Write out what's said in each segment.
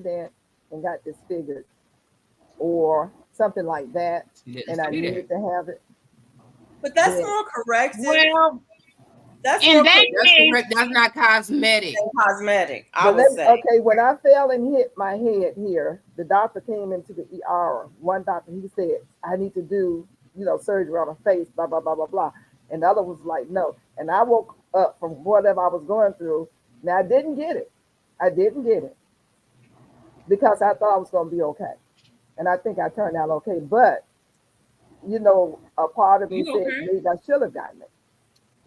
accident and got disfigured or something like that, She didn't and I say needed that. to have it, But that's then more corrective. Well, That's in more that That's corrective case, correct. That's not cosmetic. than cosmetic, I but would let say. okay, when I fell and hit my head here, the doctor came into the ER. One doctor, he said, I need to do, surgery on her face, blah, blah, blah, blah, blah. And the other was like, no. And I woke up from whatever I was going through. Now I didn't get it. I didn't get it because I thought I was going to be okay. And I think I turned out okay. But, a part of me You said okay? maybe I should have gotten it,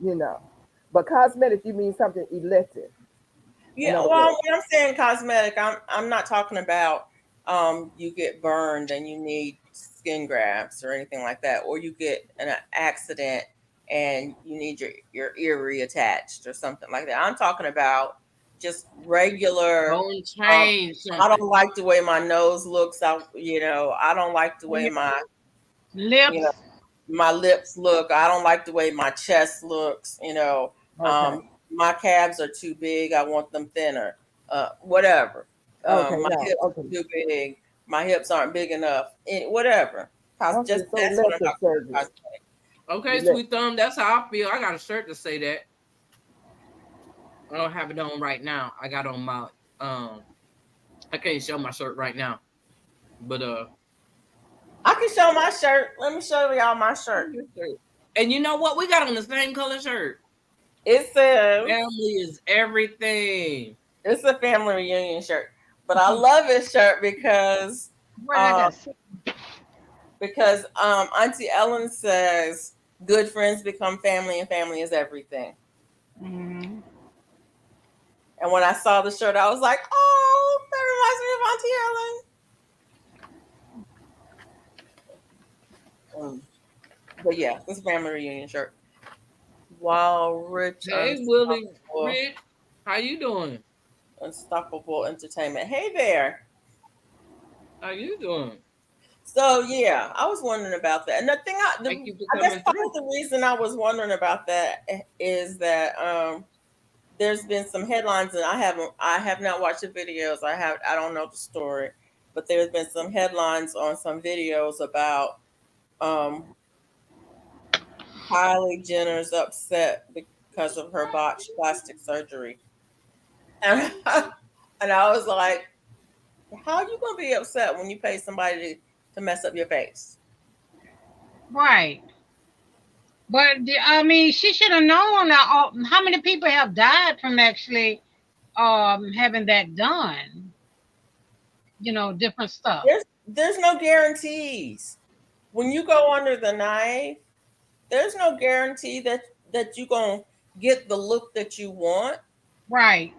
you know. But cosmetic, you mean something elective, in Yeah, other well, words. when I'm saying cosmetic, I'm not talking about you get burned and you need skin grafts or anything like that, or you get an accident and you need your ear reattached or something like that. I'm talking about just regular. Don't Um, change I something. don't like the way my nose looks. I don't like the or way your my you know lips. my lips look. I don't like the way my chest looks. Okay. My calves are too big. I want them thinner. Whatever. Okay, My no, hips okay. are too big. My hips aren't big enough. Whatever. Okay, Just so that's what I'm elective talking surgery. about. Okay, Elect- sweet thumb. That's how I feel. I got a shirt to say that. I don't have it on right now. I got on my um. I can't show my shirt right now, but I can show my shirt. Let me show y'all my shirt. and you know what? We got on the same color shirt. It says Family is everything. it's a family reunion shirt, but I love this shirt because What I um, got? Auntie Ellen says good friends become family and family is everything. Mm-hmm. And when I saw the shirt, I was like, oh, that reminds me of Auntie Ellen. But yeah, this family reunion shirt. Wow, rich, Hey, Willie, unstoppable, Rich, how you doing? unstoppable entertainment. Hey there. How you doing? So yeah, I was wondering about that. And the thing, Thank you for I guess coming part through. of the reason I was wondering about that is that there's been some headlines, and I have not watched the videos. I don't know the story, but there's been some headlines on some videos about um, Kylie Jenner's upset because of her botched plastic surgery, and and I was like, how are you gonna be upset when you pay somebody to mess up your face? Right. But I mean, she should have known how many people have died from actually having that done. Different stuff. There's no guarantees when you go under the knife. There's no guarantee that you're gonna get the look that you want. Right.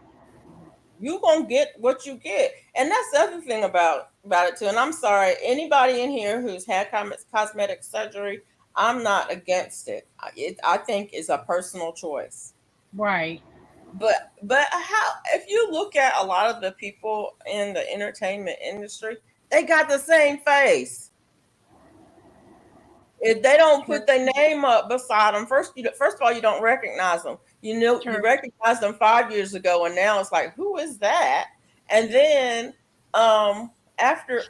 You're gonna get what you get, and that's the other thing about it too. And I'm sorry, anybody in here who's had cosmetic surgery, I'm not against it. I think it's a personal choice. Right. But how, if you look at a lot of the people in the entertainment industry, they got the same face. If they don't True. put their name up beside them, first of all, you don't recognize them. You True. recognized them 5 years ago, and now it's like, who is that? And then after,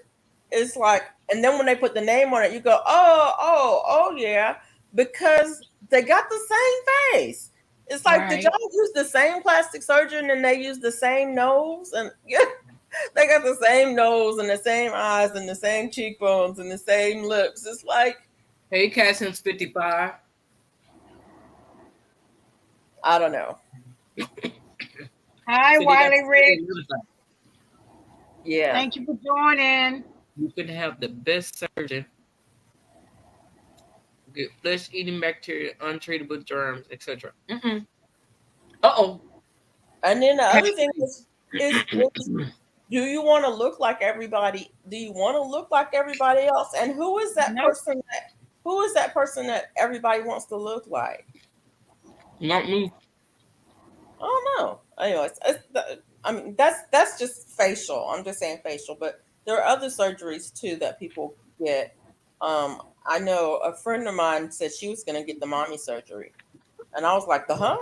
it's like, and then when they put the name on it, you go, oh yeah, because they got the same face. It's like, did Right. y'all use the same plastic surgeon and they use the same nose? And yeah, they got the same nose and the same eyes and the same cheekbones and the same lips. It's like, Hey, Cassins 55. I don't know. Hi, So they got Wiley the Rick. same notifier. Yeah. Thank you for joining. You can have the best surgeon, get flesh-eating bacteria, untreatable germs, etc. Uh-oh. And then the other thing Cassie. is do you want to look like everybody? Do you want to look like everybody else? And Nope. who is that person that everybody wants to look like? Not me. I don't know. Anyways, I mean that's just facial. I'm just saying facial, but there are other surgeries too that people get. I know a friend of mine said she was going to get the mommy surgery, and I was like, the huh?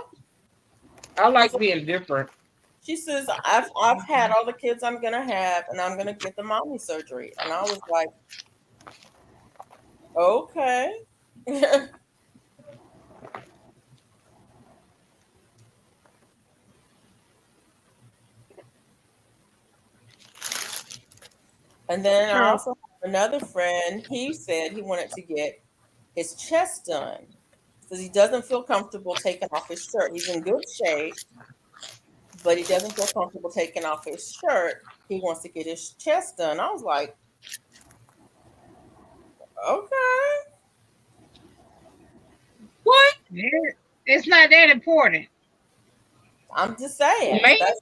I I like was like, being different. She says, I've had all the kids I'm gonna have, and I'm gonna get the mommy surgery. And I was like, okay. And then I True. also have another friend. He said he wanted to get his chest done. Says he doesn't feel comfortable taking off his shirt. He's in good shape, but he doesn't feel comfortable taking off his shirt. He wants to get his chest done. I was like, okay. What? Yeah, it's not that important. I'm just saying. Amazing.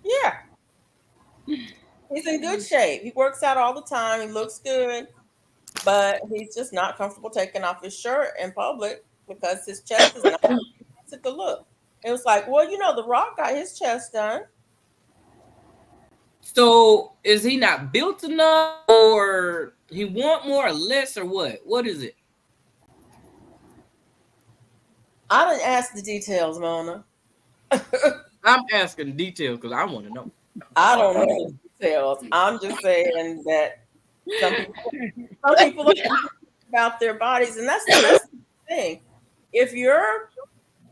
Yeah. He's in good shape. He works out all the time. He looks good, but he's just not comfortable taking off his shirt in public because his chest is not to look. It was like, well, The Rock got his chest done. So is he not built enough, or he want more or less, or what? What is it? I didn't ask the details, Mona. I'm asking details because I want to know. I don't know the details. I'm just saying that some people are about their bodies, and that's the thing. If your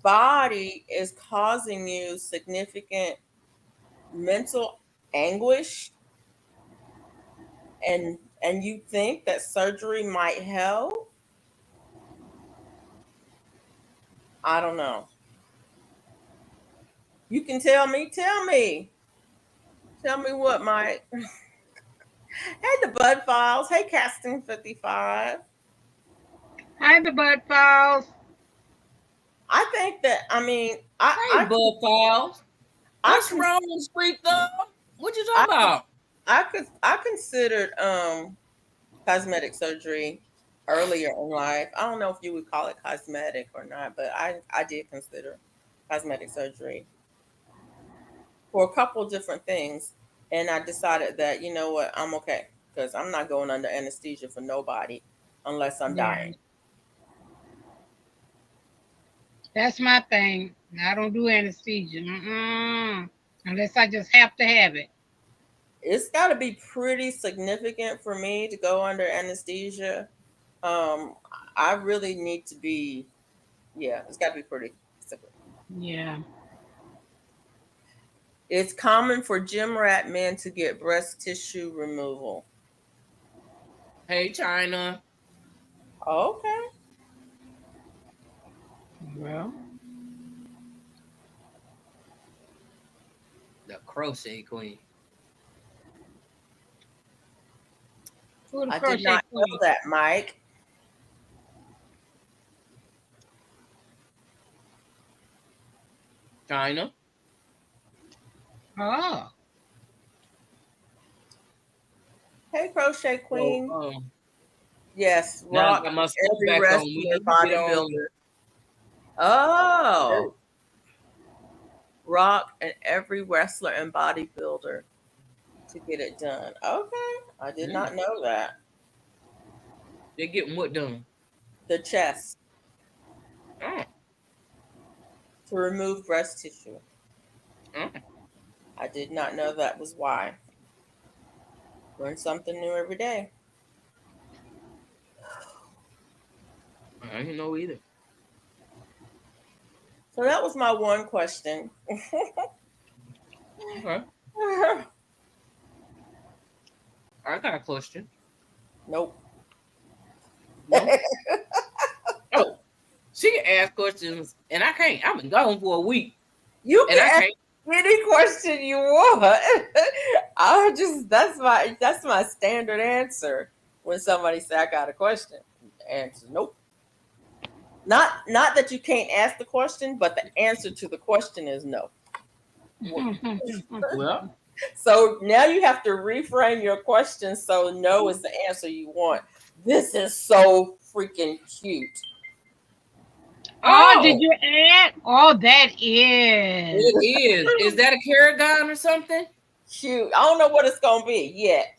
body is causing you significant mental anguish, and you think that surgery might help, I don't know. You can tell me what, Mike. Hey, the Bud Files. Hey, Casting 55. Hi, the Bud Files. I think that, Hey, Bud Files. What's wrong with Street Thumb? What you talking about? I considered cosmetic surgery earlier in life. I don't know if you would call it cosmetic or not, but I did consider cosmetic surgery for a couple of different things. And I decided that, you know what, I'm okay, because I'm not going under anesthesia for nobody unless I'm dying. That's my thing. I don't do anesthesia. Unless I just have to have it. It's got to be pretty significant for me to go under anesthesia. I really need to be, it's got to be pretty specific. Yeah. It's common for gym rat men to get breast tissue removal. Hey, China. Okay. Well, The crochet queen. who the I crochet did not know queen? that, Mike. China. Oh. Hey, crochet queen. Oh, Yes, now Rock, I must go every back on. wrestler, We need to get on. bodybuilder. Oh, Rock and every wrestler and bodybuilder to get it done. Okay, I did not know that. They're getting what done? The chest Oh. to remove breast tissue. Oh. I did not know that was why. Learn something new every day. I didn't know either. So that was my one question. Okay. I got a question. Nope. No? Oh, she can ask questions, and I can't. I've been gone for a week, You and I can can't. ask any question you want. That's my standard answer when somebody say I got a question. Answer nope. Not that you can't ask the question, but the answer to the question is no. Well, So now you have to reframe your question so no is the answer you want. This is so freaking cute. Oh, did you add? Oh, that is. It is. Is that a Caragon or something? Cute. I don't know what it's gonna be yet.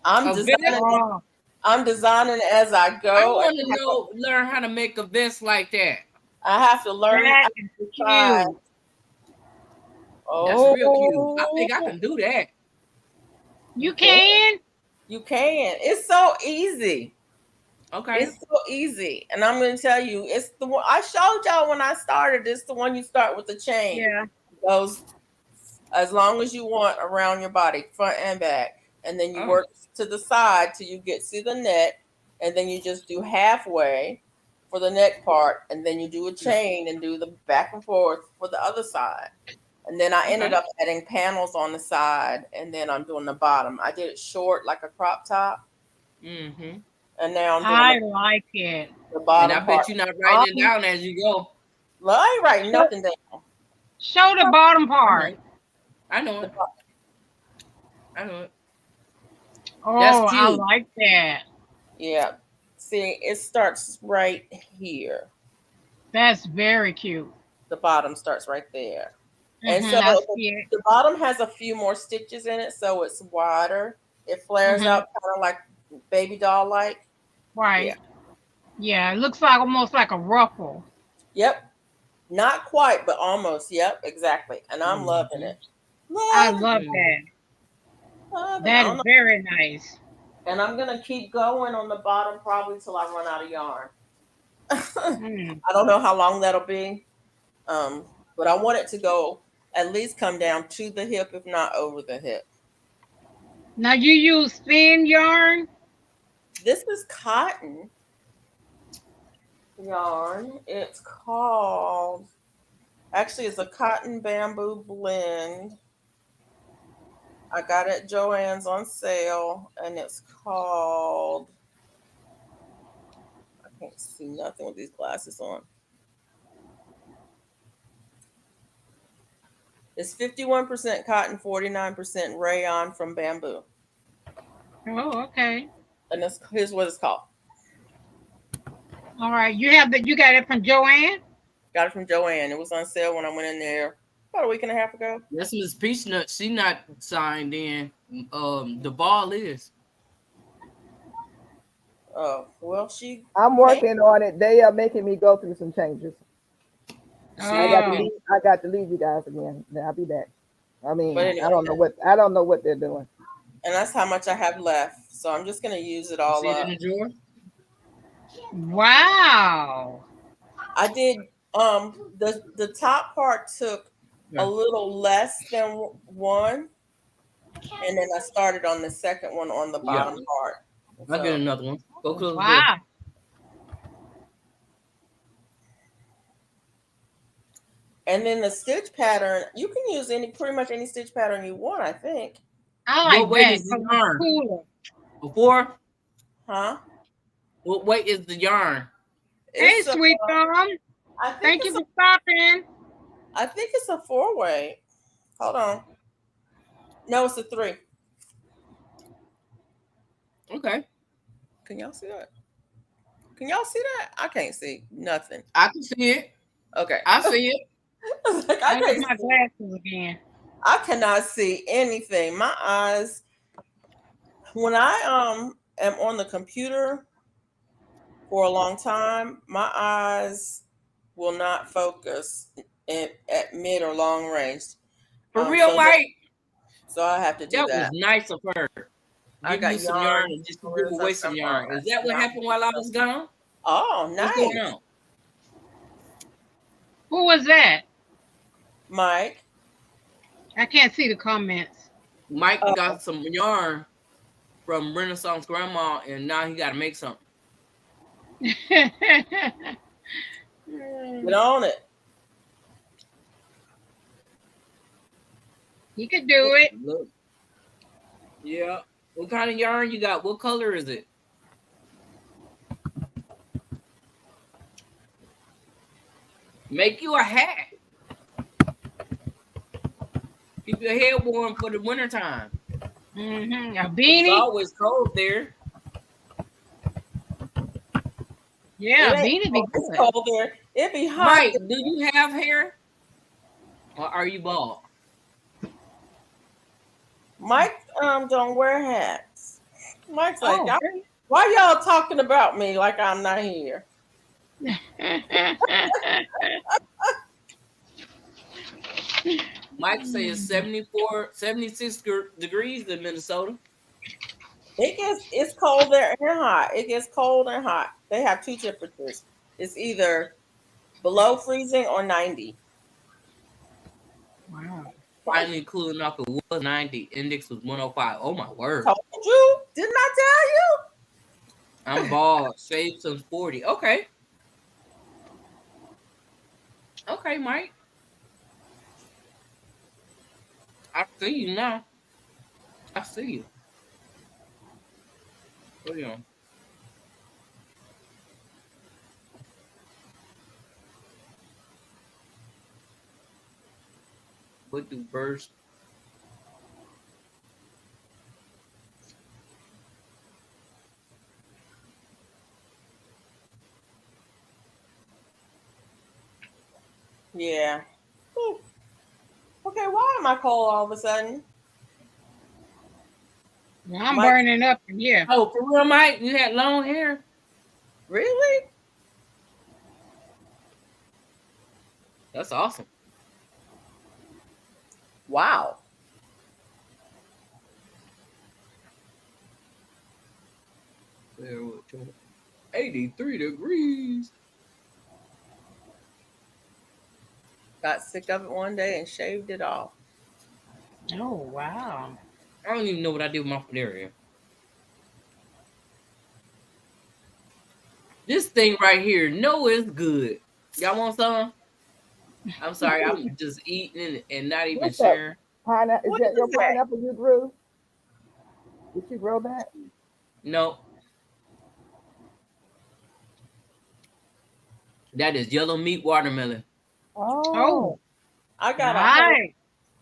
I'm A designing. vest? Oh, I'm designing as I I go. want to learn how to make a vest like that. I have to learn. that I is have to try. cute. That's real cute. I Oh, think I can do that. You can? you can. It's so easy. Okay. It's so easy. And I'm going to tell you, it's the one I showed y'all when I started. It's the one you start with the chain. Yeah. It goes as long as you want around your body, front and back. And then you Oh. work to the side till you get to the neck. And then you just do halfway for the neck part. And then you do a chain and do the back and forth for the other side. And then I ended Okay. up adding panels on the side. And then I'm doing the bottom. I did it short like a crop top. Mm-hmm. And now I'm I doing like it. the And bottom I bet part. you're not writing it down as you go. Well, I ain't writing nothing down. Show the bottom I part. know. I know it. I know it. Oh, That's I cute. like that. Yeah. See, it starts right here. That's very cute. The bottom starts right there. And Mhm, so I see it. the bottom has a few more stitches in it, so it's wider. It flares Mhm. out kind of like baby doll like. Right. Yeah, it looks like almost like a ruffle. Yep. Not quite, but almost. Yep, exactly. And I'm loving it. I Loving love it. that. Loving it. I That don't is know. very nice. And I'm gonna keep going on the bottom probably till I run out of yarn. Mm. I don't know how long that'll be. But I want it to go at least come down to the hip, if not over the hip. Now you use thin yarn? This is cotton yarn. It's called, actually, it's a cotton bamboo blend. I got it at Joann's on sale, and it's called, I can't see nothing with these glasses on. It's 51% cotton, 49% rayon from bamboo. Oh, okay. And here's what it's called. All right. You got it from Joann? Got it from Joann. It was on sale when I went in there about a week and a half ago. That's Miss Peachnut. She not signed in. The ball is. Oh, well, I'm working on it. They are making me go through some changes. I got to leave you guys again. Then I'll be back. I mean, But anyway, I don't know what they're doing. and that's how much I have left. So I'm just gonna use it all See it up. in the drawer? Wow. I did the top part took a little less than one, and then I started on the second one on the bottom part. I'll get another one. Go close the door. Wow. And then the stitch pattern, you can use pretty much any stitch pattern you want, I think. I like What weight that. is the 'cause it's yarn? cooler. Before? Huh? What weight is the yarn? Hey, It's a- sweet thumb. I think Thank you it's for stopping. I think it's a 4-way. Hold on. No, it's a 3. Okay. Can y'all see that? Can y'all see that? I can't see nothing. I can see it. Okay. I see it. Like, I got my glasses again. I cannot see anything. My eyes, when I am on the computer for a long time, my eyes will not focus at mid or long range. For real, Mike. So I have to do That that. was nice of her. I Give got you some yarn. yarn and just to give away some yarn. Is that what happened while I was gone? Oh, What's going nice. on? Who was that? Mike. I can't see the comments. Mike got some yarn from Renaissance Grandma, and now he got to make something. Get on it. You could do it. Look. Yeah. What kind of yarn you got? What color is it? Make you a hat. Keep your head warm for the wintertime. A It's beanie. always cold there. Yeah, a It ain't- beanie be It's good. cold there. It be hot. Mike, do you have hair? Or are you bald? Mike don't wear hats. Mike's like, Oh, "Y'all- really? why y'all talking about me like I'm not here?" Mike says 74, 76 degrees in Minnesota. It's cold there and hot. It gets cold and hot. They have two temperatures. It's either below freezing or 90. Wow. Finally cooling off. It was 90. Index was 105. Oh my word. Told you. Didn't I tell you? I'm bald. Shaved since 40. Okay. Okay, Mike. I see you now. I see you. What are you on? What do birds? Yeah. Whew. Okay, why am I cold all of a sudden? Well, I'm Mike- burning up in here. Oh, for real, Mike? You had long hair? Really? That's awesome. Wow. There we go. 83 degrees. Got sick of it one day and shaved it off. Oh, wow. I don't even know what I did with my area. This thing right here, no, it's good. Y'all want some? I'm sorry, I'm just eating and not even What's that? sharing. Pineapple? Is What that is your that? pineapple you grew? Did you grow that? No. That is yellow meat watermelon. Oh, I got Right.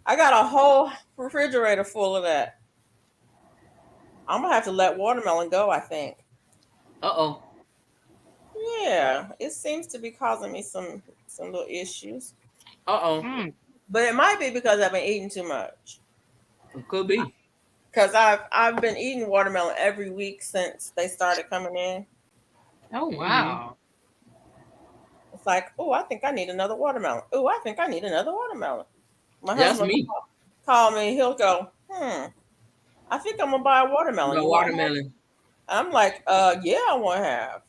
a whole refrigerator full of that. I'm gonna have to let watermelon go, I think. Uh-oh. Yeah, it seems to be causing me some little issues. Uh-oh. Mm. But it might be because I've been eating too much. It could be. Because I've been eating watermelon every week since they started coming in. Oh, wow. It's like, oh, I think I need another watermelon. Oh, I think I need another watermelon. My That's husband me. call me, he'll go, I think I'm gonna buy a watermelon. No You want one? watermelon. I'm like, yeah, I want to have.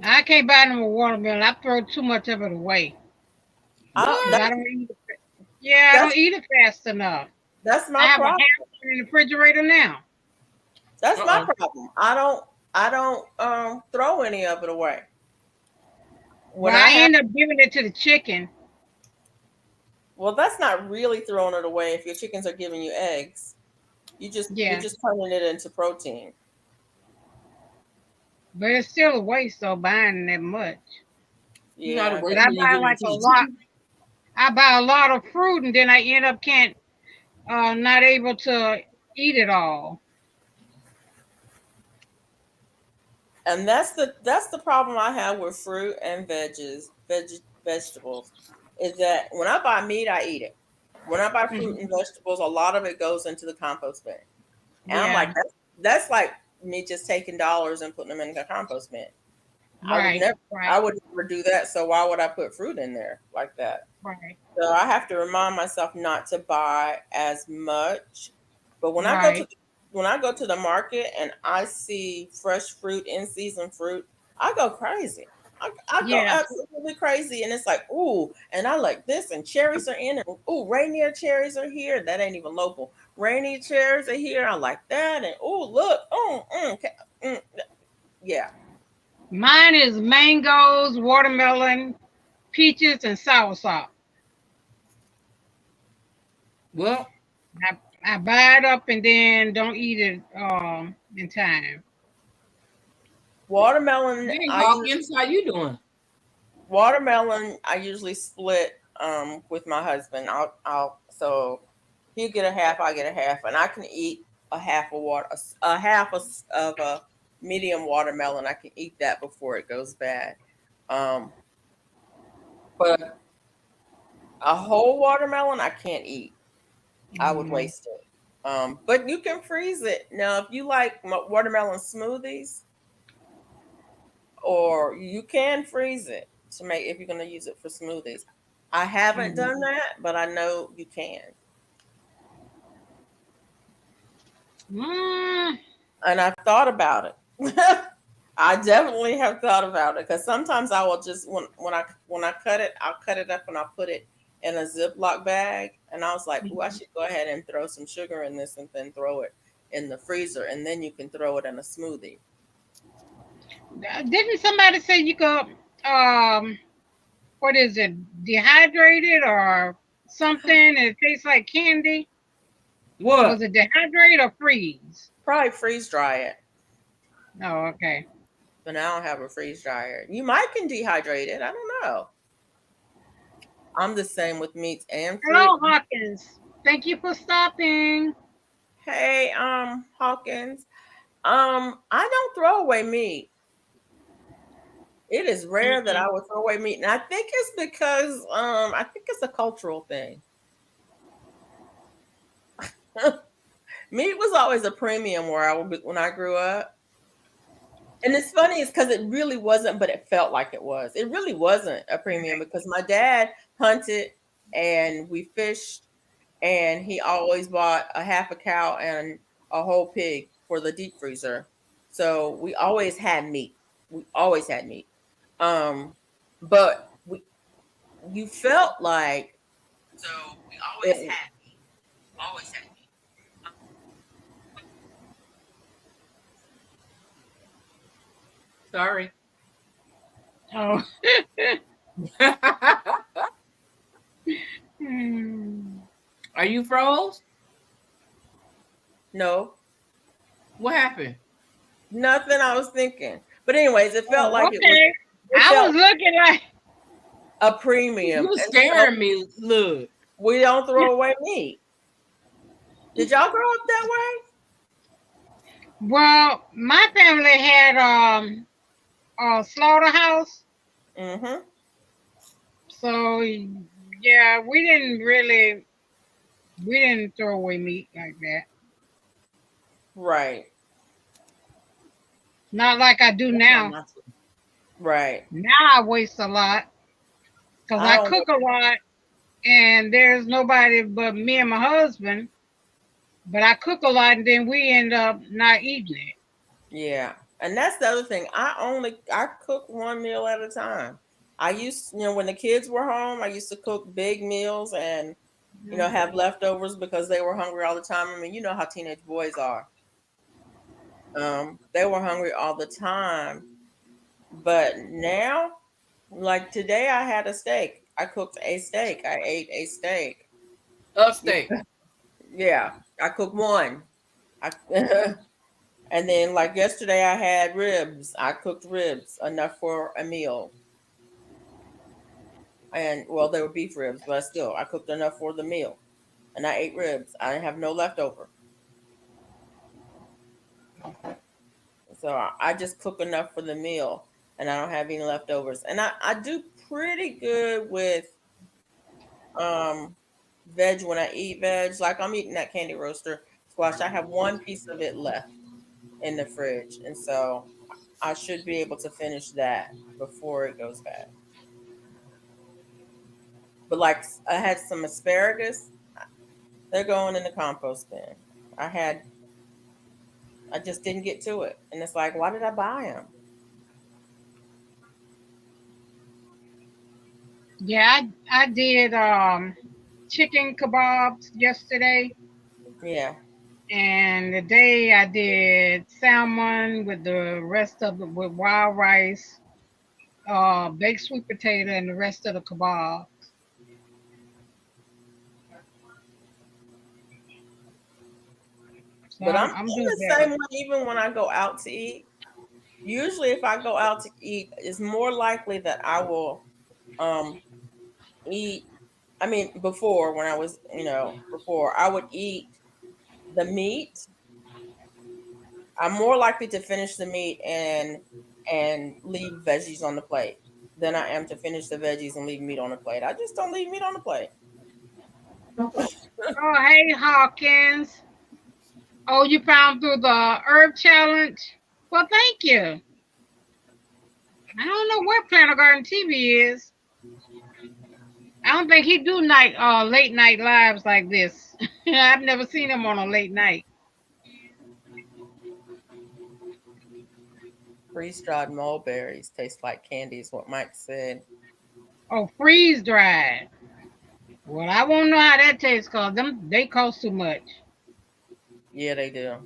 I can't buy no more watermelon. I throw too much of it away. That- I don't eat it. Yeah, I don't eat it fast enough. That's I my have a problem. half one in the refrigerator now. That's my Uh-oh. problem. I don't throw any of it away. When Well, I have- end up giving it to the chicken. well, that's not really throwing it away if your chickens are giving you eggs. You're just turning it into protein. But it's still a waste though buying that much. You gotta Yeah. wait But I till you buy get like into a the lot. chicken. I buy a lot of fruit and then I end up not able to eat it all. And that's the problem I have with fruit and vegetables, is that when I buy meat, I eat it. When I buy fruit and vegetables, a lot of it goes into the compost bin. And I'm like, that's like me just taking dollars and putting them in the compost bin. Right. I would never do that. So why would I put fruit in there like that? Right. So I have to remind myself not to buy as much. But when I go to the market and I see fresh fruit, in season fruit, I go crazy. I go absolutely crazy. And it's like, ooh, and I like this, and cherries are in, and ooh, Rainier cherries are here. That ain't even local. Rainier cherries are here. I like that. And ooh, look. Yeah. Mine is mangoes, watermelon, peaches, and soursop. Well, I buy it up and then don't eat it in time. Watermelon. hey, Hawkins, how you doing? Watermelon, I usually split with my husband. So he'll get a half, I get a half, and I can eat a half of a medium watermelon. I can eat that before it goes bad. But a whole watermelon, I can't eat. I would waste it. But you can freeze it. Now, if you like watermelon smoothies, or you can freeze it to make, if you're going to use it for smoothies. I haven't done that, but I know you can. Mm, And I've thought about it. I definitely have thought about it because sometimes I will just when I cut it, I'll cut it up and I'll put it in a Ziploc bag. And I was like, "Ooh, I should go ahead and throw some sugar in this and then throw it in the freezer, and then you can throw it in a smoothie." didn't somebody say you could what is it, dehydrated or something? It tastes like candy. Was What? it dehydrate or freeze? Probably freeze dry it, Oh, okay. but I don't have a freeze dryer. You might can dehydrate it. I don't know. I'm the same with meats and fruit. Hello, Hawkins. Thank you for stopping. Hey, Hawkins. I don't throw away meat. It is rare that I would throw away meat, and I think it's because I think it's a cultural thing. Meat was always a premium where when I grew up, and it's funny, it's because it really wasn't, but it felt like it was. It really wasn't a premium because my dad hunted and we fished, and he always bought a half a cow and a whole pig for the deep freezer. So we always had meat. We always had meat. But you felt like so we always had meat. Always had meat. Sorry. Oh. Hmm. Are you froze? No, What happened? nothing. I was thinking, but anyways, it felt like Okay. it I felt was looking like a premium. You was And scaring so me. Look. we don't throw away meat. Did y'all grow up that way? well, my family had a slaughterhouse, Mm-hmm. so yeah, we didn't throw away meat like that. Right. Not like I do That's why now. not to. Right. Now I waste a lot because I I don't. cook a lot, and there's nobody but me and my husband. But I cook a lot, and then we end up not eating it. Yeah. And that's the other thing. I cook one meal at a time. I used, when the kids were home, I used to cook big meals and, have leftovers because they were hungry all the time. I mean, you know how teenage boys are. They were hungry all the time. But now, like today, I had a steak. I cooked a steak. I ate a steak. Upstate. Yeah, I cooked one. I, and then, like yesterday, I had ribs. I cooked ribs enough for a meal. And well, they were beef ribs, but still, I cooked enough for the meal. And I ate ribs. I didn't have no leftover. So I just cook enough for the meal, and I don't have any leftovers. And I do pretty good with veg when I eat veg. Like I'm eating that candy roaster squash. I have one piece of it left in the fridge, and so I should be able to finish that before it goes bad. But like I had some asparagus, they're going in the compost bin. I just didn't get to it, and it's like, why did I buy them? Yeah, I did chicken kebabs yesterday, Yeah, and today I did salmon with the rest of it with wild rice, baked sweet potato, and the rest of the kebab. So but I'm I'm doing the better. same way even when I go out to eat. Usually, if I go out to eat, it's more likely that I will um eat. I mean, before when I was, before I would eat the meat. I'm more likely to finish the meat and leave veggies on the plate than I am to finish the veggies and leave meat on the plate. I just don't leave meat on the plate. Oh, hey Hawkins. Oh, you found through the herb challenge? Well, thank you. I don't know where Planet Garden TV is. I don't think he do late night lives like this. I've never seen him on a late night. Freeze-dried mulberries taste like candy is what Mike said. Oh, freeze dried. Well, I won't know how that tastes cause they cost too much. Yeah, they do.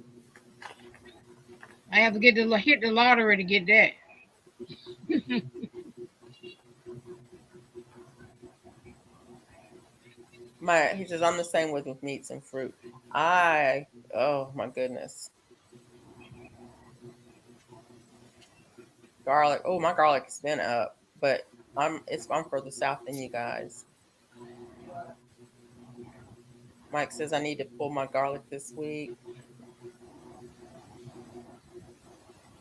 I have to hit the lottery to get that. He says I'm the same with meats and fruit. Oh my goodness. Garlic. Oh, my garlic has been up, but I'm further south than you guys. Mike says I need to pull my garlic this week.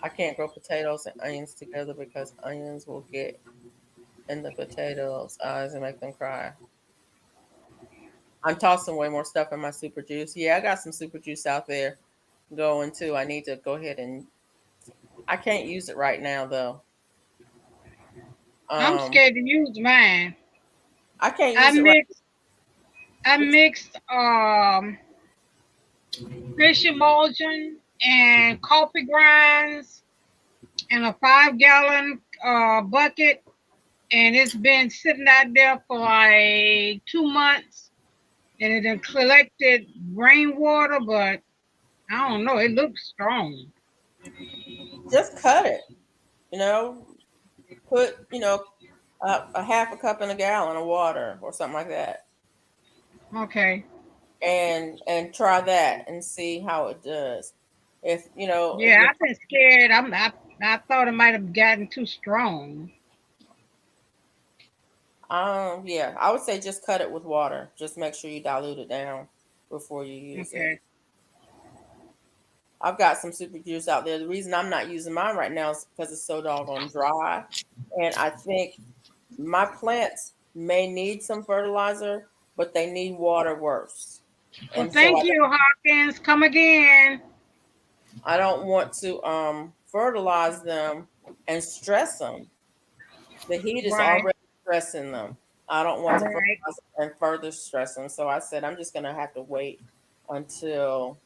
I can't grow potatoes and onions together because onions will get in the potatoes' eyes and make them cry. I'm tossing way more stuff in my super juice. Yeah, I got some super juice out there going too. I need to go ahead and I can't use it right now though. I'm scared to use mine. I can't use it I mixed fish emulsion and coffee grinds in a 5-gallon bucket, and it's been sitting out there for like 2 months, and it had collected rainwater, but I don't know, it looks strong. Just cut it. Put a half a cup in a gallon of water or something like that. Okay. And try that and see how it does. If Yeah, I've been scared. I thought it might have gotten too strong. Yeah, I would say just cut it with water. Just make sure you dilute it down before you use it. I've got some super juice out there. The reason I'm not using mine right now is because it's so doggone dry. And I think my plants may need some fertilizer, but they need water worse. Well, thank you, Hawkins. Come again. I don't want to fertilize them and stress them. The heat is already stressing them. I don't want to fertilize and further stress them. So I said I'm just going to have to wait until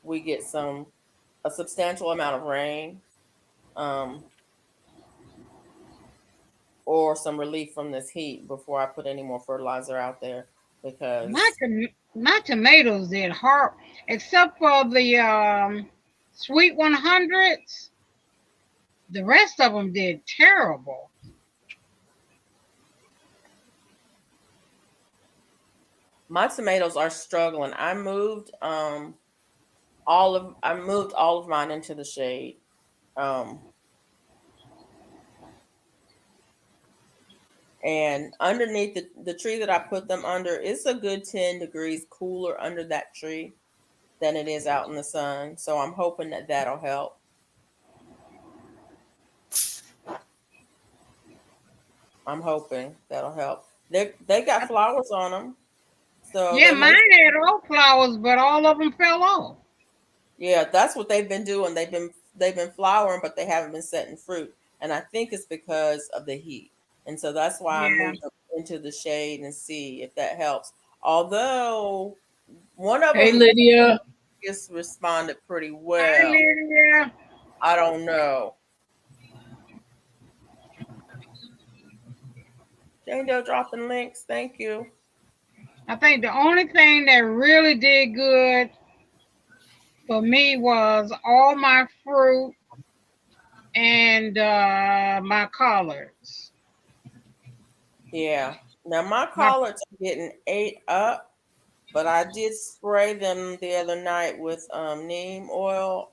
we get a substantial amount of rain, or some relief from this heat before I put any more fertilizer out there, because my tomatoes did hard, except for the Sweet 100s. The rest of them did terrible. My tomatoes are struggling. I moved all of mine into the shade. And underneath the tree that I put them under, it's a good 10 degrees cooler under that tree than it is out in the sun. So I'm hoping that that'll help. I'm hoping that'll help. They got flowers on them. So yeah, mine had all flowers, but all of them fell off. Yeah, that's what they've been doing. They've been flowering, but they haven't been setting fruit. And I think it's because of the heat. And so that's why I moved them into the shade and see if that helps. Although one of them Lydia just responded pretty well. Hi, Lydia. I don't know. Jane Doe dropping links. Thank you. I think the only thing that really did good for me was all my fruit and my collards. Yeah. Now my collards are getting ate up, but I did spray them the other night with neem oil.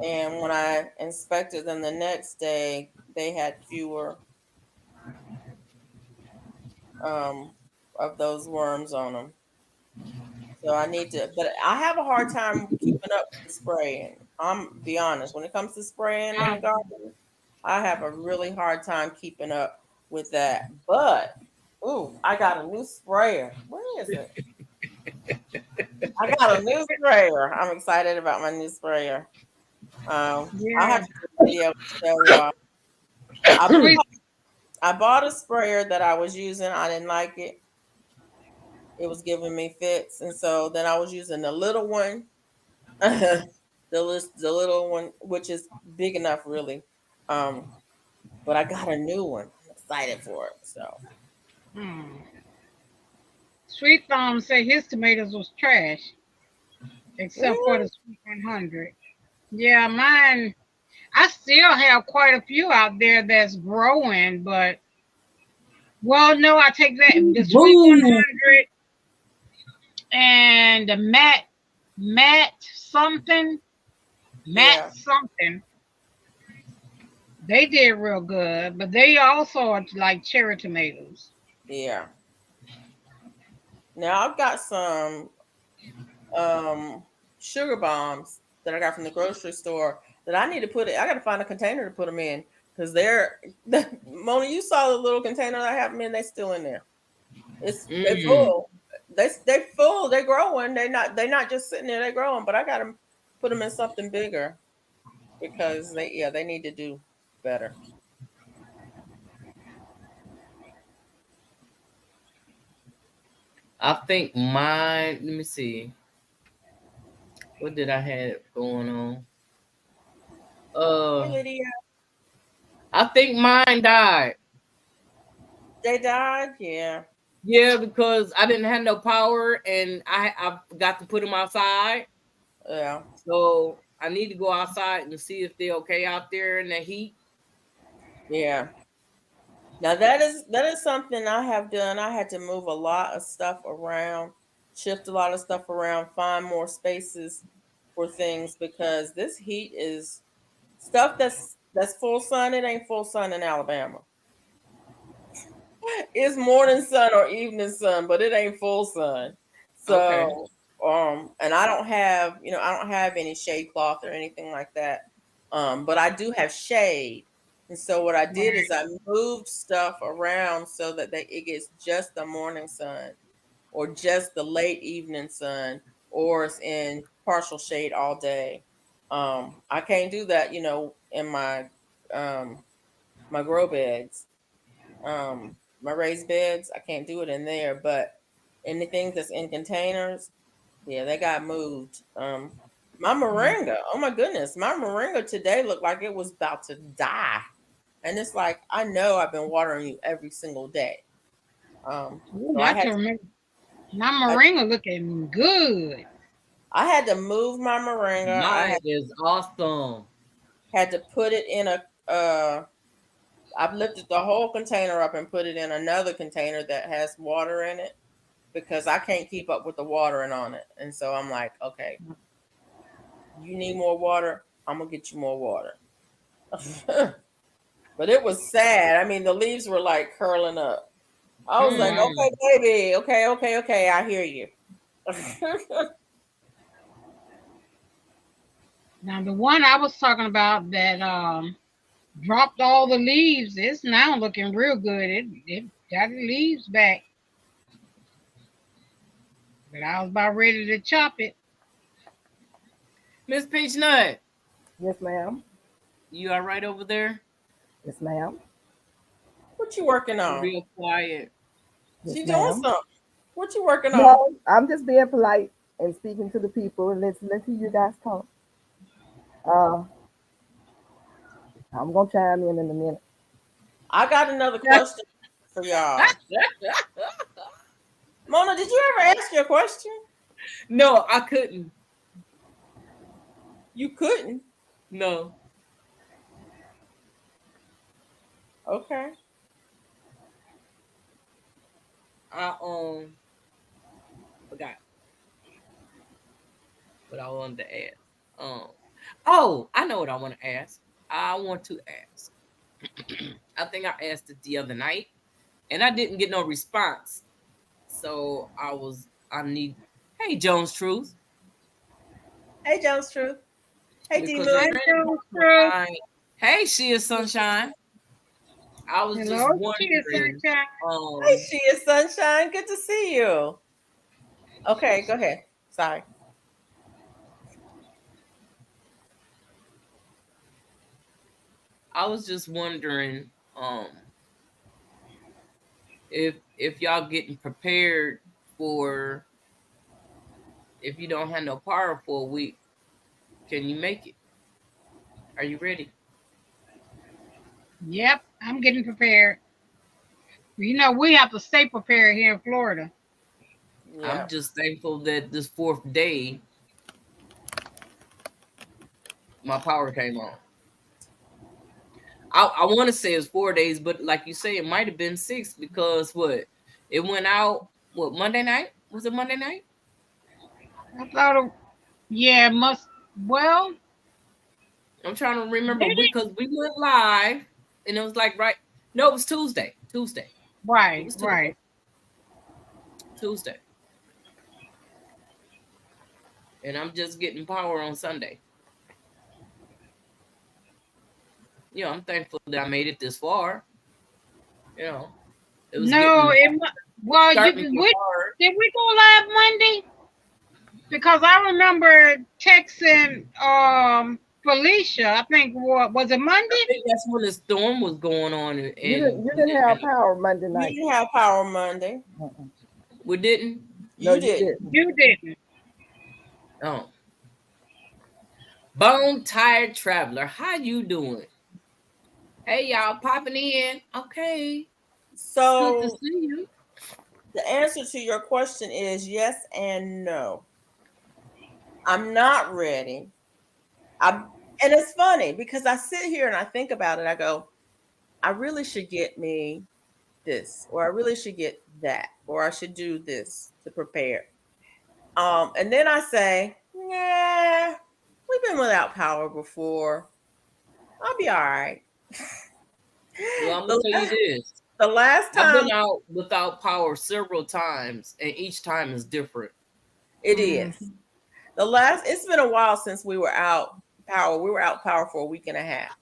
And when I inspected them the next day, they had fewer of those worms on them. So I need to, but I have a hard time keeping up with the spraying. I'm be honest, when it comes to spraying in the garden, I have a really hard time keeping up with that. But I got a new sprayer. Where is it? I got a new sprayer. I'm excited about my new sprayer. I have to do a video to show y'all. I bought a sprayer that I was using. I didn't like it. It was giving me fits, and so then I was using the little one, the little one, which is big enough, really. Um, but I got a new one. I'm excited for it. So Hmm. Sweet Thumb said his tomatoes was trash, except for really, the Sweet 100. Yeah, mine. I still have quite a few out there that's growing, but well, no, I take that. The Sweet Boo! 100 and the Matt something, Matt yeah, something. They did real good, but they also are like cherry tomatoes. yeah. Now I've got some sugar bombs that I got from the grocery store that I need to put it. I got to find a container to put them in because they're Mona. You saw the little container that I have them in. They still in there. They Mm. full. They full. They're growing. They not just sitting there. They're growing. But I got to put them in something bigger because they need to do better. I think mine. Let me see. What did I have going on? Hey Uh, Lydia, I think mine died. they died. Yeah, Yeah, because I didn't have no power, and I got to put them outside. yeah, So I need to go outside and see if they're okay out there in the heat. yeah. Now that is something I have done. I had to move a lot of stuff around, shift a lot of stuff around, find more spaces for things because this heat is stuff that's full sun. It ain't full sun in Alabama. It's morning sun or evening sun, but it ain't full sun. Okay. So and I don't have any shade cloth or anything like that. But I do have shade. And so what I did is Right. I moved stuff around so that it gets just the morning sun or just the late evening sun or it's in partial shade all day. I can't do that, in um my grow beds. My raised beds, I can't do it in there, but anything that's in containers, yeah, they got moved. My moringa, oh my goodness, my moringa today looked like it was about to die. And it's like, I know I've been watering you every single day. Ooh, So I can remember. My I, moringa looking good. I had to move my moringa. Mine is awesome. Had to put it in I've lifted the whole container up and put it in another container that has water in it because I can't keep up with the watering on it. And so I'm like, okay, you need more water. I'm gonna get you more water. But it was sad. I mean, the leaves were like curling up. I was like, Mm. okay, Mm. baby, okay, okay, okay, I hear you. Now the one I was talking about that dropped all the leaves, it's now looking real good. It got the leaves back, but I was about ready to chop it. Miss Peachnut, Yes, ma'am. you all right over there? Yes, ma'am. What you working You're on? real quiet. Yes, She doing ma'am. something. What you working on? No, I'm just being polite and speaking to the people and listening to you guys talk. Uh, I'm gonna chime in a minute. I got another question for y'all. Mona, did you ever ask your question? No, I couldn't. You couldn't. No. Okay. I forgot what I wanted to ask. Um oh, I know what I want to ask. I want to ask. I think I asked it the other night and I didn't get no response. So I need hey Jones Truth. Hey, Jones Truth. Hey, D Because I Hi, Moo. really Joe want to Crew. find. Hey, she is sunshine. I was Hello, just Chia wondering. Sunshine. Hey, she is Sunshine. Good to see you. Okay, go ahead. Sorry. I was just wondering. if y'all getting prepared for if you don't have no power for a week, can you make it? Are you ready? Yep, I'm getting prepared. You know, we have to stay prepared here in Florida. Yeah. I'm just thankful that this fourth day my power came on. I want to say it's 4 days, but like you say, it might have been 6 because what? It went out what Monday night? Was it Monday night? I thought, yeah, must. Well, I'm trying to remember did it? because we went live and it was like right. No, it was Tuesday. Tuesday. It Right, was Tuesday. right. Tuesday. And I'm just getting power on Sunday. You know, I'm thankful that I made it this far. You know, it was No, getting well, starting to get hard. did we go live Monday? Because I remember texting Felicia. I think what was it I Monday? think that's when the storm was going on, and You didn't have power Monday You night. didn't have power Monday. we didn't. No, You didn't. You didn't. Oh, Bone Tired Traveler, how you doing? Hey y'all, popping in. Okay, good to So see you. the answer to your question is yes and no. I'm not ready. And it's funny because I sit here and I think about it. I go, I really should get me this, or I really should get that, or I should do this to prepare. And then I say, yeah, we've been without power before. I'll be all right. Well, I'm gonna tell you this. The last I've time been out without power several times, and each time is different. it is. It's been a while since we were out power. We were out power for a week and a half.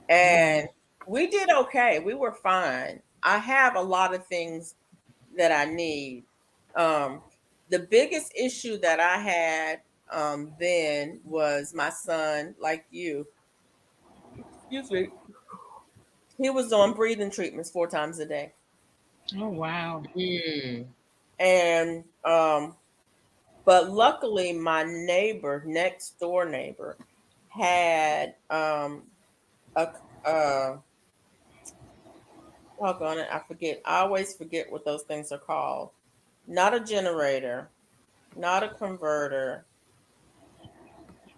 And we did okay. We were fine. I have a lot of things that I need. The biggest issue that I had then was my son, like you, excuse me, he was on breathing treatments 4 times a day. Oh wow. And but luckily my next door neighbor had a doggone it, I always forget what those things are called. Not a generator, not a converter.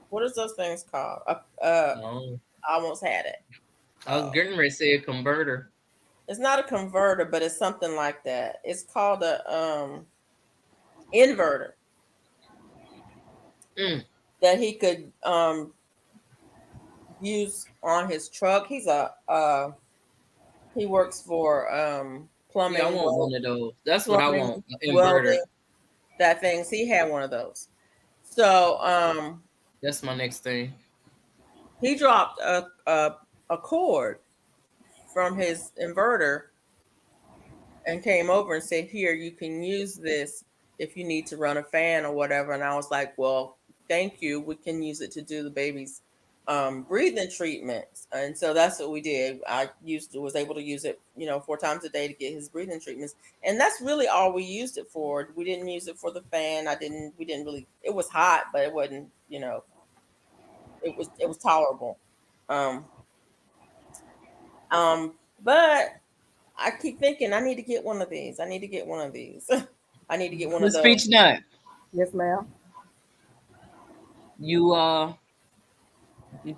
What is those things called? Oh, I almost had it. I was getting ready to say a converter. It's not a converter, but it's something like that. It's called a inverter that he could use on his truck. He works for plumbing. Yeah, I want one of those. That's what I plumbing, want. An welding, inverter. that things. He had one of those. So That's my next thing. he dropped a cord from his inverter and came over and said, "Here, you can use this if you need to run a fan or whatever." And I was like, "Well, thank you. We can use it to do the baby's breathing treatments." And so that's what we did. I was able to use it, 4 times a day to get his breathing treatments, and that's really all we used it for. We didn't use it for the fan. We didn't really. It was hot, but it wasn't. It was tolerable. But I keep thinking I need to get one of these. I need to get one of these. I need to get one of Miss those. Peach Nut, Yes, ma'am. you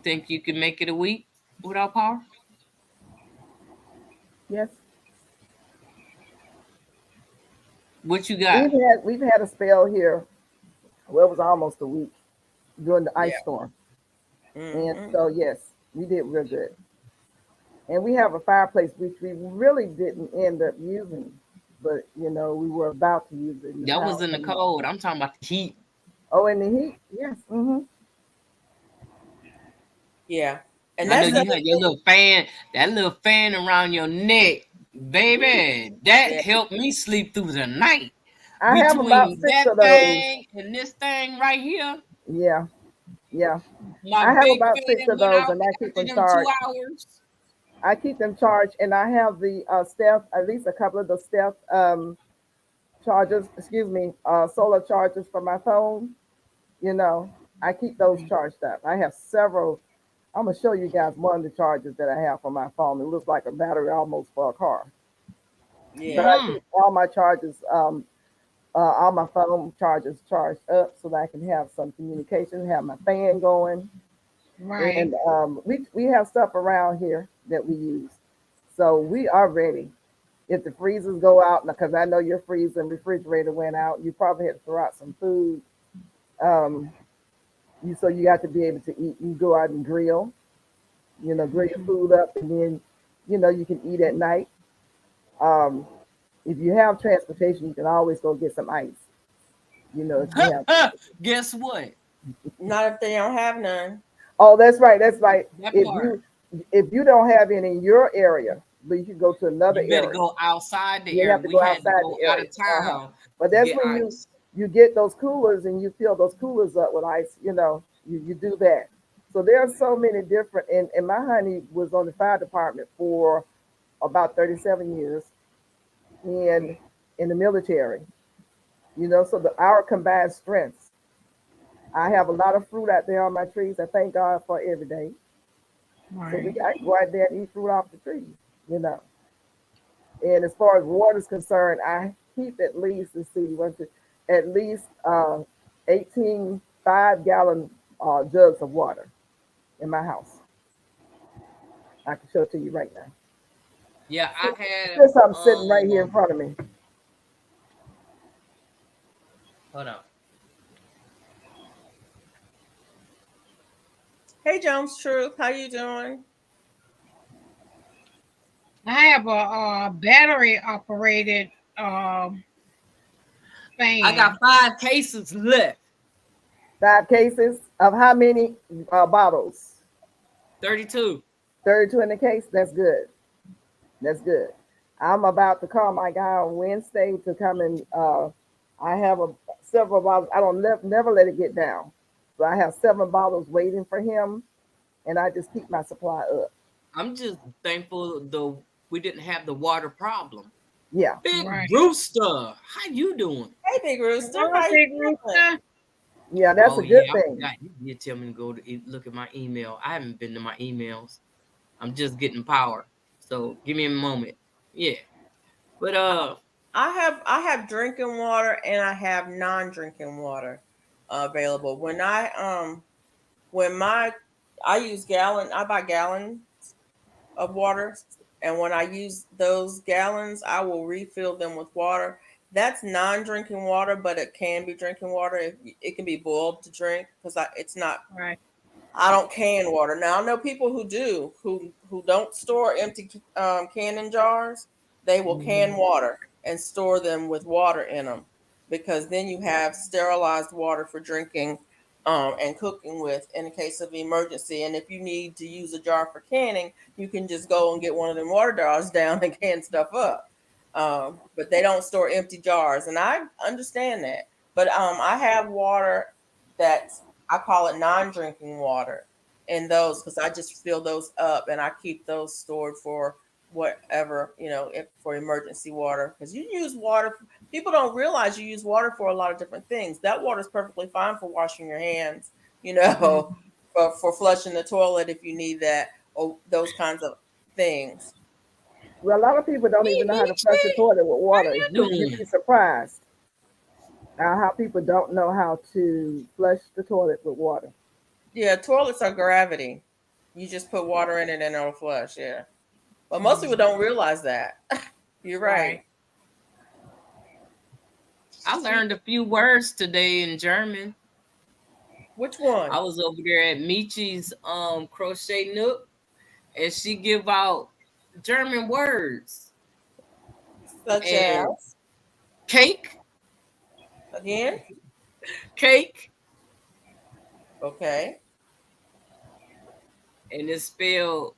think you can make it a week without power? Yes. What you got? We've had a spell here. Well, it was almost a week during the ice storm. And so yes, we did real good. And we have a fireplace which we really didn't end up using, but we were about to use it. That was in the cold. I'm talking about the heat. Oh, in the heat? Yes. Yeah. And I that's know you had your little fan, that little fan around your neck, baby. That helped me sleep through the night. I have about 6 of those. Thing and this thing right here. Yeah. My I have big about fan 6 of went those, out and I keep after them them charged. 2 hours. I keep them charged, and I have the Steph, at least a couple of the Steph chargers, excuse me, solar chargers for my phone. You know, I keep those Right. charged up. I have several. I'm gonna show you guys one of the chargers that I have for my phone. It looks like a battery almost for a car, but I Yeah. Mm, keep all my chargers, all my phone chargers charged up so that I can have some communication, have my fan going, right. and we have stuff around here that we use, so we are ready. If the freezers go out, because I know your freezer and refrigerator went out, you probably had to throw out some food. Um, so you got to be able to eat. You go out and grill, grill your Mhm. food up, and then you can eat at night. Um, if you have transportation, you can always go get some ice. If you have. Guess what? Not if they don't have none. Oh, that's right. That's right. That If part. you don't have any in your area, but you can go to another You better area. go outside the You area. have to We go had to outside go the out area. of Uh-huh. town But to that's get when you ice. you get those coolers and you fill those coolers up with ice. You do that. So there are so many different. And my honey was on the fire department for about 37 years, and in the military. So our combined strengths. I have a lot of fruit out there on my trees. I thank God for every day. So Right. I can go out there and eat fruit off the trees. You know. And as far as water is concerned, I keep at least, let's see, at least 18 5-gallon jugs of water in my house. I can show it to you right now. Yeah, I have Since I'm sitting right here in front of me. hold on. Hey, Jones Truth, how you doing? I have a battery operated um I got fan. 5 cases left. 5 cases of how many bottles? 32. 32 in the case? That's good. That's good. I'm about to call my guy on Wednesday to come and I have several bottles. I don't never let it get down. So I have 7 bottles waiting for him, and I just keep my supply up. I'm just thankful though we didn't have the water problem. Yeah. Big Right. Rooster, how you doing? Hey, Big Rooster, Hello, how you Big doing? Rooster. Yeah, that's Oh a good yeah, I thing. forgot. You did tell me to go to look at my email. I haven't been to my emails. I'm just getting power. So give me a moment. Yeah. But I have drinking water and I have non-drinking water available. When my I use gallon I buy gallons of water, and when I use those gallons, I will refill them with water. That's non-drinking water, but it can be drinking water. It can be boiled to drink because it's not. Right. I don't can water. Now I know people who do, who don't store empty canning jars. They will can mhm. water and store them with water in them, because then you have sterilized water for drinking and cooking with in case of emergency. And if you need to use a jar for canning, you can just go and get one of them water jars down and can stuff up. But they don't store empty jars, and I understand that. But I have water that's, I call it non-drinking water in those, because I just fill those up and I keep those stored for whatever, if for emergency water. Because you use water, people don't realize you use water for a lot of different things. That water is perfectly fine for washing your hands, Mhm. for flushing the toilet if you need that, or those kinds of things. Well, a lot of people don't even know how to flush the Niecy, toilet with how water. you You'd doing? be surprised how people don't know how to flush the toilet with water. Yeah, toilets are gravity. You just put water in it and it'll flush. Yeah. But most people Mhm. don't realize that. You're right. Right. I learned a few words today in German. Which one? I was over there at Michi's crochet nook, and she give out German words Such and as, cake, again? cake, Okay. and it's spelled.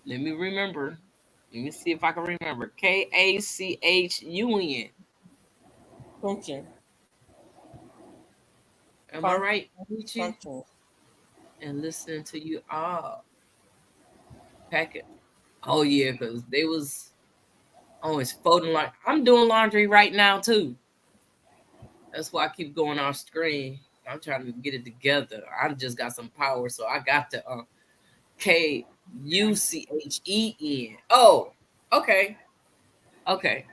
Let me remember. Let me see if I can remember. Kachun. Function. Am I Function. right, Michi? Function. And listening to you all. Packet. Oh yeah, because they was always folding like I'm doing laundry right now too. That's why I keep going off screen. I'm trying to get it together. I just got some power, so I got the KUCHEN. Oh, okay, okay.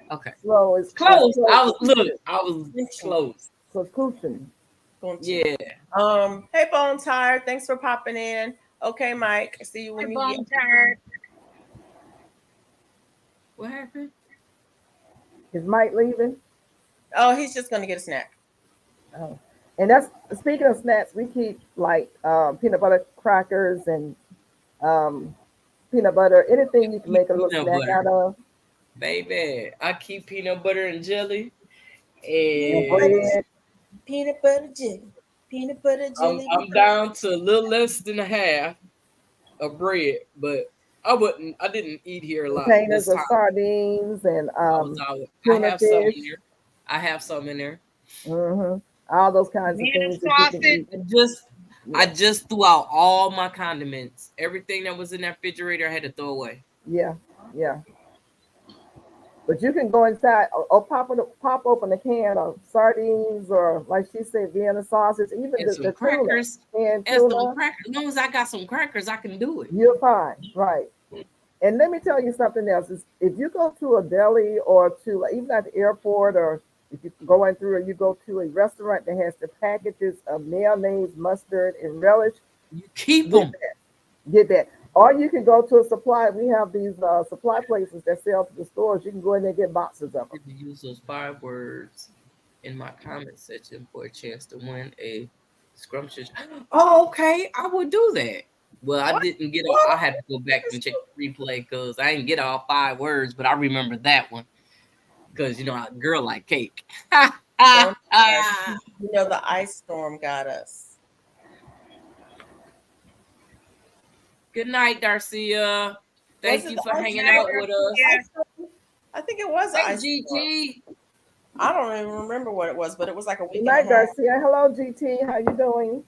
Slow is Close. slow I was for look. cushion. I was close. For cushion. Yeah. Hey, Bone Tired. Thanks for popping in. Okay, Mike. See you when you get. Bone tired. What happened? Is Mike leaving? Oh, he's just gonna get a snack. Oh. And that's speaking of snacks, we keep like peanut butter crackers and um, peanut butter, anything you can make a little Peanut snack out butter, of, baby. I keep peanut butter and jelly, and Peanut and butter, bread. peanut butter jelly, peanut butter jelly. I'm down to a little less than a half of bread, but I didn't eat here a lot Containers this of time. sardines and I was out. I tuna have some fish, in there. I have some in there. hmm all those kinds of Bone things that you can sausage. eat. I Yeah, just threw out all my condiments. Everything that was in that refrigerator, I had to throw away. yeah, yeah. But you can go inside or pop open a can of sardines or, like she said, Vienna sausage, even And the some tuna, crackers. canned And some tuna. crackers. As long as I got some crackers, I can do it. You're fine, right? And let me tell you something else: is if you go to a deli or to even at the airport, or if you're going through and you go to a restaurant that has the packages of mayonnaise, mustard, and relish, You keep get them. that, get that. Or you can go to a supply. We have these supply places that sell to the stores. You can go in there and get boxes of them. To use those 5 words in my comment section for a chance to win a scrumptious. Oh, okay. I would do that. Well, I What? didn't get all. I had to go back and check the replay because I didn't get all 5 words, but I remember that one because a girl like cake. Bone Tired. The ice storm got us. Good night, Darcia. Was Thank it you the for ice hanging storm? out with us. Yeah. Ice storm? I think it was the Hey, ice storm. GT. I don't even remember what it was, but it was like a Good week and a night, half. Garcia. Hello, GT. How you doing?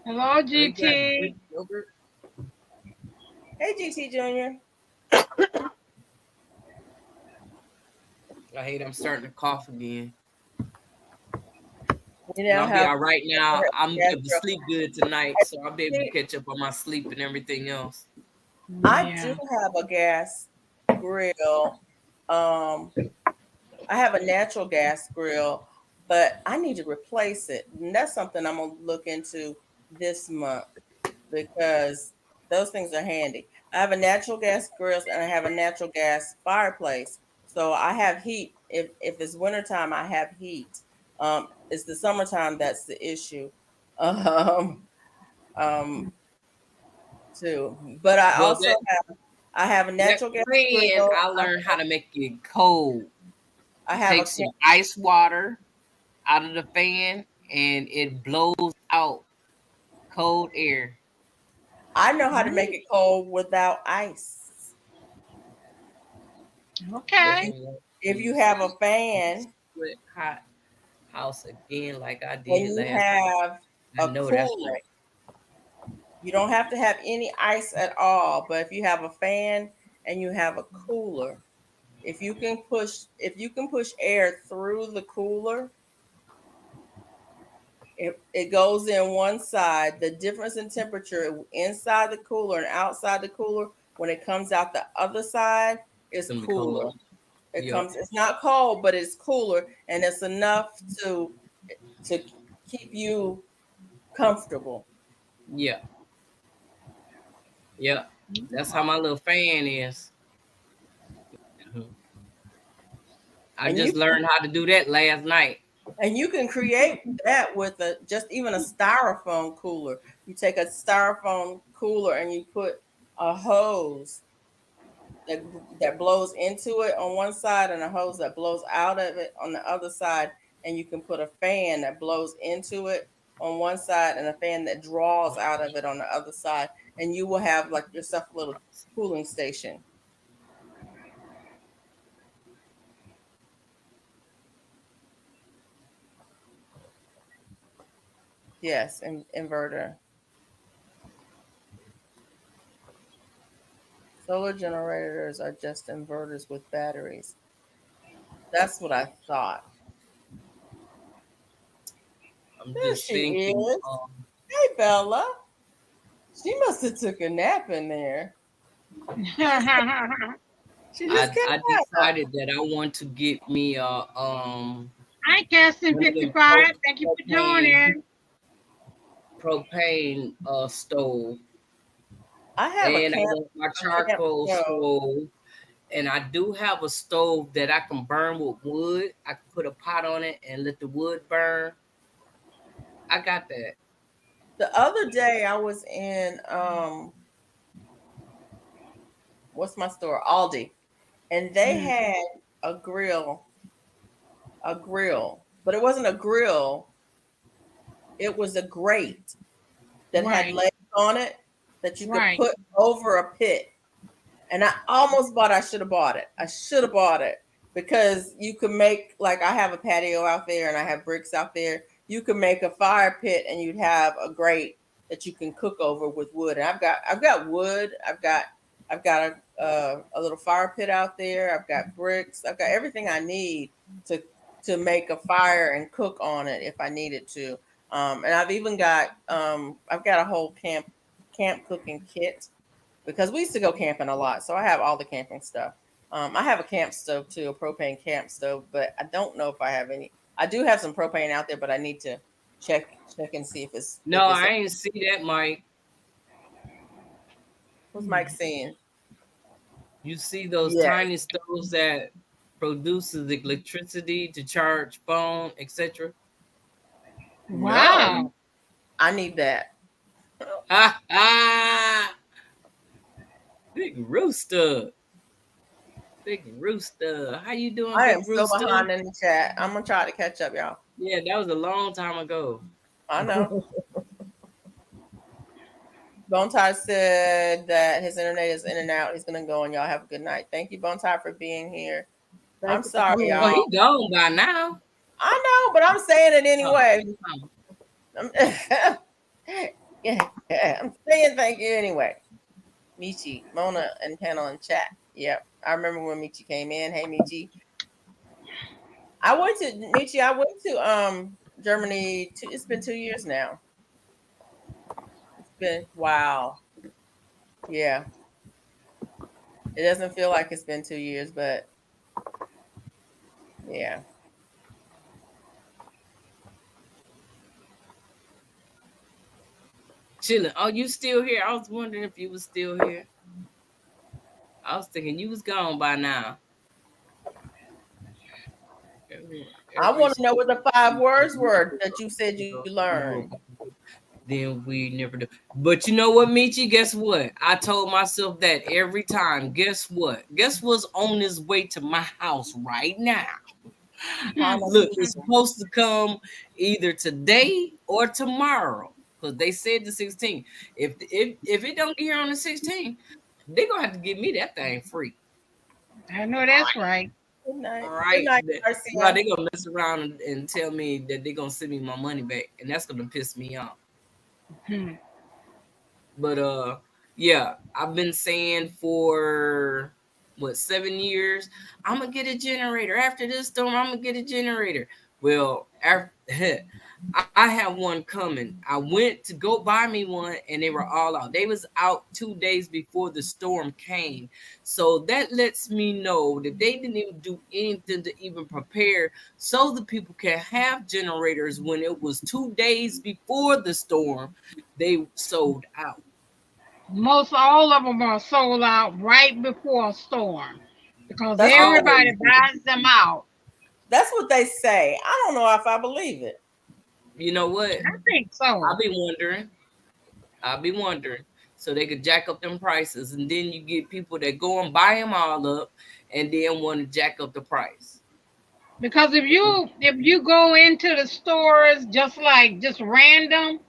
Hello, Oh, you got GT. Greek yogurt? Hey, GT Junior. I hate I'm starting to cough again. We And now I'll be have all right now. I'm able to gastro. sleep good tonight, so I'll be able to catch up on my sleep and everything else. I do Yeah. have a gas grill. Um, I have a natural gas grill, but I need to replace it. And that's something I'm gonna look into this month because those things are handy. I have a natural gas grill and I have a natural gas fireplace. So I have heat. If it's wintertime, I have heat. It's the summertime that's the issue. Um, um, too. But I Well, also have a that natural gas fan, grill. I learned how to make it cold. I You have a take some ice water out of the fan, and it blows out cold air. I know how to make it cold without ice. If Okay. you if you have a fan Sweat hot house again, like I and did you last have night. I a know that's cooler, right. you don't have to have any ice at all. But if you have a fan and you have a cooler, if you can push air through the cooler, it goes in one side. The difference in temperature inside the cooler and outside the cooler, when it comes out the other side, It's is gonna be cooler. colder. Yep. It's not cold, but it's cooler, and it's enough to keep you comfortable. Yeah. Yep. That's how my little fan is. I And you just learned how to do that last night. and you can create that with just even a styrofoam cooler. You take a styrofoam cooler and you put a hose that that blows into it on one side and a hose that blows out of it on the other side, and you can put a fan that blows into it on one side and a fan that draws out of it on the other side, and you will have like yourself a little cooling station. Yes, inverter. Solar generators are just inverters with batteries. That's what I thought. I'm There just she thinking. is. Hey, Bella. She must have took a nap in there. She just came I out. decided that I want to get me Hi, Casting one of them 55. Thank you for joining. propane stove, I have a and I camp want my charcoal stove. stove. And I do have a stove that I can burn with wood. I can put a pot on it and let the wood burn. I got that. The other day I was in what's my store? Aldi. And they Mm, had a grill, but it wasn't a grill. It was a grate that had right, legs on it that you could right. put over a pit. And I almost bought. I should have bought it. I should have bought it because you could make, like, I have a patio out there and I have bricks out there. You could make a fire pit and you'd have a grate that you can cook over with wood. And I've got wood. I've got a little fire pit out there. I've got bricks. I've got everything I need to make a fire and cook on it if I needed to. And I've even got I've got a whole camp cooking kit because we used to go camping a lot. So I have all the camping stuff. I have a camp stove too, a propane camp stove, but I don't know if I have any. I do have some propane out there, but I need to check and see if it's No, I ain't see that, Mike. what's Mike saying? You see those Yeah. tiny stoves that produces electricity to charge phone, etc. No, Wow. I need that. Ha ha! Big rooster. Big rooster. How you doing, I Big am so Rooster? behind in the chat. I'm gonna try to catch up, y'all. Yeah, that was a long time ago. I know. Bone Tie said that his internet is in and out. He's gonna go, and y'all have a good night. Thank you, Bone Tie, for being here. Thank I'm you for sorry, coming. Well, y'all. he gone by now. I know, but I'm saying it anyway. Oh. Yeah, I'm saying thank you anyway. Michi, Mona, and panel and chat. Yep, I remember when Michi came in. Hey, Michi. I went to Germany. It's been 2 years now. It's been wow. Yeah, it doesn't feel like it's been 2 years, but yeah. Chilling. Oh, you still here? I was wondering if you was still here. I was thinking you was gone by now. I want to know what the 5 words were that you said you learned. Then we never do. But you know what, Michi? Guess what? I told myself that every time. Guess what? Guess what's on his way to my house right now? Look, it's supposed to come either today or tomorrow. Because they said the 16th. If it don't get here on the 16th, they're gonna have to give me that thing free. I know that's right. Good night. All Good right. night, No, Garcia. they're gonna mess around and tell me that they're gonna send me my money back, and that's gonna piss me off. Hmm. But yeah, I've been saying for what 7 years, I'm gonna get a generator. After this storm, I'm gonna get a generator. Well, after, I have one coming. I went to go buy me one, and they were all out. They was out 2 days before the storm came. So that lets me know that they didn't even do anything to even prepare so the people can have generators when it was 2 days before the storm. They sold out. Most all of them are sold out right before a storm because That's what everybody Always. buys them out. That's what they say. I don't know if I believe it. You know what? I think so. I'll be wondering. So they could jack up them prices, and then you get people that go and buy them all up, and then want to jack up the price. Because if you go into the stores just random,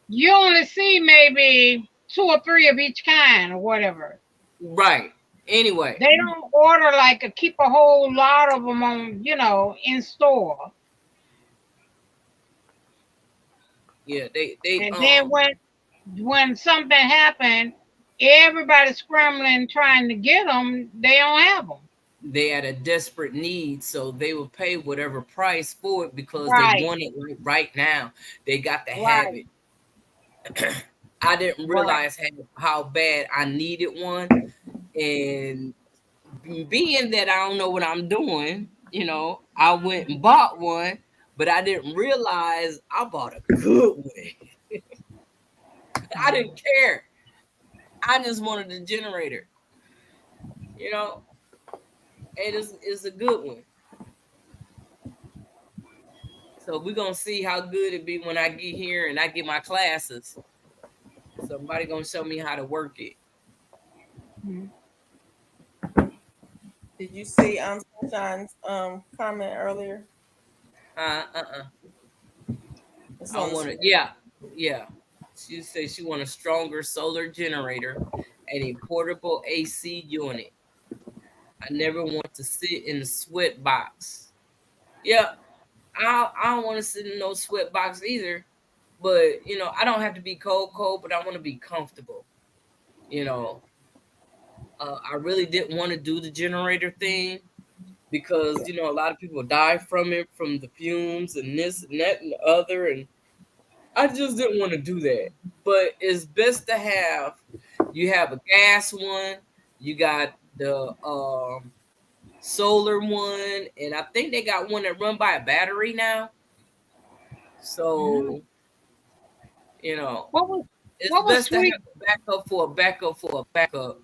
you only see maybe 2 or 3 of each kind or whatever. Right. Anyway, They don't order keep a whole lot of them on, in store. yeah, they And then when something happened, everybody's scrambling trying to get them. They don't have them. They had a desperate need, so they will pay whatever price for it because they Right. want it right now. They got to have Right. it. I didn't Right. realize how bad I needed one, and being that I don't know what I'm doing, I went and bought one, but I didn't realize I bought a good one. I didn't care. I just wanted the generator. It is a good one. So we're gonna see how good it be when I get here and I get my classes. Somebody gonna show me how to work it. Did you see Sunshine's comment earlier? It's I on the want to. screen. Yeah. She said she want a stronger solar generator and a portable AC unit. I never want to sit in the sweat box. Yeah, I don't want to sit in no sweat box either. But I don't have to be cold, but I want to be comfortable. I really didn't want to do the generator thing because a lot of people die from it, from the fumes and this and that and the other, and I just didn't want to do that. But it's best to have. You have a gas one, you got the solar one, and I think they got one that run by a battery now. So it's What was best to have sweet? a backup for a backup,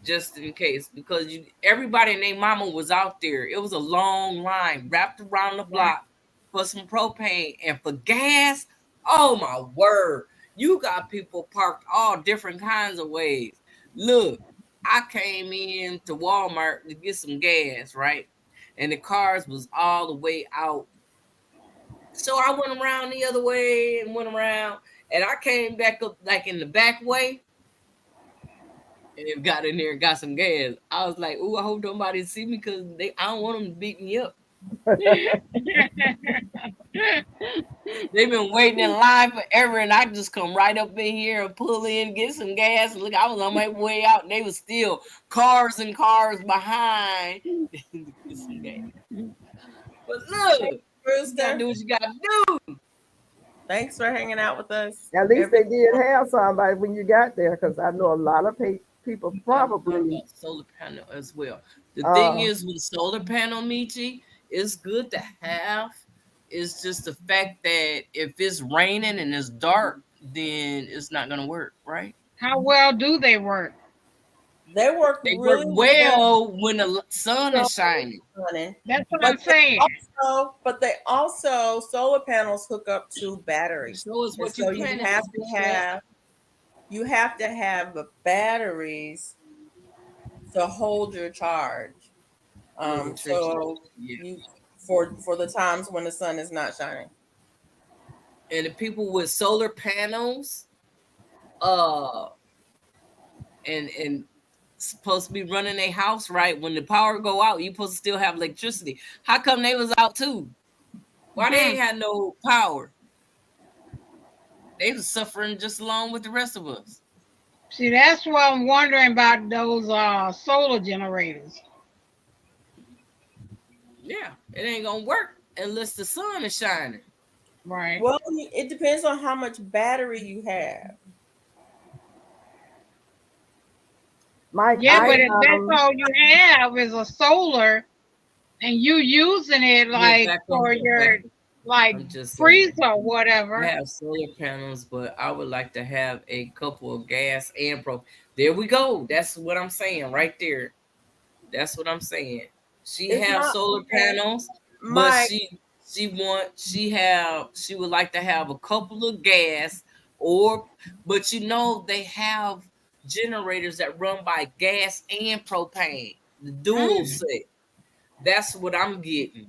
just in case, because everybody and their mama was out there. It was a long line wrapped around the block for some propane and for gas. Oh my word. You got people parked all different kinds of ways. Look, I came in to Walmart to get some gas, right? And the cars was all the way out. So I went around the other way and went around, and I came back up like in the back way and got in there and got some gas. I was like, "Ooh, I hope nobody see me because I don't want them to beat me up." They've been waiting in line forever, and I just come right up in here and pull in, get some gas. And look, I was on my way out, and they was still cars and cars behind to get some gas. But look, you gotta do what you gotta do. Thanks for hanging out with us. At least they did have somebody when you got there, because I know a lot of people probably. Solar panel as well. The thing is with solar panel, Michi, it's good to have. It's just the fact that if it's raining and it's dark, then it's not gonna work, right? How well do they work? They work They really work well when the sun is shining. That's what I'm saying. But they also solar panels hook up to batteries. So is what So you you have to have the batteries to hold your charge. So for the times when the sun is not shining. And the people with solar panels, and supposed to be running their house right, when the power go out, you supposed to still have electricity. How come they was out too? Why they ain't had no power? They was suffering just along with the rest of us. See, that's what I'm wondering about those solar generators. Yeah, it ain't gonna work unless the sun is shining. Right. Well, it depends on how much battery you have. Mike, Yeah, but if that's all you have is a solar, and you using it like for your freezer or whatever. I have solar panels, but I would like to have a couple of gas and propane. There we go. That's what I'm saying right there. That's what I'm saying. She has solar panels, but she would like to have a couple of gas, but they have generators that run by gas and propane, the dual set. That's what I'm getting.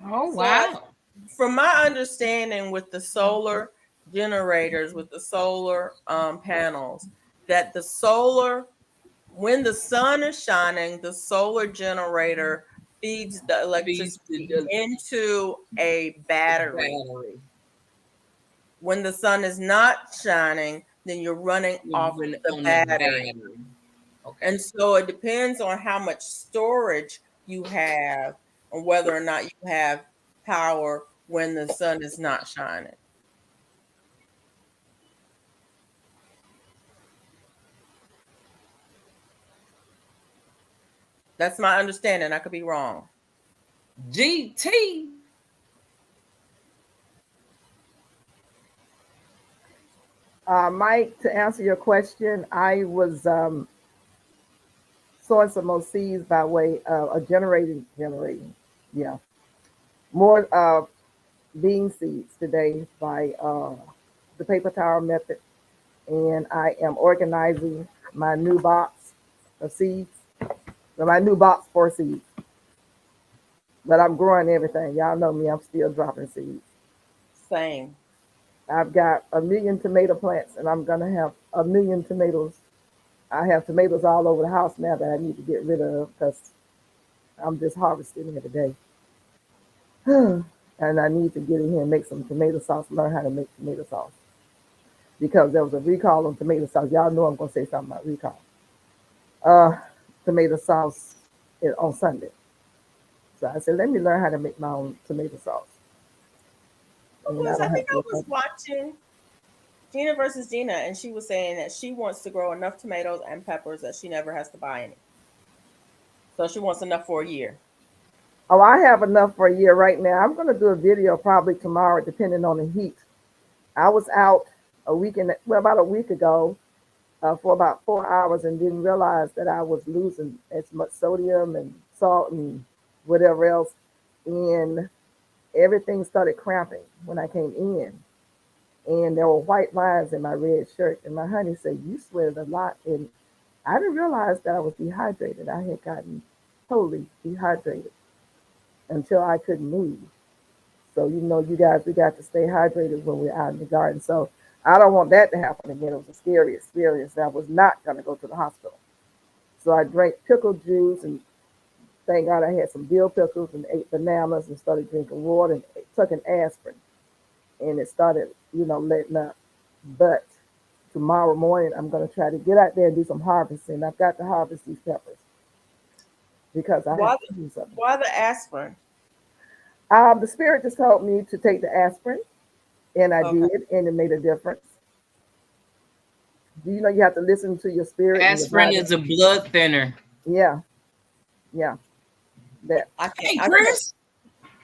Oh wow. From my understanding with the solar generators, with the solar panels, that when the sun is shining, the solar generator feeds the electricity into a battery. When the sun is not shining, then you're running You're off running the on the battery. battery. Okay. And so it depends on how much storage you have and whether or not you have power when the sun is not shining. That's my understanding. I could be wrong. GT. Mike, to answer your question, I was sowing some more seeds by way of a generating, yeah, more bean seeds today by the paper towel method, and I am organizing my new box of seeds, my new box for seeds. But I'm growing everything. Y'all know me. I'm still dropping seeds. Same. I've got 1,000,000 tomato plants, and I'm gonna have 1,000,000 tomatoes. I have tomatoes all over the house now that I need to get rid of because I'm just harvesting every day. And I need to get in here and make some tomato sauce, learn how to make tomato sauce. Because there was a recall on tomato sauce. Y'all know I'm going to say something about recall. Tomato sauce on Sunday. So I said, let me learn how to make my own tomato sauce. Because I think I was watching Gina versus Gina, and she was saying that she wants to grow enough tomatoes and peppers that she never has to buy any. So she wants enough for a year. Oh, I have enough for a year right now. I'm going to do a video probably tomorrow, depending on the heat. I was out about a week ago for about 4 hours and didn't realize that I was losing as much sodium and salt and whatever else. And everything started cramping when I came in. And there were white lines in my red shirt. And my honey said, you sweated a lot. And I didn't realize that I was dehydrated. I had gotten totally dehydrated until I couldn't move. So, you guys, we got to stay hydrated when we're out in the garden. So I don't want that to happen again. It was a scary experience. I was not going to go to the hospital. So I drank pickle juice, and thank God I had some dill pickles and ate bananas and started drinking water and took an aspirin. And it started, letting up. But tomorrow morning, I'm going to try to get out there and do some harvesting. I've got to harvest these peppers because I have to do something. Why the aspirin? The spirit just told me to take the aspirin, and I did, and it made a difference. Do you know you have to listen to your spirit? Aspirin is a blood thinner. Yeah. That. Hey, Chris.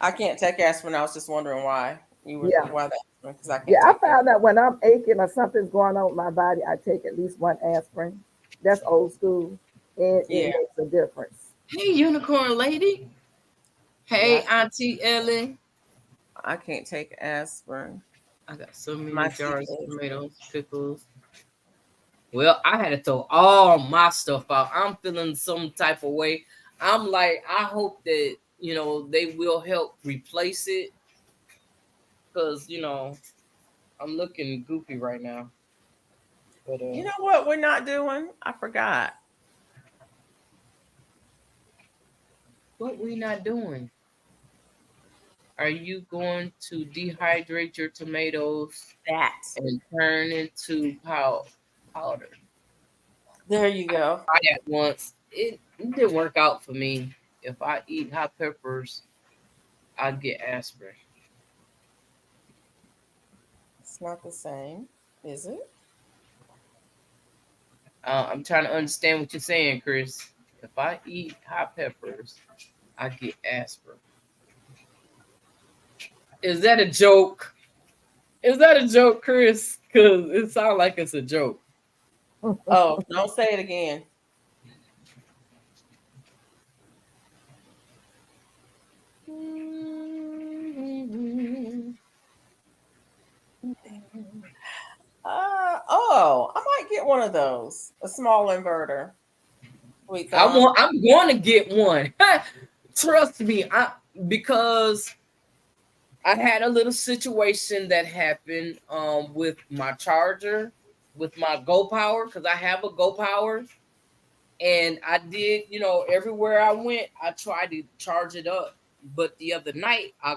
I can't take aspirin. I was just wondering why you would. Yeah. Why the aspirin? Because I can't. Yeah, I found that when I'm aching or something's going on with my body, I take at least one aspirin. That's old school, and it makes a difference. Hey, unicorn lady. Hey, Auntie Ellie. I can't take aspirin. I got so many jars of tomatoes, pickles. Well, I had to throw all my stuff out. I'm feeling some type of way. I'm like, I hope that, they will help replace it. Because, I'm looking goofy right now. But you know what we're not doing? I forgot. What we not doing? Are you going to dehydrate your tomatoes and turn into powder? There you go. I tried that once. It didn't work out for me. If I eat hot peppers, I get aspirin. It's not the same, is it? I'm trying to understand what you're saying, Chris. If I eat hot peppers, I get aspirin. Is that a joke? Is that a joke, Chris? Because it sounds like it's a joke. Oh, don't say it again. I might get one of those. A small inverter. I'm going to get one. Trust me, because I had a little situation that happened with my charger, with my Go Power, because I have a Go Power, and I did, everywhere I went, I tried to charge it up. But the other night, I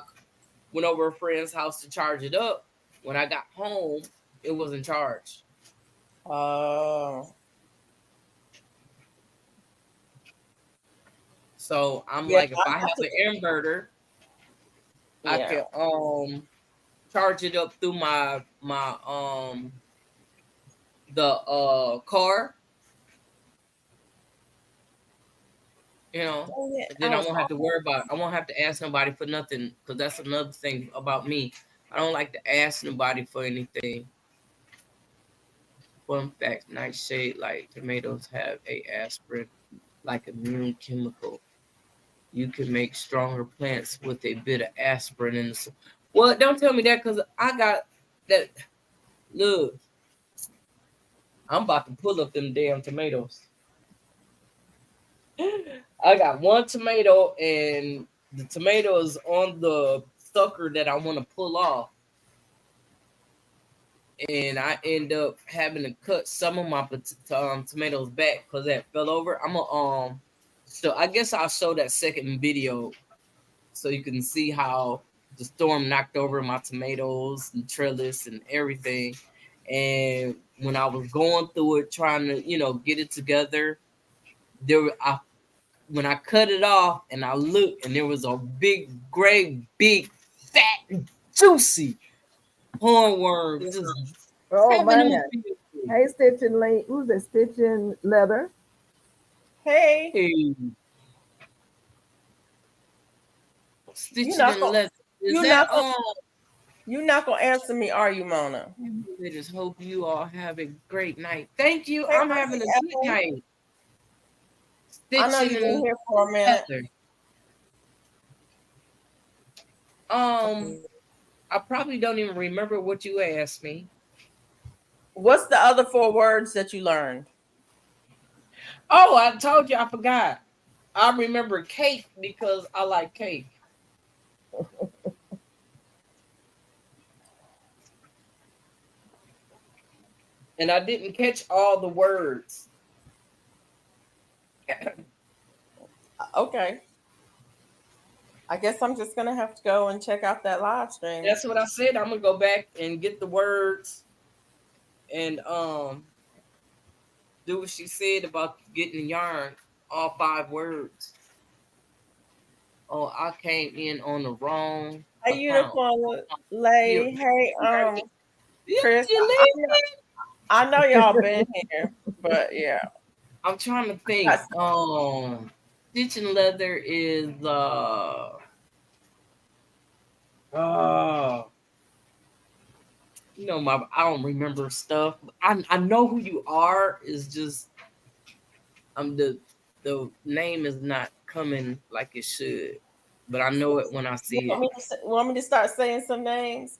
went over a friend's house to charge it up. When I got home, it wasn't charged. Oh, So I'm yeah, like, if I have an inverter, I yeah. can charge it up through my the car, you know, Oh, yeah. and I then I was won't have to talking. worry about I won't have to ask nobody for nothing, because that's another thing about me. I don't like to ask nobody for anything. Fun fact, nightshade like tomatoes have a aspirin like immune chemical. You can make stronger plants with a bit of aspirin in the. Well, don't tell me that, because I got that. Look, I'm about to pull up them damn tomatoes. I got one tomato, and the tomato is on the sucker that I want to pull off. And I end up having to cut some of my tomatoes back because that fell over. So I guess I'll show that second video so you can see how the storm knocked over my tomatoes and trellis and everything. And when I was going through it, trying to, get it together, when I cut it off and I looked, and there was a big, fat, juicy hornworm Yeah. just Oh having them. man. Hey, Stitching Lane. Who's that? Stitching Leather. Hey, Hey, stitching you not and gonna leather. Is you that not gonna you not gonna answer me, are you, Mona? I just hope you all have a great night. Thank you. Hey, I'm Auntie having a good Ethel. night. I know Stitching you've been and here for a minute. leather. I probably don't even remember what you asked me. What's the other 4 words that you learned? Oh, I told you I forgot. I remember cake because I like cake. And I didn't catch all the words. Okay. I guess I'm just gonna have to go and check out that live stream. That's what I said. I'm gonna go back and get the words and do what she said about getting yarn, all 5 words. Oh, I came in on the wrong Hey, account. Unicorn Lady. Hey, Chris. You leave me? I know y'all been here, but yeah. I'm trying to think. Stitching leather is uh I don't remember stuff. I know who you are. Is just the name is not coming like it should, but I know it when I see it. Want me to start saying some names?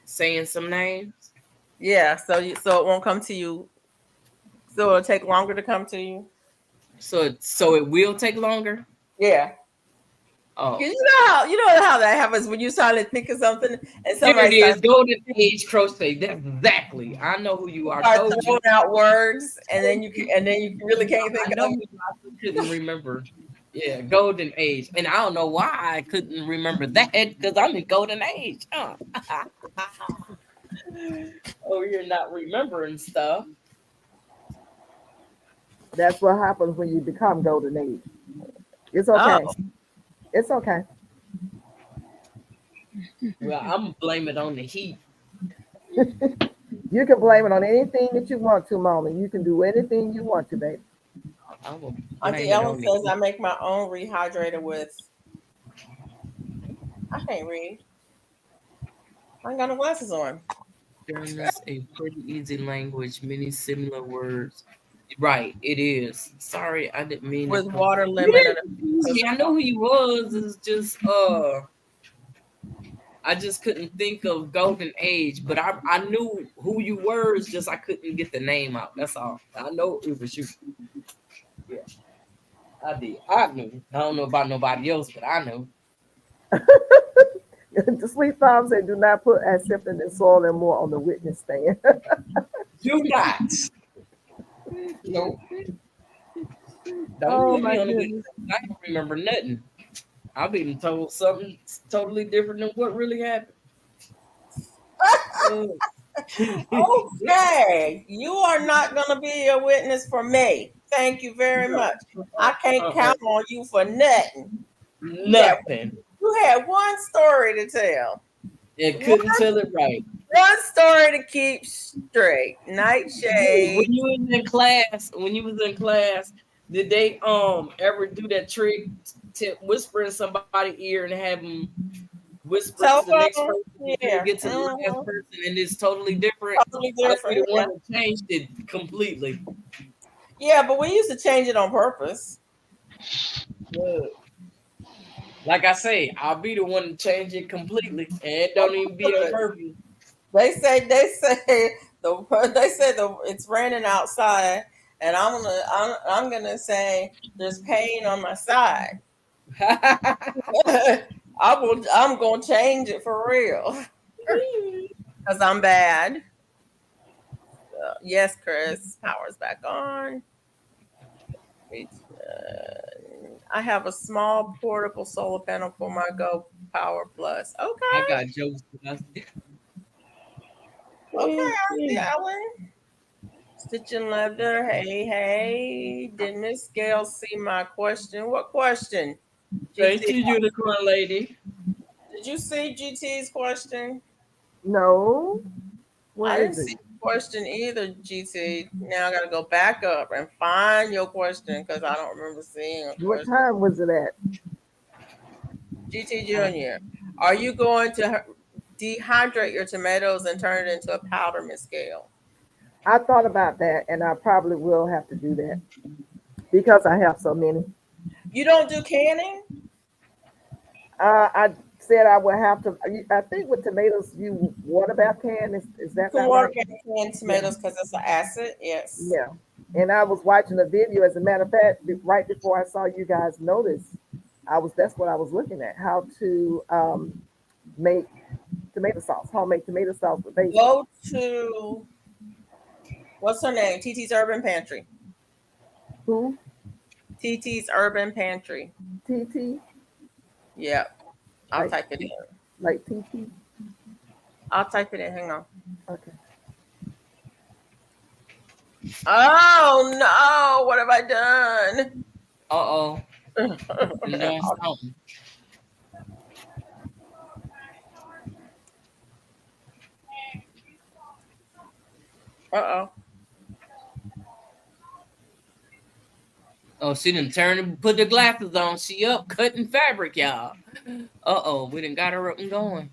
Saying some names. Yeah, so it won't come to you. So it'll take longer to come to you. So it will take longer. Yeah. Oh, You know how that happens when you start to think of something and there somebody it is. starts Golden Age Crochet. That's exactly. I know who you are. Told you. throwing out words, and then you really can't think I of know them. I couldn't remember. Yeah, Golden Age, and I don't know why I couldn't remember that because I'm in Golden Age. Huh? Oh, you're not remembering stuff. That's what happens when you become golden age. It's okay. Oh. It's okay. Well, I'm blame it on the heat. You can blame it on anything that you want to, Mama. You can do anything you want to, baby. I will Auntie Ellen says I make my own rehydrator with. I can't read. I ain't got no glasses on. Sharing is a pretty easy language, many similar words. Right, it is. Sorry, I didn't mean With to water, lemon, and I know who you was. It's just I just couldn't think of Golden Age, but I knew who you were. It's just I couldn't get the name out. That's all. I know it was you. Yeah, I did. I knew. I don't know about nobody else, but I know. The Sweet Farm said, do not put acceptance and soil and more on the witness stand. Do not. No. Don't Oh, put my me on the goodness. witness. I don't remember nothing. I've been told something totally different than what really happened. Okay, you are not going to be a witness for me. Thank you very much. I can't count on you for nothing. Nothing. You had one story to tell. It couldn't tell it right. One story to keep straight. Nightshade. When you was in class, did they ever do that trick to whisper in somebody's ear and have them whisper to the next person until Yeah. you get to the last person and it's totally different? Totally I'll be different. the one that changed it completely. Yeah, but we used to change it on purpose. Look, like I say, I'll be the one to change it completely, and it don't even be on purpose. They say it's raining outside, and I'm gonna say there's pain on my side. I'm gonna change it for real because I'm bad. Yes, Chris, power's back on. I have a small portable solar panel for my Go Power Plus. Okay. I got jokes. Okay, Auntie Ellen. Stitching leather. Hey. Did Miss Gail see my question? What question? Thank you, unicorn lady. Did you see GT's question? No. I Where didn't is it? see the question either, GT. Now I gotta go back up and find your question because I don't remember seeing a What question. time was it at? GT Junior, are you going to dehydrate your tomatoes and turn it into a powder, Miss Gail? I thought about that, and I probably will have to do that because I have so many. You don't do canning? I said I would have to. I think with tomatoes, you water bath can. Is that You can not water right? canned tomatoes because it's an acid. Yes. Yeah. And I was watching a video. As a matter of fact, right before I saw you guys notice, that's what I was looking at, how to make tomato sauce, homemade tomato sauce with basil. Go to what's her name? TT's Urban Pantry. Who? TT's Urban Pantry. TT? Yep. I'll Like- type it in. Like TT? I'll type it in. Hang on. Okay. Oh no! What have I done? Uh-oh. I'm doing something. Uh-oh. Oh, she done turned and put the glasses on. She up cutting fabric, y'all. Uh-oh, we done got her up and going.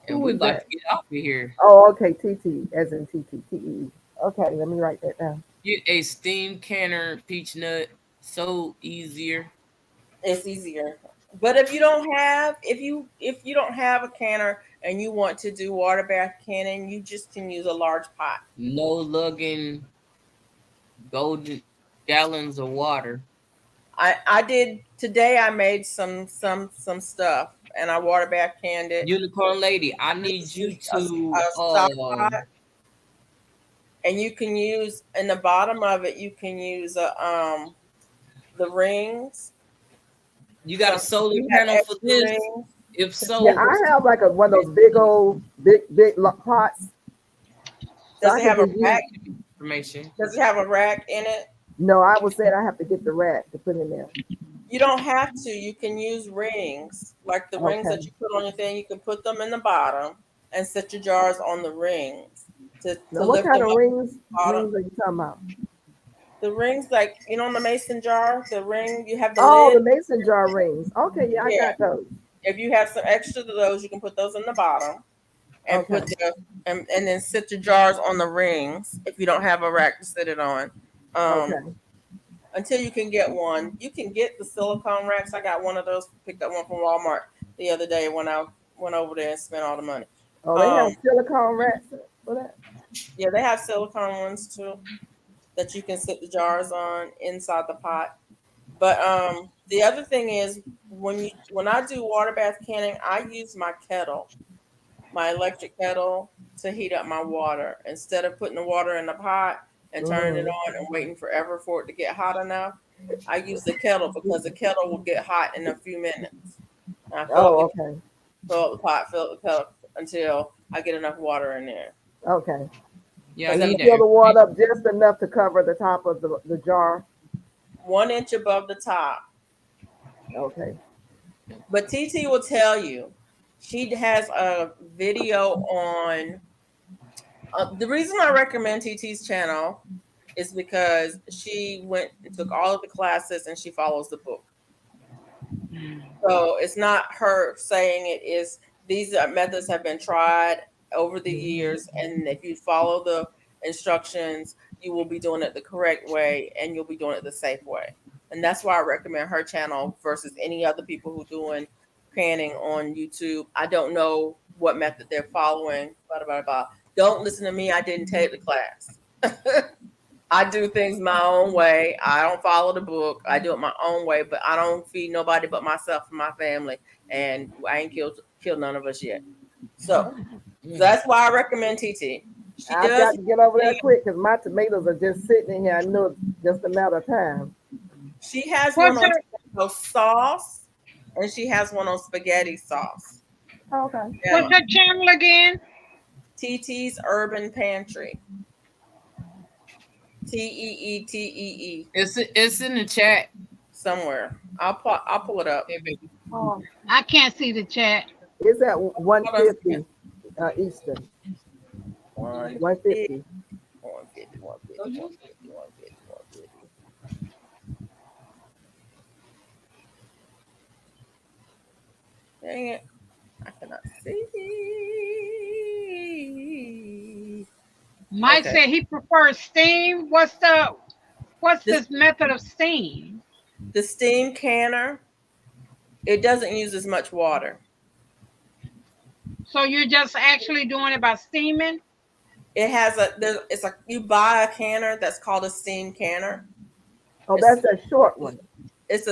And Who we is about that? to get off of here. Oh, okay. TT, as in TTTE. Okay, let me write that down. Get a steamed canner peach nut. So easier. It's easier. But if you don't have a canner and you want to do water bath canning, you just can use a large pot. No lugging golden gallons of water. I did today. I made some stuff and I water bath canned it. Unicorn lady, I need you to A stock pot. And you can use in the bottom of it. You can use the rings. you got a solar You have panel for extra this? rings. If so, Yeah, I have like one of those big pots. Does I it have a can use- rack? information. Does it have a rack in it? No, I was saying I have to get the rack to put in there. You don't have to. You can use rings, like the rings Okay. that you put on your thing. You can put them in the bottom and set your jars on the rings to Now, what lift kind them of up. rings bottom. are you talking about? The rings, like in the mason jar, the ring you have the Oh, the lid. mason jar rings. Okay, yeah, I Yeah. got those. If you have some extra of those, you can put those in the bottom and Okay. and then sit your jars on the rings if you don't have a rack to sit it on. Okay. Until you can get one. You can get the silicone racks. I got one of those, picked up one from Walmart the other day when I went over there and spent all the money. Oh, they have silicone racks for that. Yeah, they have silicone ones too that you can sit the jars on inside the pot. But the other thing is when I do water bath canning, I use my kettle, my electric kettle, to heat up my water instead of putting the water in the pot and turning it on and waiting forever for it to get hot enough. I use the kettle because the kettle will get hot in a few minutes. I Oh, okay. fill up the pot, fill up the kettle until I get enough water in there. Okay. Yeah, I So you need fill that. the water up just enough to cover the top of the jar. 1 inch above the top. Okay. But TT will tell you, she has a video on. The reason I recommend TT's channel is because she went and took all of the classes and she follows the book. So it's not her saying it is. These methods have been tried over the years, and if you follow the instructions, you will be doing it the correct way, and you'll be doing it the safe way. And that's why I recommend her channel versus any other people who doing canning on YouTube. I don't know what method they're following. Blah, blah, blah. Don't listen to me. I didn't take the class. I do things my own way. I don't follow the book. I do it my own way, but I don't feed nobody but myself and my family. And I ain't killed none of us yet. So that's why I recommend TT. She I've does. got to get over there quick because my tomatoes are just sitting in here. I know it's just a matter of time. She has What's one on her? tomato sauce, and she has one on spaghetti sauce. Okay. Yeah. What's her channel again? TT's Urban Pantry. TEETEE It's in the chat. somewhere. I'll pull it up. Hey, baby. Oh, I can't see the chat. it's at 150 Eastern. 150, 150. 150, 150, 150, 150, 150. Dang it. I cannot see. Mike Okay. said he prefers steam. What's this method of steam? The steam canner, it doesn't use as much water. So you're just actually doing it by steaming? It has you buy a canner that's called a steam canner. Oh, that's a short one. It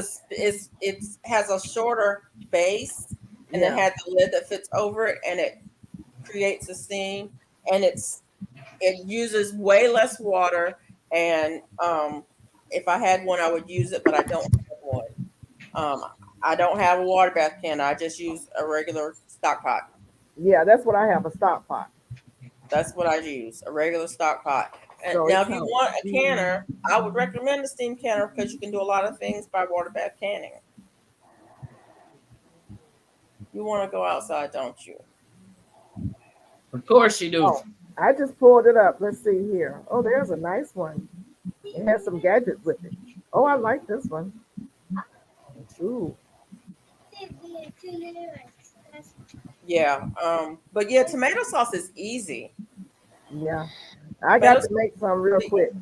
has a shorter base, and it Yeah. has a lid that fits over it, and it creates a steam, and it uses way less water. And if I had one, I would use it, but I don't have one. I don't have a water bath canner. I just use a regular stock pot. Yeah, that's what I have, a stock pot. That's what I use, a regular stock pot. And So now, it if you counts. want a canner, I would recommend the steam canner because you can do a lot of things by water bath canning. You want to go outside, don't you? Of course you do. Oh, I just pulled it up. Let's see here. Oh, there's a nice one. It has some gadgets with it. Oh, I like this one. Ooh. Yeah. But yeah, tomato sauce is easy. Yeah. I got to make some real quick.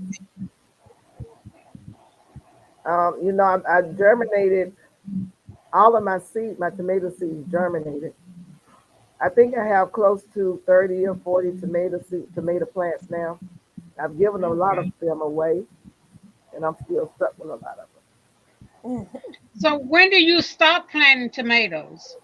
I germinated all of my seed, my tomato seeds germinated. I think I have close to 30 or 40 tomato plants now. I've given a lot of them away, and I'm still stuck with a lot of them. So when do you stop planting tomatoes?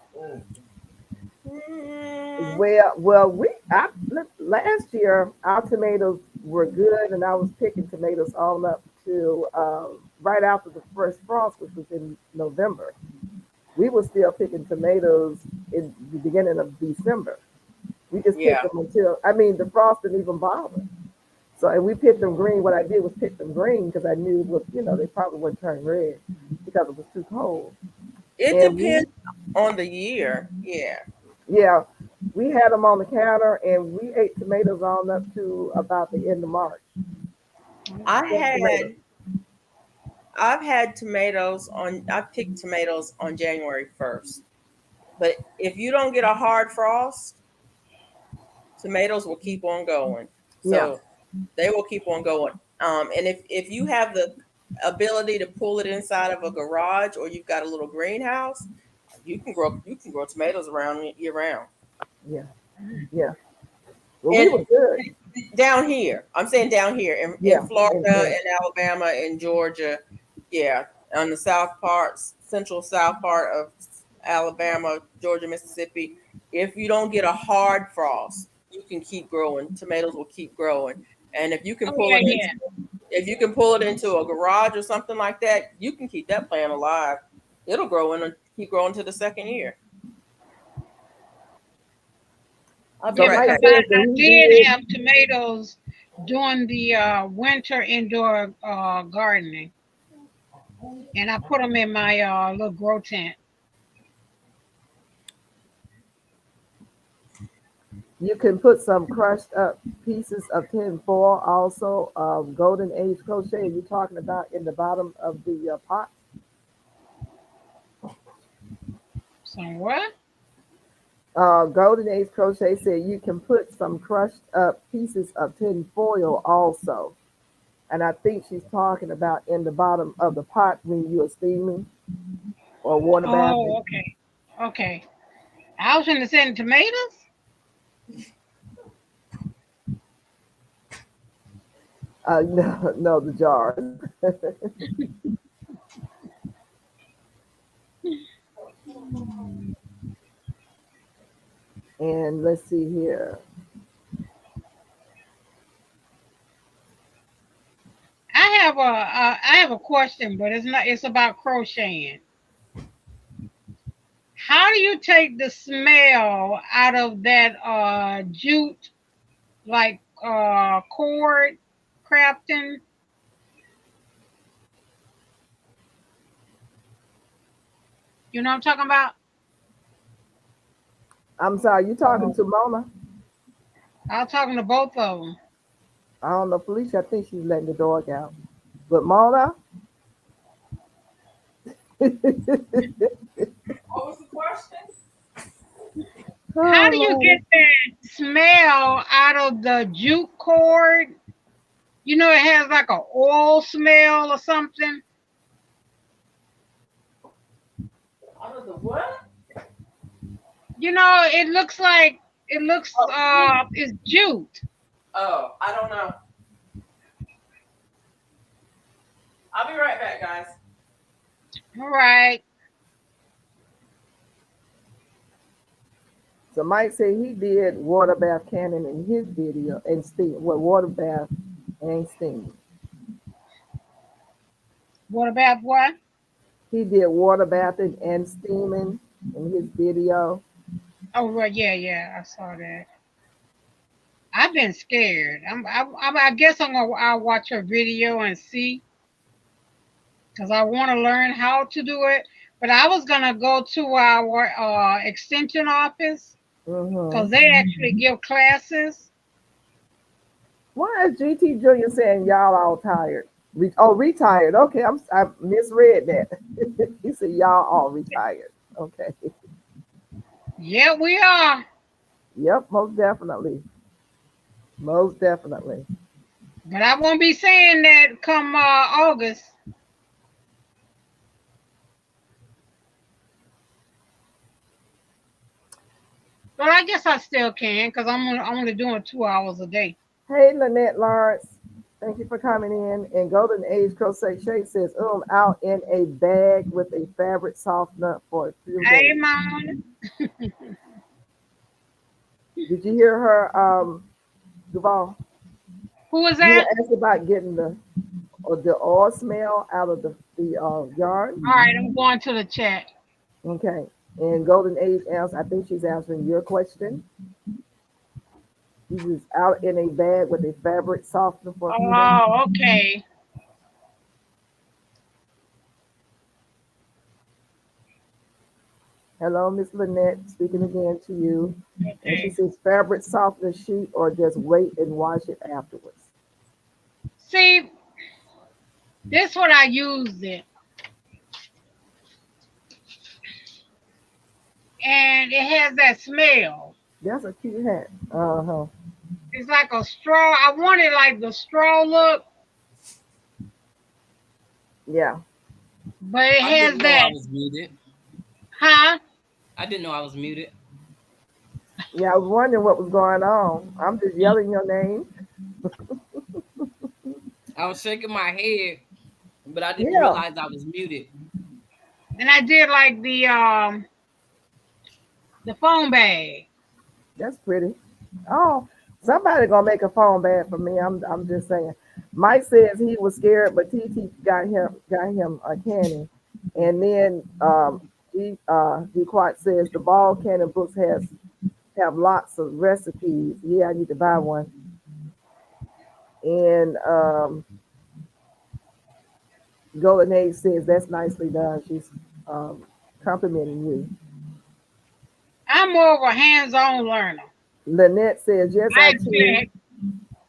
Last year our tomatoes were good, and I was picking tomatoes all up to right after the first frost, which was in November. We were still picking tomatoes in the beginning of December. We just picked them the frost didn't even bother. So, and we picked them green. What I did was pick them green because I knew they probably wouldn't turn red because it was too cold. It depends on the year. Yeah. Yeah. We had them on the counter, and we ate tomatoes on up to about the end of March. I've had tomatoes I picked tomatoes on January 1st. But if you don't get a hard frost, tomatoes will keep on going. So they will keep on going. And if you have the ability to pull it inside of a garage, or you've got a little greenhouse, you can grow tomatoes around year round. Yeah. Yeah. Well, we were good. Down here. I'm saying down here in Florida and Alabama and Georgia. Yeah. On the central south part of Alabama, Georgia, Mississippi. If you don't get a hard frost, you can keep growing. Tomatoes will keep growing. And if you can if you can pull it into a garage or something like that, you can keep that plant alive. It'll grow and keep growing to the second year. I'll be So Yeah, right Mike back. says because I that he did did. have tomatoes during the winter indoor gardening, and I put them in my little grow tent. You can put some crushed up pieces of tin foil, also golden age crochet. You're talking about in the bottom of the pot. Somewhere. Golden age crochet said you can put some crushed up pieces of tin foil also, and I think she's talking about in the bottom of the pot when you're steaming or water bathing. Oh, okay. Okay. I was going to send tomatoes. No, no, the jars. And let's see here. I have a question, but it's not. It's about crocheting. How do you take the smell out of that jute like cord crafting? You know what I'm talking about? I'm sorry, you talking Oh, to Mona? I was talking to both of them. I don't know, Felicia. I think she's letting the dog out. But Mona, What was the question? How oh do you Lord. get that smell out of the jute cord? You know, it has like a oil smell or something. Out of the what? You know, it looks Oh, you. it's jute. Oh, I don't know. I'll be right back, guys. All right. So Mike said he did water bath cannon in his video and steam. Well, water bath and steam. What about what? He did water bathing and steaming in his video. Oh, right, yeah, yeah, I saw that. I've been scared. I guess I'll watch a video and see because I want to learn how to do it. But I was gonna go to our extension office Hmm. because they actually give classes. Why is GT Junior saying y'all all tired? Retired. Okay, I misread that. He said y'all all retired. Okay. Yeah, we are. Yep, most definitely. Most definitely. But I won't be saying that come August. But I guess I still can because I'm only doing 2 hours a day. Hey, Lynette Lawrence. Thank you for coming in. And Golden Age Crochet Shake says, out in a bag with a fabric softener for a few Hey, days. mom. Did you hear her, Duval? Who was You were that? asking about getting the oil smell out of the yard. All right, I'm going to the chat. Okay. And Golden Age answers, I think she's answering your question. This is out in a bag with a fabric softener for a few days. Oh, okay. Hello, Miss Lynette, speaking again to you. And she Okay. says fabric softener sheet or just wait and wash it afterwards. See, this what I used it, and it has that smell. That's a cute hat. Uh-huh. It's like a straw. I wanted like the straw look, Yeah. but it I has didn't know I that, was muted. huh? I didn't know I was muted. Yeah, I was wondering what was going on. I'm just yelling your name. I was shaking my head, but I didn't Yeah, realize I was muted. And I did like the phone bag. that's pretty. Oh, somebody gonna make a phone bag for me. I'm just saying. Mike says he was scared, but TT got him a cannon. And then G Quat says the ball cannon books have lots of recipes. Yeah, I need to buy one. And Golden Age says that's nicely done. She's complimenting you. I'm more of a hands-on learner. Lynette says, yes, I I too, actually,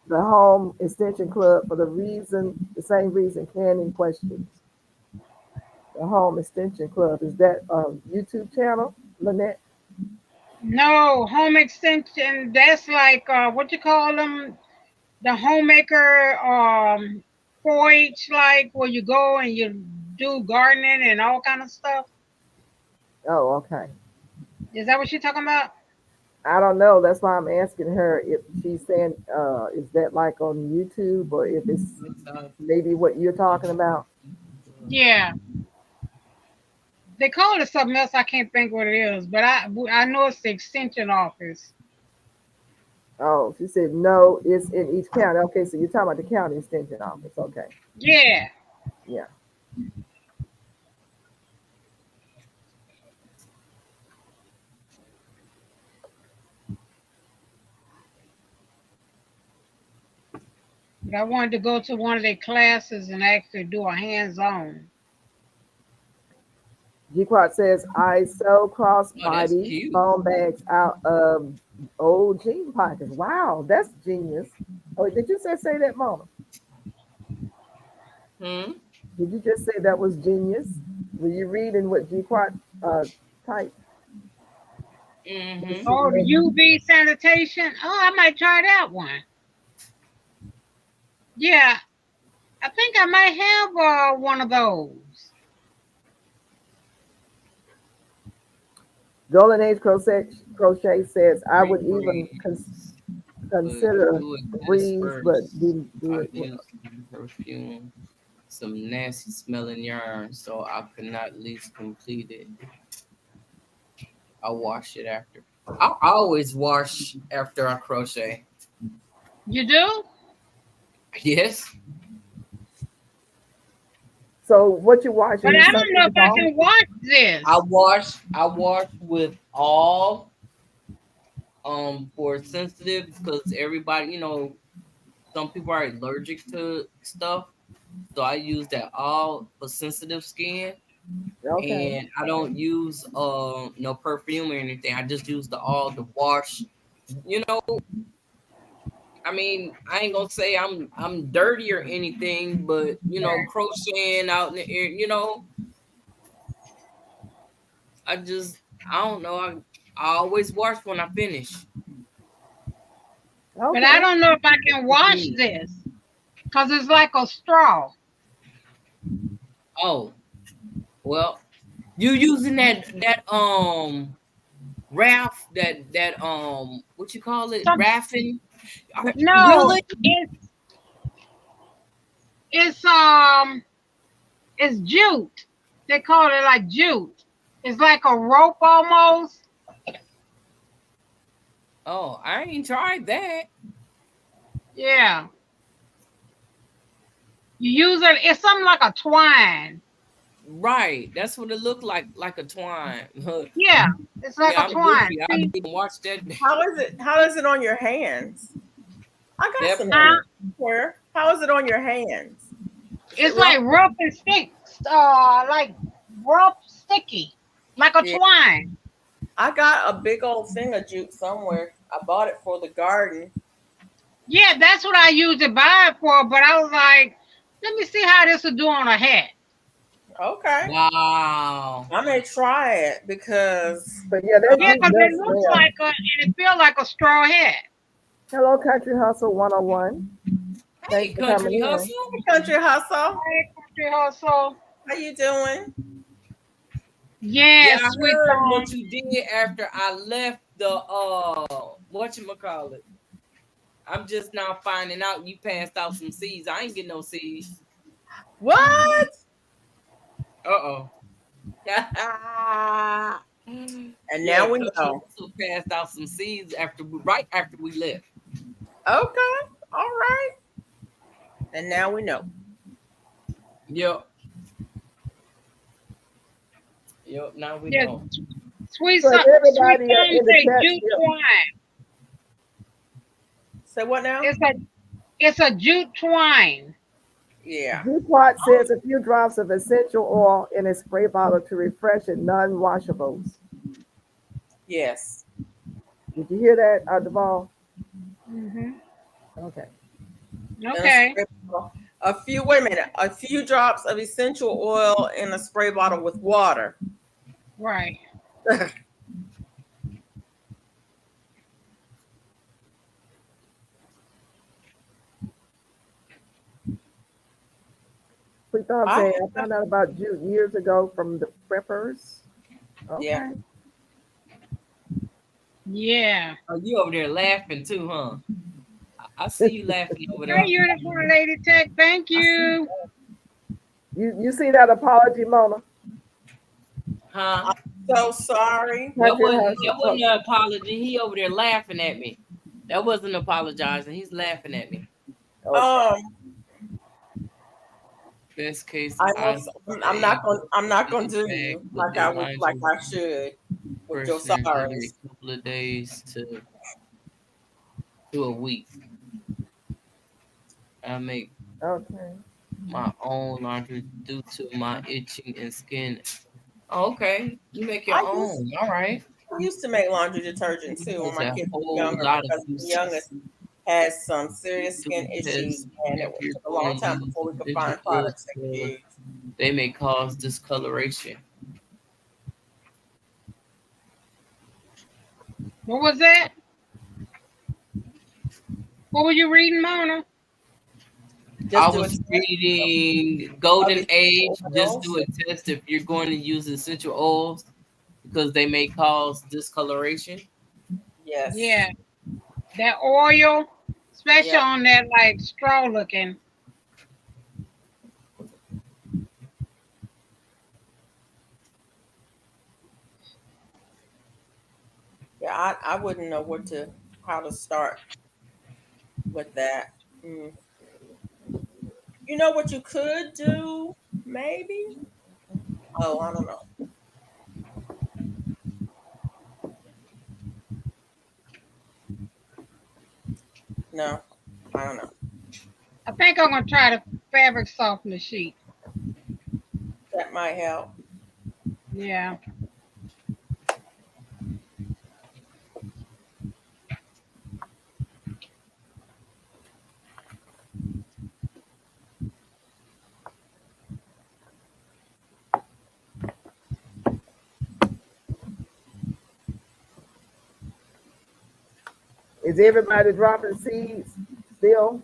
the Home Extension Club for the same reason Canning questions. The Home Extension Club, is that a YouTube channel, Lynette? no, home extension. That's like what you call them, the homemaker 4-H, like where you go and you do gardening and all kind of stuff. Oh, okay. Is that what you're talking about? I don't know. That's why I'm asking her if she's saying, is that like on YouTube or if it's maybe what you're talking about? Yeah, they call it something else. I can't think what it is, but I know it's the extension office. Oh, she said no, it's in each county. Okay, so you're talking about the county extension office. Okay, Yeah. yeah. But I wanted to go to one of their classes and actually do a hands-on. G-Quad says, I sew Oh, that's crossbody cute. phone bags out of old jean pockets. Wow, that's genius. Oh, did you say that, Mona? Hmm. Did you just say that was genius? Were you reading what G-Quad typed? Mm-hmm. Oh, the UV sanitation. Oh, I might try that one. Yeah, I think I might have one of those. Golden Age Crochet says, I would even consider do it best breeze, but first. didn't do I it. used perfume, some nasty smelling yarn, so I could not at least complete it. I wash it after. I always wash after I crochet. You do? Yes, So what you watching? But I don't know if I can watch this. I wash with all for sensitive because everybody, some people are allergic to stuff. So I use that all for sensitive skin. Okay. And I don't use no perfume or anything. I just use the all to wash. You know, I mean, I ain't gonna say I'm dirty or anything, but crocheting out in the air, I don't know. I always wash when I finish. But Okay. I don't know if I can wash this because it's like a straw. Oh, well, you using that raft that what you call it, raffing? No, Really? it's jute. They call it like jute. It's like a rope almost. Oh, I ain't tried that. Yeah. You use it, it's something like a twine. Right, that's what it looked like a twine. Yeah, it's like Yeah, a I'm twine. goofy. I See? didn't even watch that. How is it on your hands? I got Yep. some ideas. Where? How is it on your hands? It's like rough and stick, like rough, sticky, like a Yeah. twine. I got a big old thing of jute somewhere. I bought it for the garden. Yeah, that's what I used to buy it for, but I was like, let me see how this will do on a hat. Okay. Wow. I may try it because But yeah, that Yeah, jute because it does looks smell. like and it feels like a straw hat. Hello, Country Hustle 101. Hey, Thanks for coming Country in. Hustle. Country Hustle. Hey, Country Hustle. How you doing? Yeah, Yes, I sweet heard corn. what you did after I left the whatchamacallit. I'm just now finding out you passed out some seeds. I ain't getting no seeds. What? Uh-oh. And now we know. Also passed out some seeds right after we left. Okay. All right. And now we know. Yep. Yep. Now we Yeah. know. Sweet So if sweet everybody thing in the say chat, jute yeah, twine. Say what now? It's a jute twine. Yeah. DuPont says a few drops of essential oil in a spray bottle to refresh and non-washables. Yes. Did you hear that, Duvall? Hmm. Okay. In a Okay. spray bottle. Wait a minute, a few drops of essential oil in a spray bottle with water. Right. We thought I saying I found out about jute years ago from the preppers. Okay. Yeah. Yeah. Oh, you over there laughing too, huh? I see you laughing over Hi, there. Unicorn Lady Tech. Thank I see you. You see that apology, Mona? Huh? so sorry. Not your house. That wasn't an apology. He over there laughing at me. That wasn't apologizing. He's laughing at me. Okay. Best case, I know I'm not gonna do bag, you put like the like laundry I should with your person give me sorries. a couple of days to a week. I make Okay. my own laundry due to my itching and skin. Oh, okay. You make your I used own. All right. I used to make laundry detergent too when There's my a kids were whole younger lot of because the uses youngest has some serious to skin issues test and if it you're took a long going to time use before we could essential find oils products they could because use. they may cause discoloration. What was that? What were you reading, Mona? Just I do was it reading of Golden essential Age. Just oils. do a test if you're going to use essential oils because they may cause discoloration. Yes. Yeah. That oil, especially Yep. on that like straw looking. Yeah, I wouldn't know how to start with that. Mm. You know what you could do? Maybe. Oh, I don't know. No, I don't know. I think I'm gonna try the fabric softener sheet. That might help. Yeah. Is everybody dropping seeds still?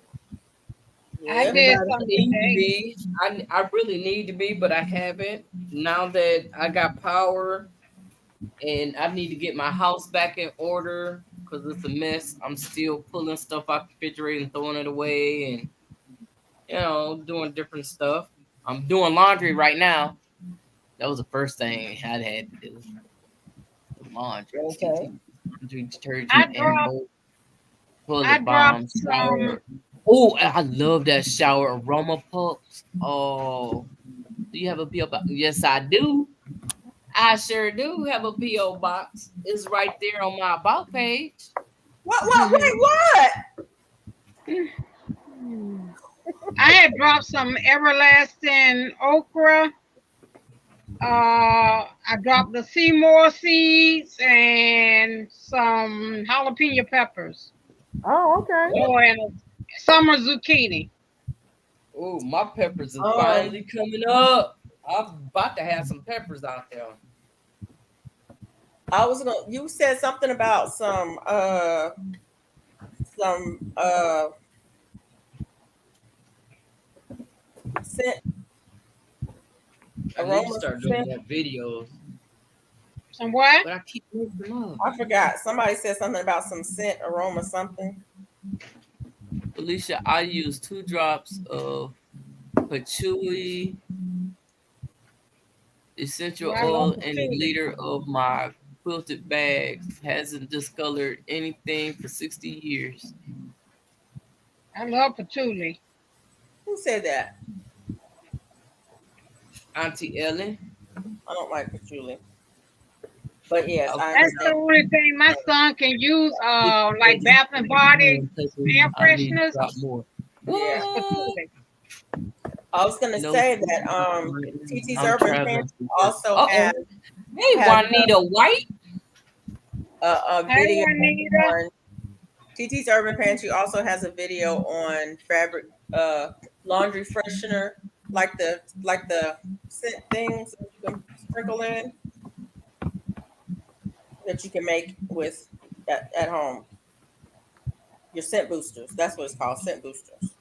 I Yeah. did Everybody? some Need to today. be. I really need to be, but I haven't. Now that I got power and I need to get my house back in order because it's a mess. I'm still pulling stuff out the refrigerator and throwing it away and doing different stuff. I'm doing laundry right now. That was the first thing I had to do. Laundry. Okay. Laundry I detergent and dropped both I toilet dropped bomb some shower. Oh, I love that shower aroma puffs. Oh, do you have a PO box? Yes, I do. I sure do have a PO box. It's right there on my about page. What? Wait, what? I had dropped some everlasting okra. I dropped the Seymour seeds and some jalapeno peppers. Oh, okay. Oh, and a summer zucchini. Oh, my peppers is Um, finally coming up. I'm about to have some peppers out there. I was gonna. You said something about some scent I need to aroma start doing scent. more videos, Some what? but I keep mixing them up. I forgot. Somebody said something about some scent aroma something. Alicia, I use 2 drops of patchouli essential Well, I love oil and a patchouli. liter of my quilted bags. Hasn't discolored anything for 60 years. I love patchouli. Who said that? Auntie Ellen. I don't like patchouli. But yes, Okay. I That's the understand. only thing my son can use. Like Bath and Body air I need to fresheners. drop more. Yeah. That's for What? toys. I was gonna No, say that TT's I'm Urban traveling. Pantry also Uh has oh. Hey, has Juanita White. a Hey, video Juanita. on TT's Urban Pantry also has a video on fabric laundry freshener, like the scent things that you can sprinkle in that you can make with at home. Your scent boosters. That's what it's called, scent boosters.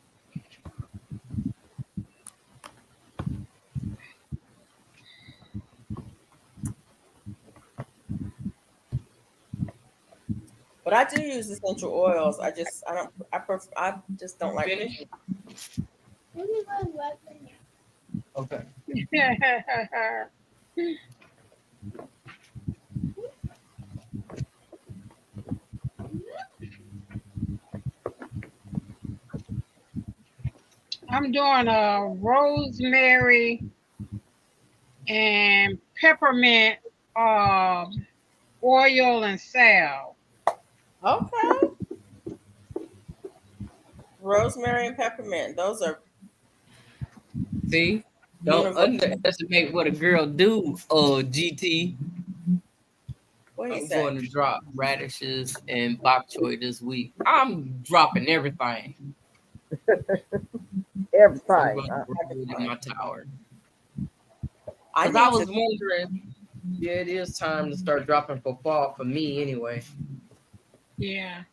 But I do use essential oils. I just don't like Finish? Okay. I'm doing a rosemary and peppermint oil and salve. Okay. Rosemary and peppermint. Those are See, don't universal. underestimate what a girl do. GT. What do you I'm say? going to drop radishes and bok choy this week. I'm dropping everything. I'm Everything. going to put it in my tower. I Because I need was to. wondering, yeah, it is time to start dropping for fall for me anyway. Yeah.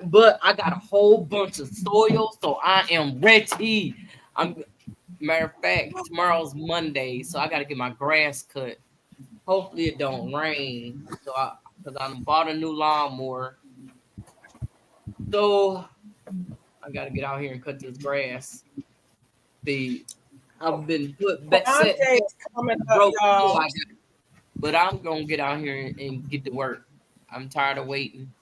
But I got a whole bunch of soil, so I am ready. Matter of fact, tomorrow's Monday, so I got to get my grass cut. Hopefully it don't rain. Because I bought a new lawnmower. So I got to get out here and cut this grass. I've been put back Prime set Day is coming up, broke, y'all. but I'm gonna get out here and get to work. I'm tired of waiting.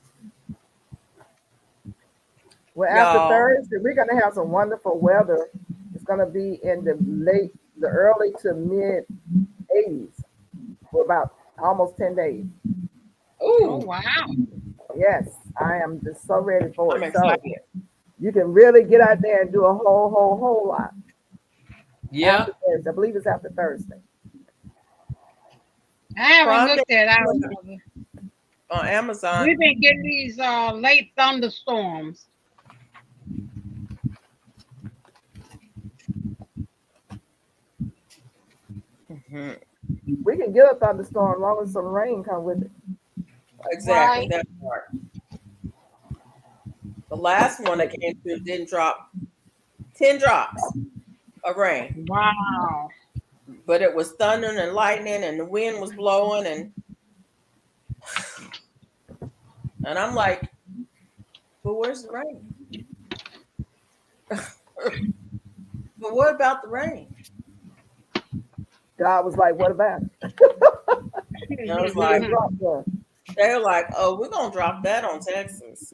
Well, after Y'all. Thursday, we're gonna have some wonderful weather. It's gonna be in the early to mid 80s for about almost 10 days. Oh Ooh, wow. Yes, I am just so ready for I'm it. So excited. you can really get out there and do a whole lot. yeah. After Thursday. I believe it's after Thursday. I haven't Prime Day looked at is our. coming up on Amazon. We've been getting these late thunderstorms. Mhm. We can get a thunderstorm as long as some rain come with it. Exactly Right. that part. The last one that came through didn't drop 10 drops of rain, Wow. but it was thundering and lightning, and the wind was blowing, and I'm like, but where's the rain? But what about the rain? God was like, what about it? And I was We like, didn't drop one. they were like, oh, we're gonna drop that on Texas.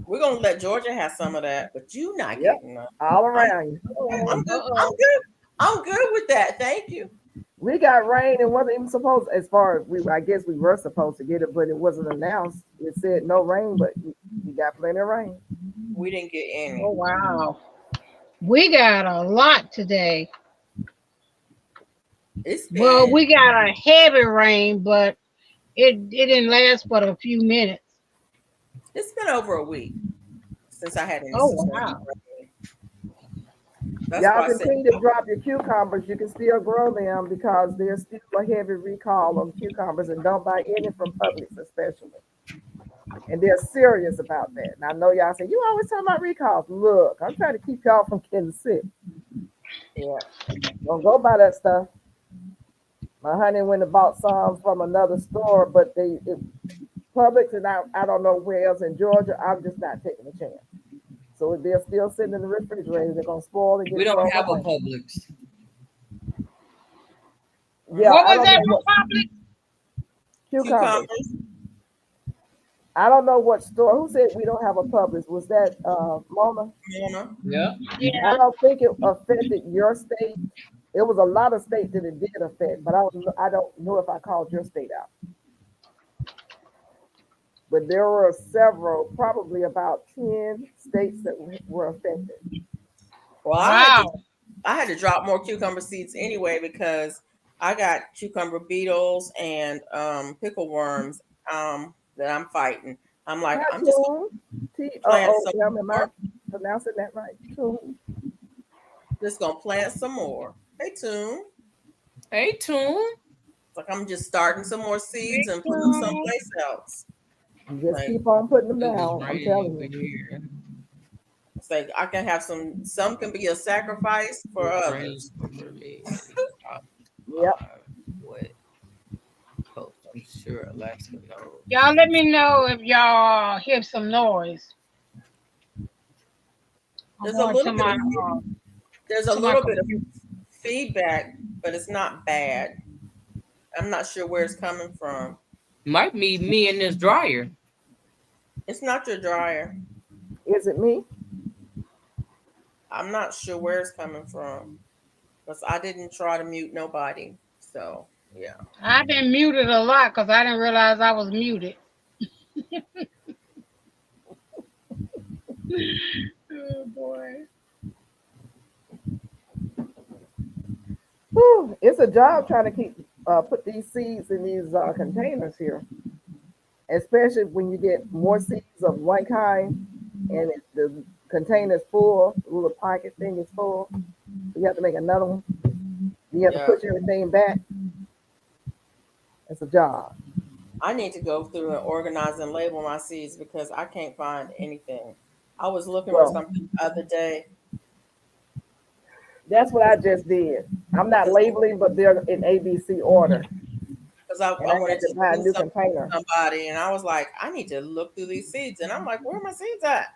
We're gonna let Georgia have some of that, but you not Yep. getting none. All around you. I'm good. I'm good. I'm good with that. Thank you. We got rain and wasn't even supposed, as far as I guess we were supposed to get it, but it wasn't announced. It said no rain, but we got plenty of rain. We didn't get any. Oh wow. We got a lot today. It's Well, been we got a heavy rain, but it didn't last but a few minutes. over a week since I had any Oh system. wow. That's Y'all why I said continue to drop your cucumbers. You can still grow them because there's still a heavy recall on cucumbers, and don't buy any from Publix, especially. And they're serious about that. And I know y'all say, you always talking about recalls. Look, I'm trying to keep y'all from getting sick. yeah. Don't go buy that stuff. My honey went and bought some from another store, but Publix, and I don't know where else in Georgia. I'm just not taking a chance. So if they're still sitting in the refrigerator, they're gonna spoil and get We don't thrown have a away. Publix. Yeah, What I was don't that know what Republic? cucumbers. Cucumbers. I don't know what store. Who said we don't have a Publix? Was that Mona? Mona. Yeah. Yeah. I don't think it affected your state It was a lot of states that it did affect, but I don't know if I called your state out. But there were several, probably about 10 states that were affected. Well, Wow. I had to drop more cucumber seeds anyway because I got cucumber beetles and pickle worms that I'm fighting. I'm like, I'm just gonna Cartoon, plant Toom. some Am I more. pronouncing that right? Toom. Just gonna plant some more. Hey, Tune. Hey, Tune. Like I'm just starting some more seeds Big and putting them Tom. someplace else. Just Like keep on putting them It was down. I'm raining telling over you. here. it's like I can have some can be a sacrifice for It rained others. over me. Yep. What? Oh, I'm sure Alaska knows. Y'all let me know if y'all hear some noise. I'm There's a going little bit of there's a to my little bit of computer. feedback, but it's not bad. I'm not sure where it's coming from. Might be me in this dryer. It's not your dryer. Is it me? I'm not sure where it's coming from because I didn't try to mute nobody. So yeah. I've been muted a lot because I didn't realize I was muted. Oh boy. Whew, it's a job trying to keep put these seeds in these containers here, especially when you get more seeds of one kind and the container's full, the little pocket thing is full. You have to make another one. You have to Yeah. push everything back. It's a job. I need to go through and organize and label my seeds because I can't find anything. I was looking for Well, something the other day that's what I just did. I'm not because labeling, but they're in ABC order, and I I wanted had to to buy a send new something container. to somebody, and I was like, I need to look through these seeds, and I'm like, where are my seeds at?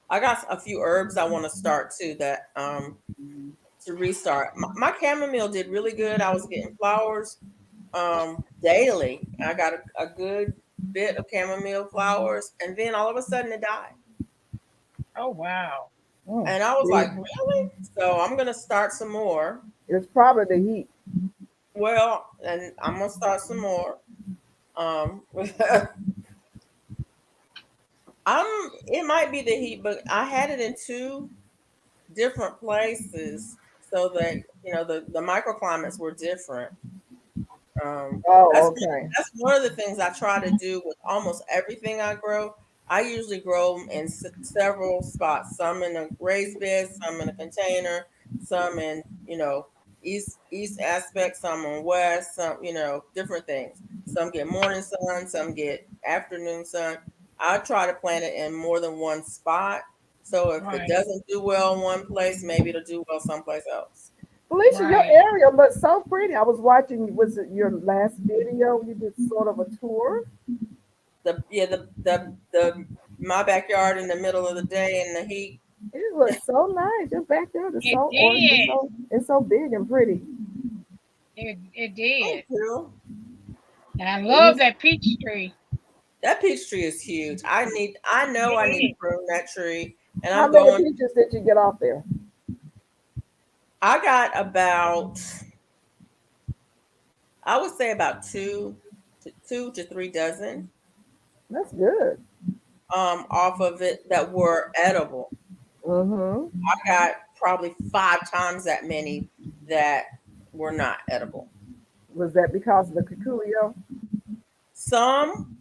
I got a few herbs I want to start too that to restart. My chamomile did really good. I was getting flowers daily. I got a good bit of chamomile flowers, and then all of a sudden it died. Oh wow. And I was See, like, really? So I'm gonna start some more. it's probably the heat. Well, and I'm gonna start some more. Um, it might be the heat, but I had it in two different places so that the microclimates were different. Oh, okay. That's one of the things I try to do with almost everything I grow. I usually grow them in several spots. Some in a raised bed, some in a container, some in east aspect, some in west, some different things. Some get morning sun, some get afternoon sun. I try to plant it in more than one spot. So if it Right. doesn't do well in one place, maybe it'll do well someplace else. Felicia, your Right. area looks so pretty. I was watching, was it your last video? You did sort of a tour. The my backyard in the middle of the day in the heat. It looks so nice. Your backyard is It so orange. did. It's so big and pretty. It Thank did. you. And I And love that peach tree. That peach tree is huge. I know I need to It prune that tree, and how I'm many going. peaches did you get off there? I got about, I would say about two to 3 dozen That's good. off of it that were edible. Mm-hmm. I got probably 5 times that many that were not edible. Was that because of the cuculio? Some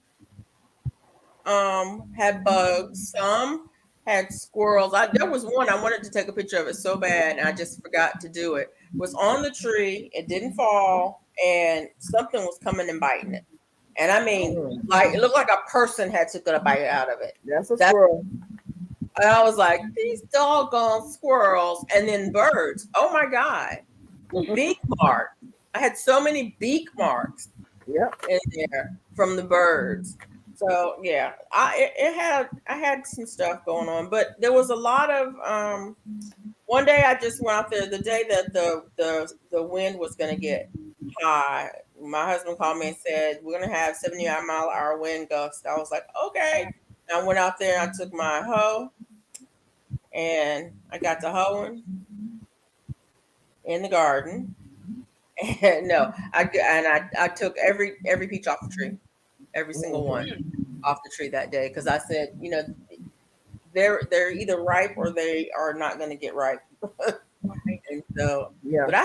had bugs, some had squirrels. There was one I wanted to take a picture of it so bad and I just forgot to do it. It was on the tree, it didn't fall, and something was coming and biting it. And I mean, Mm, like it looked like a person had taken a bite out of it. that's a That squirrel. and I was like, these doggone squirrels, and then birds. Oh my God. Beak marks. I had so many beak marks Yep. in there from the birds. So yeah, I had some stuff going on, but there was a lot of one day I just went out there the day that the wind was gonna get high. My husband called me and said, we're gonna have 70-mile-an-hour wind gusts. I was like, okay. And I went out there and I took my hoe and I got to hoeing in the garden. And no, I took every peach off the tree, every single one off the tree that day because I said, they're either ripe or they are not going to get ripe. And so, Yeah. but I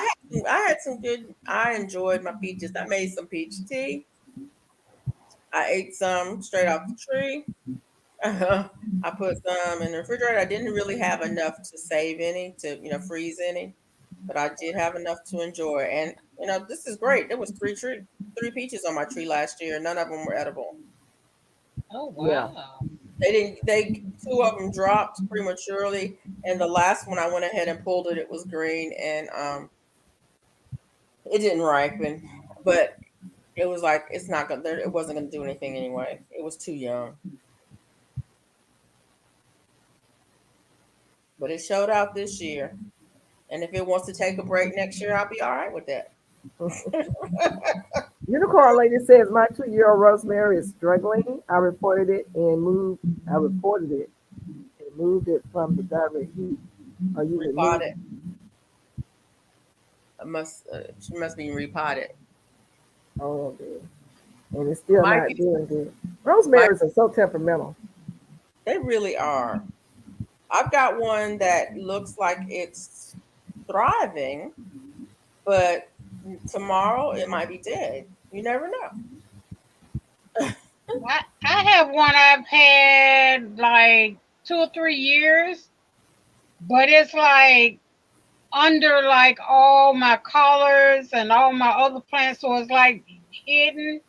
had some good. I enjoyed my peaches. I made some peach tea. I ate some straight off the tree. I put some in the refrigerator. I didn't really have enough to save any, to freeze any, but I did have enough to enjoy. And this is great. There was three peaches on my tree last year. None of them were edible. Oh Yeah. wow. Two of them dropped prematurely, and the last one I went ahead and pulled it. It was green, and it didn't ripen, but it was like it's not gonna. It wasn't gonna do anything anyway. It was too young. But it showed out this year. And if it wants to take a break next year, I'll be all right with that. Unicorn Lady says my 2-year-old rosemary is struggling. I reported it and moved. I reported it and moved it from the direct heat. Are you Repotted. She must be repotted. Oh, good. And it's still My not peach- doing good. Rosemaries are so temperamental. They really are. I've got one that looks like it's thriving, but tomorrow it might be dead. You never know. I have one I've had like 2 or 3 years, but it's like under like all my collards and all my other plants, so it's like hidden.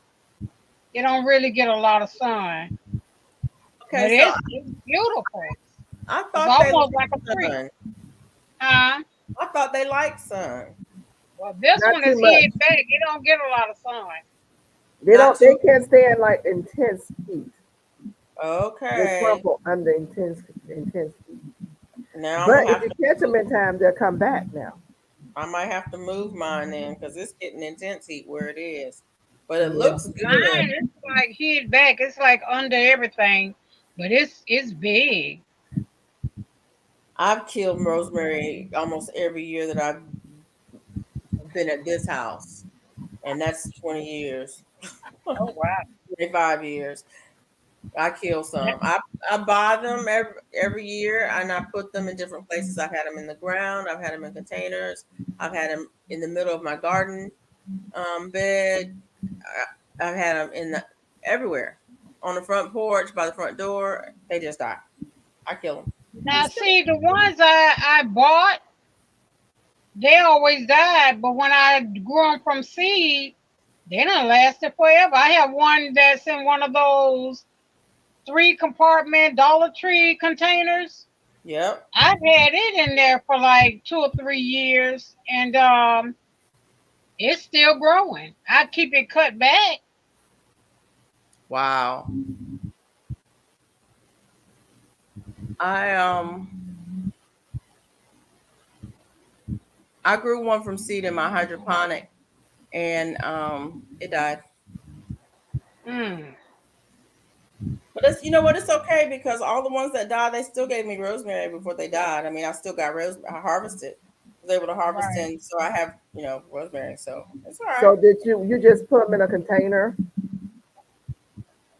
You don't really get a lot of sun, but Okay, so it's beautiful. I It's thought they almost like liked a tree. sun. Huh? I thought they liked sun. Well, this Not one too is much. hid back. You don't get a lot of sun. They Not don't. They too- can't stand like intense heat. They Okay. crumple under intense heat. Now But if you catch them in time, they'll come back now. I might have to move mine then because it's getting intense heat where it is. But it Yeah. looks Mine good. is like hid back. It's like under everything, but it's big. I've killed rosemary almost every year that I've been at this house, and that's 20 years, Oh wow. 25 years. I kill some. I buy them every year, and I put them in different places. I've had them in the ground. I've had them in containers. I've had them in the middle of my garden bed. I've had them everywhere, on the front porch, by the front door. They just die. I kill them. Now see the ones I bought, they always died, but when I grew them from seed, they done lasted forever. I have one that's in one of those 3-compartment Dollar Tree containers. Yep. I've had it in there for like 2 or 3 years, and it's still growing. I keep it cut back. Wow. I grew one from seed in my hydroponic, and it died. Mm. But it's, you know what? It's okay because all the ones that died, they still gave me rosemary before they died. I mean, I still got I harvested, was able to harvest, Right. and so I have rosemary. So it's all right. So did you just put them in a container,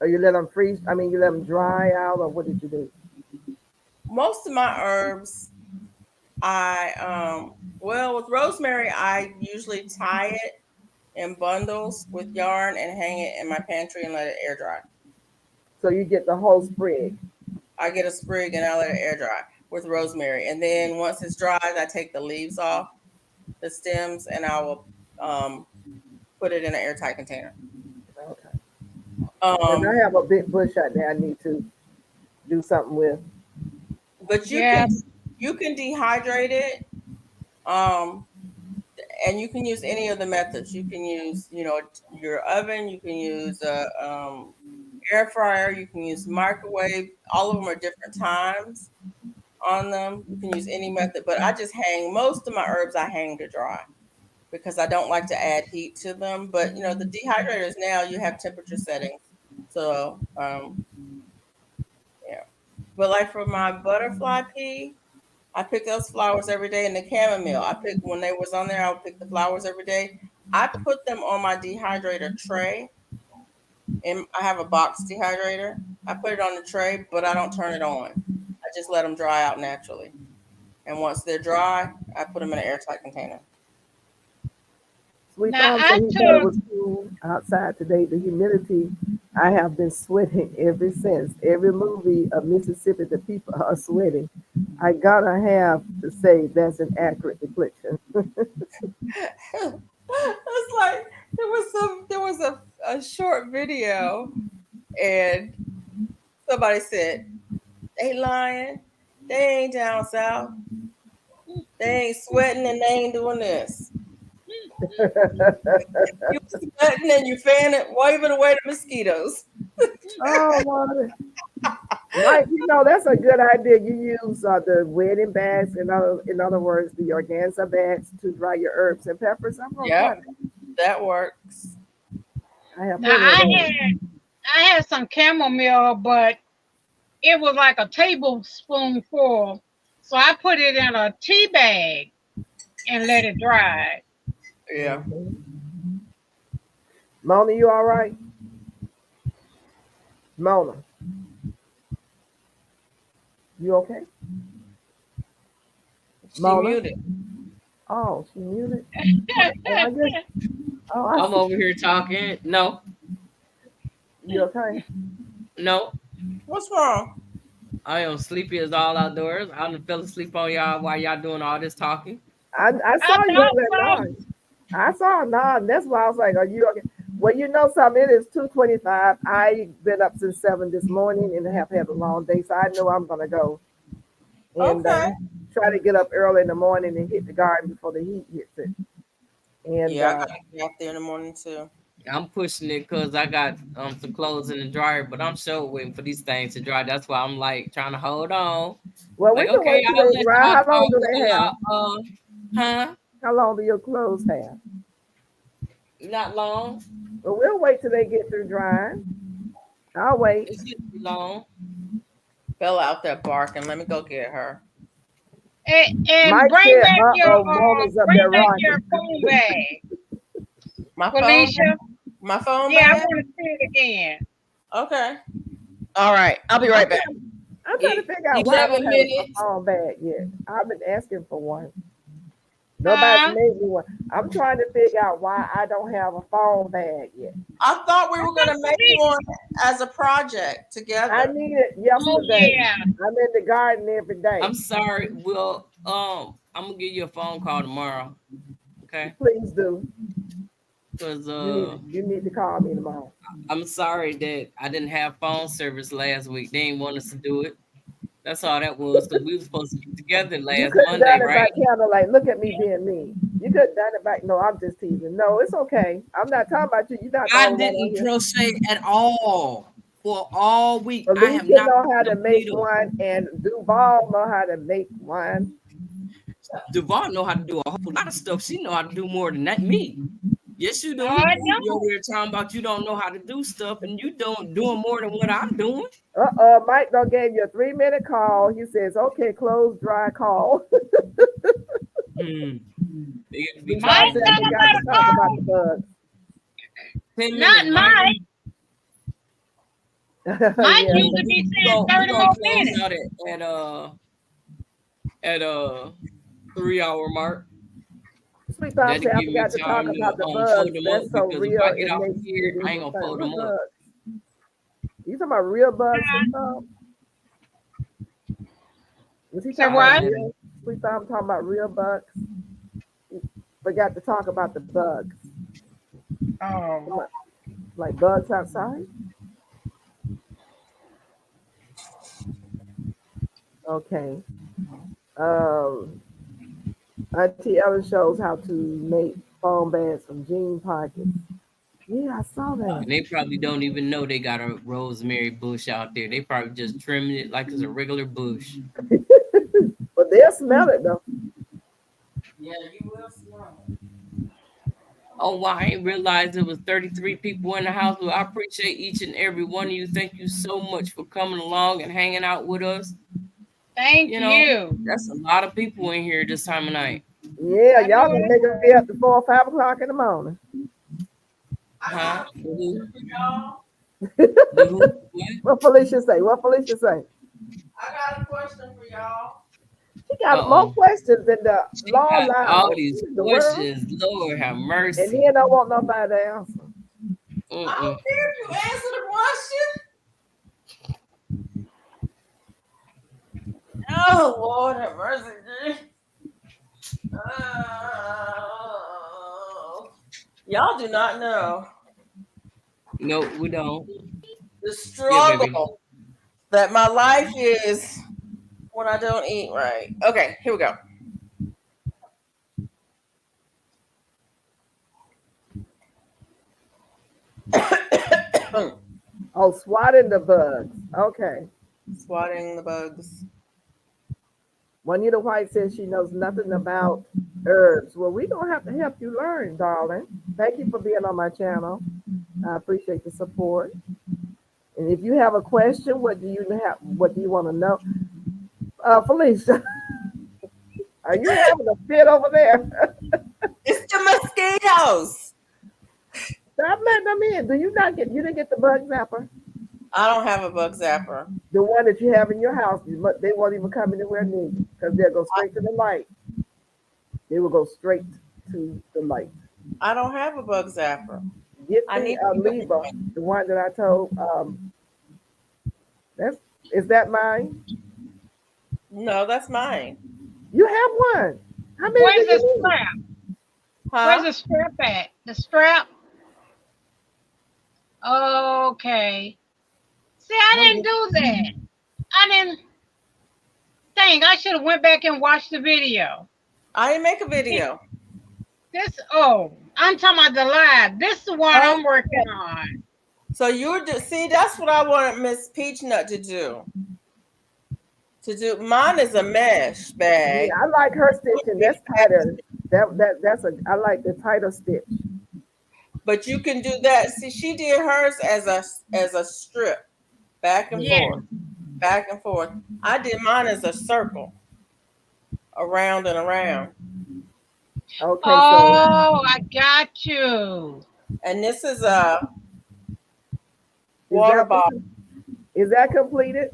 or you let them freeze? I mean, you let them dry out, or what did you do? Most of my herbs, with rosemary, I usually tie it in bundles with yarn and hang it in my pantry and let it air dry. So you get the whole sprig. I get a sprig and I let it air dry with rosemary. And then once it's dried, I take the leaves off the stems and I will put it in an airtight container. Okay. And I have a big bush out there I need to do something with. But you can dehydrate it. And you can use any of the methods. You can use, your oven. You can use a air fryer. You can use microwave. All of them are different times on them. You can use any method. But I just hang most of my herbs. I hang to dry because I don't like to add heat to them. But the dehydrators now you have temperature settings. So yeah. But like for my butterfly pea, I pick those flowers every day, and the chamomile. I pick when they was on there. I would pick the flowers every day. I put them on my dehydrator tray, and I have a box dehydrator. I put it on the tray, but I don't turn it on. I just let them dry out naturally. And once they're dry, I put them in an airtight container. Sweet Now, Tom I said he thought it took- was cool outside today. The humidity, I have been sweating ever since. Every movie of Mississippi, the people are sweating. I gotta have to say that's an accurate depiction. It's like there was a short video, and somebody said they lying, they ain't down south, they ain't sweating, and they ain't doing this. You sweating and you fanning, waving away the mosquitoes. Oh, Lord. Right, that's a good idea. You use the wedding bags, in other words, the organza bags to dry your herbs and peppers. I'm gonna Yep. try that. That works. I have Now plenty of those. I had some chamomile, but it was like a tablespoon full. So I put it in a tea bag and let it dry. Yeah. Mona, you all right? Mona, you okay? She Mona? muted. Oh, she muted. I guess. Oh, I I'm see. over here talking. No, You okay? no. What's wrong? I am sleepy as all outdoors. I done fell asleep on y'all while y'all doing all this talking. I saw you over there nod. I saw a nod. That's why I was like, "Are you okay?" Well, you know something. It is 2:25. I've been up since 7 this morning and have had a long day, so I know I'm gonna go and Okay. try to get up early in the morning and hit the garden before the heat hits it. And Yeah, I gotta be out there in the morning too. I'm pushing it because I got some clothes in the dryer, but I'm sure waiting for these things to dry. That's why I'm like trying to hold on. well, Like, we can okay, wait till I'll they let dry. y'all How long talk do they while have? y'all, huh? How long do your clothes have? Not long. Well, we'll wait till they get through drying. I'll wait. It shouldn't be long. Bella out there barking. Let me go get her. And Mike bring said, back Mona's up there your rocking. phone bag, My phone. Felicia. My phone. Yeah, I Bag? want to see it again. Okay. All right. I'll be right back. I'm trying to figure out why I 11 don't have a minutes. phone bag yet. I've been asking for one. Huh? Nobody's made me one. I'm trying to figure out why I don't have a phone bag yet. I thought we were gonna make one as a project together. I need it Oh yesterday. yeah. I'm in the garden every day. I'm sorry. Well, I'm gonna give you a phone call tomorrow. Okay? Please do. Because You need to call me tomorrow. I'm sorry that I didn't have phone service last week. They didn't want us to do it. That's all that was, because we were supposed to get together You last could have Monday, done it right? by candlelight. Look at me being mean. You could have done it by. No, I'm just teasing. No, it's okay. I'm not talking about you. You're not the I only one on didn't here. crochet at all for all week. I have Alicia not know how picked to up make needle. one, and Duval know how to make one. Duval know how to do a whole lot of stuff. She know how to do more than that. Me. Yes, you do. I You know. over there talking about you don't know how to do stuff, and you doing more than what I'm doing. Mike done gave you a 3-minute call. He says, "Okay, close, dry, call." They get to be Mike Said talking we got got to a talk about call. the bugs. 10 Not minutes, Mike. Mike. Mike Yeah. used to be saying 30 We gonna more close minutes. out at 3-hour mark. Sweet Tom That'll said, "I give me forgot to talk time about the to bugs. fold them up, That's so because if real. I get It off makes here, me I ain't gonna fold what them up. bugs? You talking about real bugs, Sweet Tom? Was he Say talking what? about real? Sweet Tom talking about real bugs? He forgot to talk about the bugs. Oh. Like bugs outside? Okay. Auntie Ellen shows how to make foam bags from jean pockets. Yeah, I saw that. And they probably don't even know they got a rosemary bush out there. They probably just trimming it like it's a regular bush. But they'll smell it though. Yeah, you will smell it. Oh, wow, I didn't realize there was 33 people in the house. Well, I appreciate each and every one of you. Thank you so much for coming along and hanging out with us. Thank You know, you. that's a lot of people in here this time of night. Yeah, I y'all know gonna it. make us be up to 4 or 5 o'clock in the morning. Huh? The Y'all, who? What? What Felicia say? What Felicia say? I got a question for y'all. She got more Uh-oh. questions than the She law got all allows. these The world, questions. Lord have and mercy. then don't want nobody to answer. I Mm-mm. don't care if you answer the question. Oh Lord have mercy. Oh. Y'all do not know No, we don't. the Yeah, baby. struggle that my life is when I don't eat right. Okay, here we go. Oh, swatting the bugs. Okay. Swatting the bugs. Juanita White says she knows nothing about herbs. Well, we're gonna have to help you learn, darling. Thank you for being on my channel. I appreciate the support. And if you have a question, what do you have? What do you want to know? Felicia, are you having a fit over there? It's the mosquitoes. Stop letting them in. Do you not get? You didn't get the bug zapper, I don't have a bug zapper. the one that you have in your house. They won't even come anywhere near you because they'll go straight to the light. They will go straight to the light. I don't have a bug zapper. Get I the need to get Leva, the one that I told. That's is that mine? No, that's mine. You have one. How many Where's do the you need? strap? Huh? Where's the strap at? The strap? Okay. See, I didn't do that. I didn't think I should have went back and watched the video. I didn't make a video. I'm talking about the live. This is what Oh. I'm working on. So you're see, that's what I wanted Miss Peachnut to do. Mine is a mesh bag. Yeah, I like her stitching. That's tighter. That's a. I like the tighter stitch. But you can do that. See, she did hers as a strip, back and Yeah. forth, back and forth. I did mine as a circle, around and around. Okay, Oh, I got you. And this is a so water bottle. Is that completed?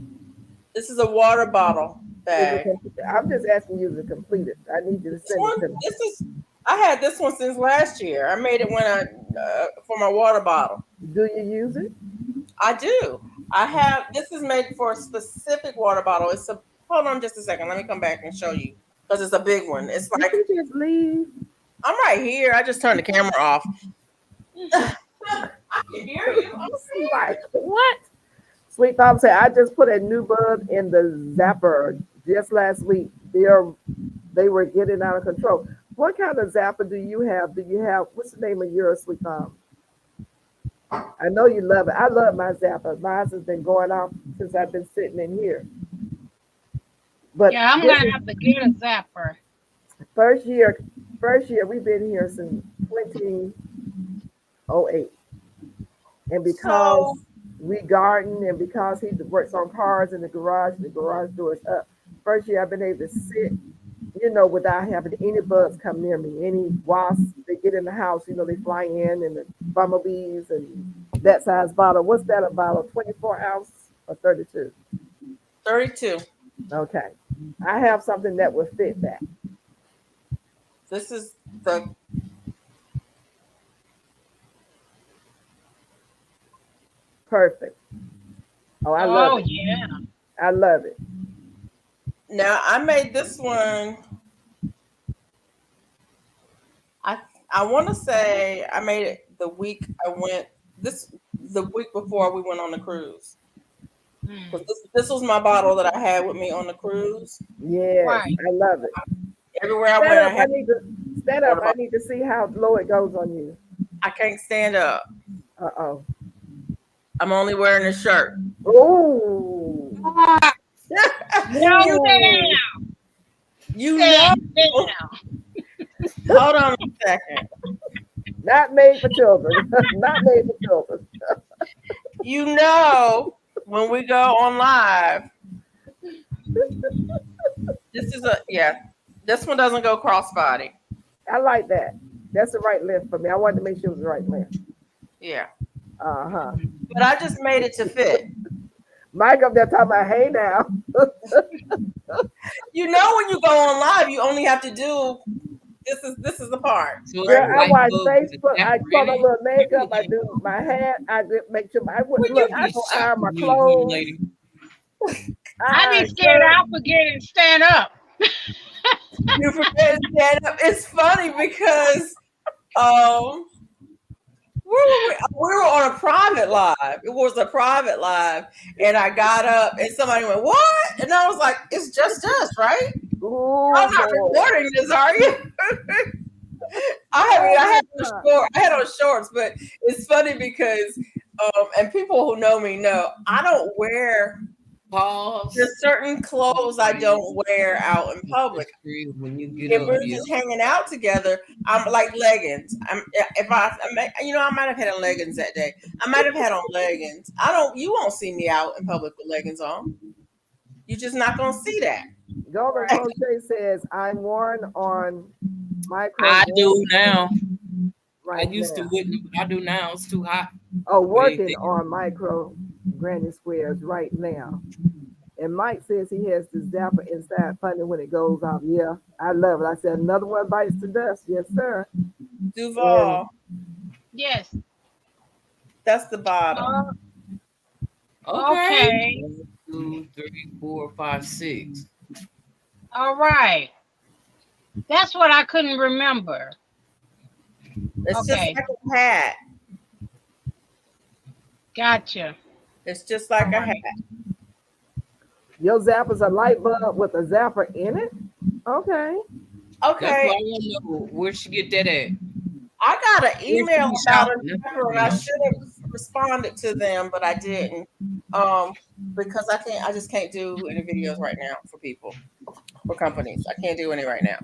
This is a water bottle Is bag. it completed? I'm just asking you to complete it. I need you to send it to me. I had this one since last year. I made it when for my water bottle. Do you use it? I do. This is made for a specific water bottle. Hold on just a second. Let me come back and show you because it's a big one. It's like, Did you just leave? I'm right here. I just turned the camera off. I can hear you. I'm Like what? Sweet Tom said, I just put a new bug in the zapper just last week. They were getting out of control. What kind of zapper do you have? What's the name of yours, Sweet Tom? I know you love it. I love my zapper. Mine has been going off since I've been sitting in here. But Yeah, I'm gonna have to get a zapper. first year we've been here since 2008. And because we garden and because he works on cars in the garage door is up. First year I've been able to sit, without having any bugs come near me. Any wasps, they get in the house, they fly in, and the bumblebees and that size bottle. What's that a bottle? 24 ounce or 32? 32. Okay. I have something that would fit that. This is the Perfect. Oh, I love it. Yeah. I love it. Now I made this one. I want to say I made it the week the week before we went on the cruise. This was my bottle that I had with me on the cruise. Yes, Right. I love it. Everywhere I Stand went, up. I need to stand up. I need to see how low it goes on you. I can't stand up. Uh-oh. I'm only wearing a shirt. Oh. No, You know. Hold on a second. Not made for children. Not made for children. You know, when we go on live, This is this one doesn't go crossbody. I like that. That's the right length for me. I wanted to make sure it was the right length. Yeah. Uh-huh. But I just made it to fit. Mike up there talking about, hey now. You know, when you go on live, you only have to do this is the part. So Girl, it's I like watch bug with a Facebook. I zapper put in my it. little makeup. I You do my hair. I make sure I Well, look. you I be go shocked iron my when you young clothes. lady. I be scared Girl, I'll forget and stand up. You forget to stand up. It's funny because we were on a private live. It was a private live, and I got up, and somebody went, "What?" And I was like, "It's just us, right? ooh, I'm not boy. recording this, are you?" I had on shorts, but it's funny because and people who know me know I don't wear. Pause. There's certain clothes I don't wear out in public. When you get If up, we're yeah. just hanging out together, I'm like leggings. I might have had on leggings that day. I might have had on leggings. You won't see me out in public with leggings on. You're just not gonna see that. Golden Crochet says, I'm worn on micro. I do now. right I used now. to wouldn't. I do now. It's too hot. Oh, working on micro granny squares right now. And Mike says he has the zapper inside funny when it goes off. Yeah, I love it. I said another one bites the dust. Yes, sir. Duval, Yes. that's the bottom. Okay. 1, 2, 3, 4, 5, 6. All right. That's what I couldn't remember. It's Okay. just like a hat. Gotcha. It's just like a hat. Your zapper's a light bulb with a zapper in it? Okay. That's Okay. why I want to know where she get that at. I got an email about a shopping. zapper, and I should have responded to them, but I didn't. Because I just can't do any videos right now for people, for companies. I can't do any right now.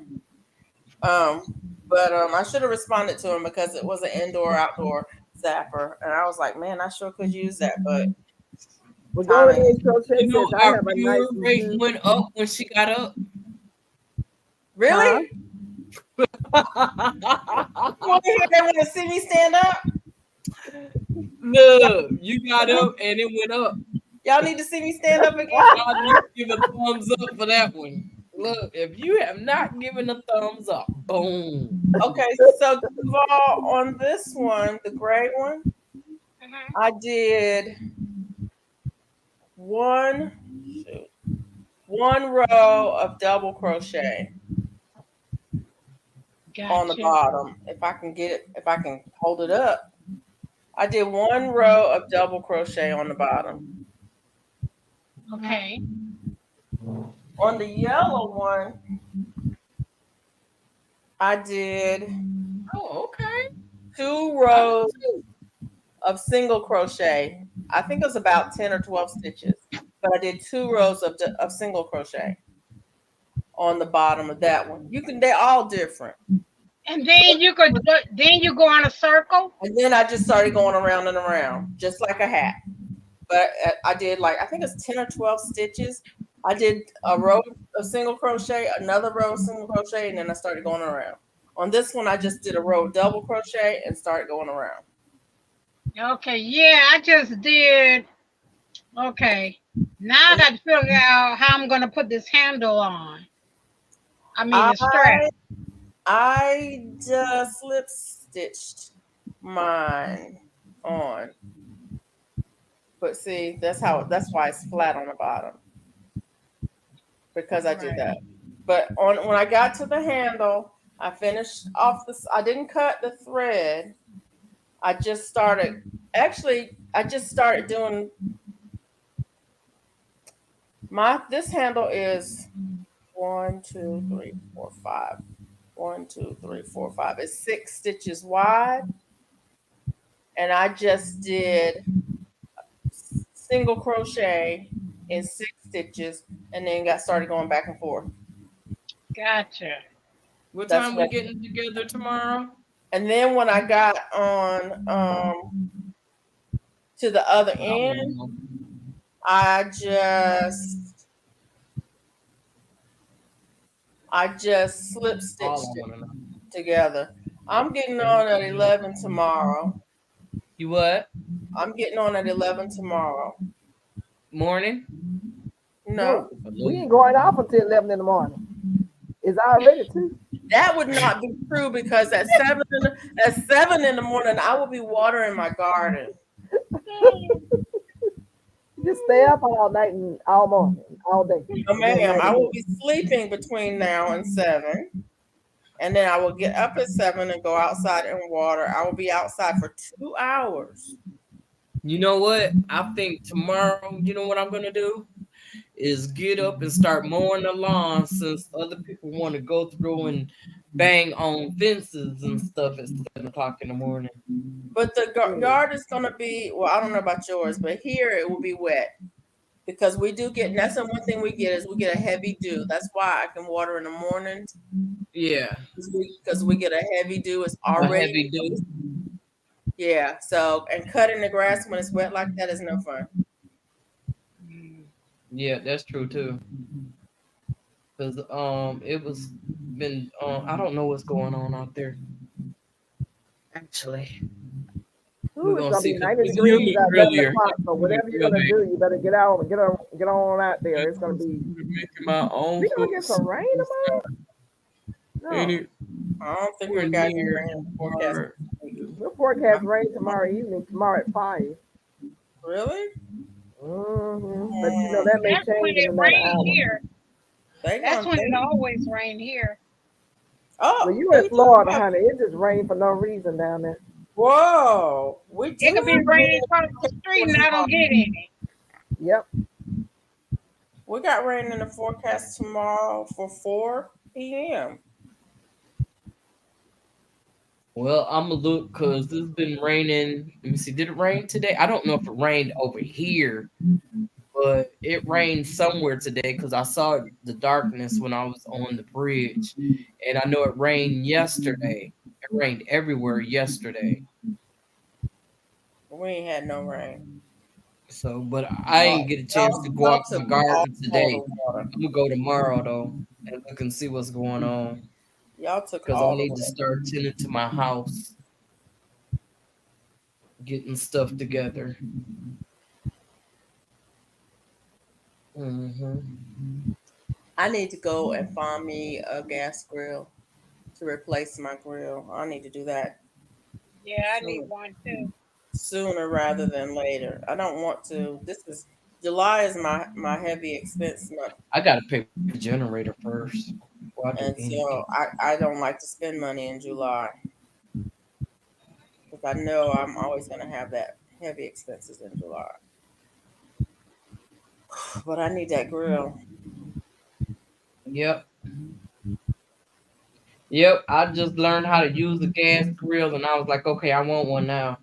But I should have responded to him because it was an indoor-outdoor zapper, and I was like, man, I sure could use that, but Well, Golden timing. Crochet You know, says I our have a viewer nice rate view. went up when she got up. Really? Huh? They want to see me stand up? Look, you got up and it went up. Y'all need to see me stand up again? Y'all need to give a thumbs up for that one. Look, if you have not given a thumbs up, boom. Okay, so Duval, on this one, the gray one, I did one row of double crochet on the Gotcha. bottom. If I can hold it up. I did one row of double crochet on the bottom. Okay. On the yellow one, I did Oh, okay. 2 rows of single crochet. I think it was about 10 or 12 stitches, but I did 2 rows of single crochet on the bottom of that one. They're all different. And then you go on a circle. And then I just started going around and around, just like a hat. But I did I think it's 10 or 12 stitches. I did a row of single crochet, another row of single crochet, and then I started going around. On this one, I just did a row of double crochet and started going around. Okay. Yeah, I just did. Okay. Now I got to figure out how I'm going to put this handle on. I mean, the strap. I just slip stitched mine on. But see, that's why it's flat on the bottom. Because I did that. But when I got to the handle, I finished off I didn't cut the thread. I just started doing this handle is 1, 2, 3, 4, 5. 1, 2, 3, 4, 5. It's 6 stitches wide. And I just did single crochet in 6 stitches and then started going back and forth. Gotcha. What time we getting together tomorrow? And then when I got on to the other end, I just I just slip All stitched I it want to know. together. I'm getting on at 11 tomorrow. You what? I'm getting on at 11 tomorrow. Morning? No, we ain't going off until 11 in the morning. It's already 2. that would not be true because at 7 in the morning, I will be watering my garden. Just stay up all night and all morning, all day. No, ma'am, I will be sleeping between now and 7. And then I will get up at 7 and go outside and water. I will be outside for 2 hours. You know what? I think tomorrow, you know what I'm gonna do? Is get up and start mowing the lawn since other people want to go through and bang on fences and stuff at 7 o'clock in the morning. But the yard is going to be, well, I don't know about yours, but here it will be wet. Because we do get, and that's the one thing we get is we get a heavy dew. That's why I can water in the morning. Yeah. Because we get a heavy dew. It's A already heavy dew. Yeah. So, and cutting the grass when it's wet like that is no fun. Yeah, that's true too. Cause it was been I don't know what's going on out there. Actually, Ooh, we're it's gonna gonna see. be 'Cause 90 it was degrees humid at 11 earlier. o'clock. So whatever you're gonna do, you better get out, get on out there. It's gonna be. Making my own. We gonna get some rain tomorrow? Ain't No, it? I don't think We're we got any near rain in the forecast. we'll forecast rain tomorrow evening. Tomorrow at 5. Really? But you know that may That's when change in it another rained hour. here. That's when it always rained here. Oh, Well, you in Florida, honey. It just rained for no reason down there. Whoa. We It could be raining across the street and I don't get any. Yep. We got rain in the forecast tomorrow for 4 p.m. Well, I'm gonna look because it's been raining. Let me see. Did it rain today? I don't know if it rained over here, but it rained somewhere today because I saw the darkness when I was on the bridge, and I know it rained yesterday. It rained everywhere yesterday. We ain't had no rain. So, but I ain't get a chance to go out to the garden today. Water. I'm gonna go tomorrow though and look and see what's going on Y'all took because all I need the to water. start tending to my house, getting stuff together. I need to go and find me a gas grill to replace my grill. I need to do that Yeah, I need one too. sooner rather than later. I don't want to. July is my heavy expense month, I gotta pay the generator first. before I do and anything. so I don't like to spend money in July because I know I'm always going to have that heavy expenses in July. But I need that grill. Yep. Yep. I just learned how to use the gas grill and I was like, okay, I want one now.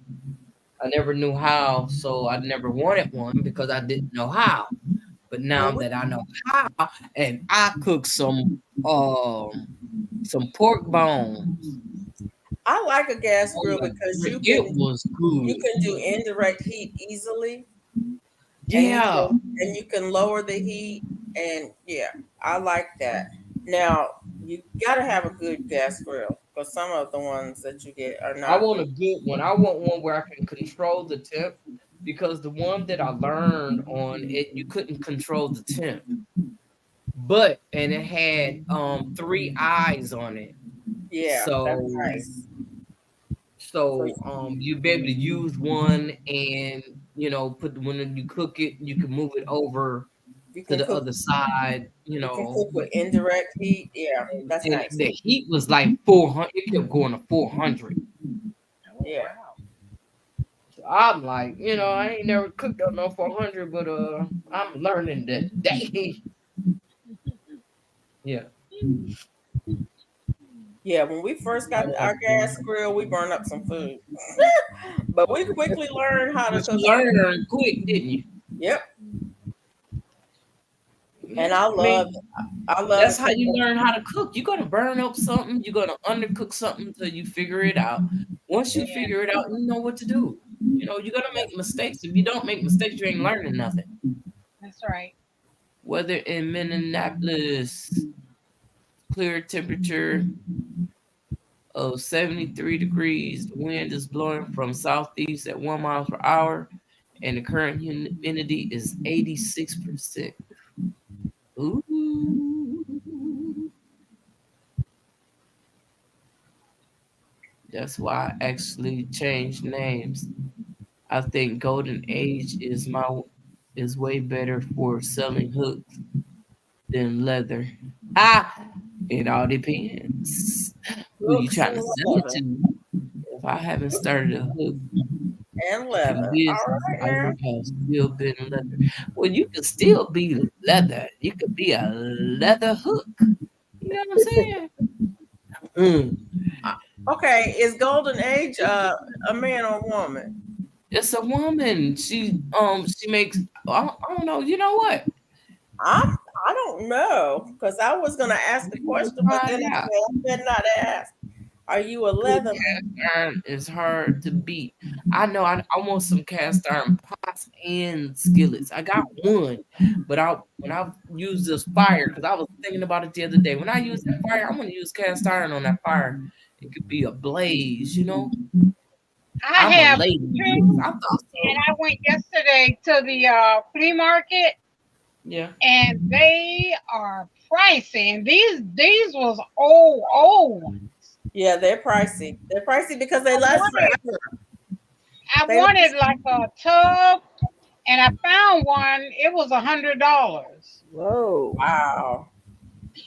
I never knew how, so I never wanted one because I didn't know how. But now that I know how, and I cook some pork bones. I like a gas grill because it was good. You can do indirect heat easily. Yeah. And you can lower the heat, and yeah, I like that. Now you got to have a good gas grill because some of the ones that you get are not. I want a good one. I want one where I can control the temp because the one that I learned on it, you couldn't control the temp. And it had 3 eyes on it. Yeah, so that's nice. So you'll be able to use one and when you cook it, you can move it over to the other side, You can cook with indirect heat. Yeah, that's nice. The heat was like 400. It kept going to 400. Yeah. So I'm like, I ain't never cooked on no 400, but I'm learning today. Yeah. Yeah, when we first got our gas grill, we burned up some food. But we quickly learned how to cook. You learned quick, didn't you? Yep. And I love that's how you learn how to cook. You're gonna burn up something, you're gonna undercook something until you figure it out. Once you figure it out, you know what to do. You're gonna make mistakes. If you don't make mistakes, you ain't learning nothing. That's right. Whether in Minneapolis, clear temperature of 73 degrees. The wind is blowing from southeast at 1 mile per hour, and the current humidity is 86%. Ooh. That's why I actually changed names. I think Golden Age is way better for selling hooks than leather. It all depends who you Hooks trying and to sell it leather. to. If I haven't started a hook And picking leather. All business, right I now. would have still been leather. Well, you could still be leather. You could be a leather hook. You know what I'm saying? Okay, is Golden Age a man or woman? It's a woman. She makes. I don't know. You know what? I don't know because I was gonna ask the question, but then Find I out. said I better not ask. Are you a Good leather? cast iron is hard to beat. I know. I want some cast iron pots and skillets. I got one, but when I use this fire, because I was thinking about it the other day. When I use that fire, I'm gonna use cast iron on that fire. It could be a blaze, you know. I I'm a have lady. trees, I thought and so. I went yesterday to the flea market, Yeah. and they are pricey. And these was old ones. Yeah, they're pricey. They're pricey because they I last wanted, forever. I They wanted last. like a tub, and I found one. It was $100. Whoa. Wow.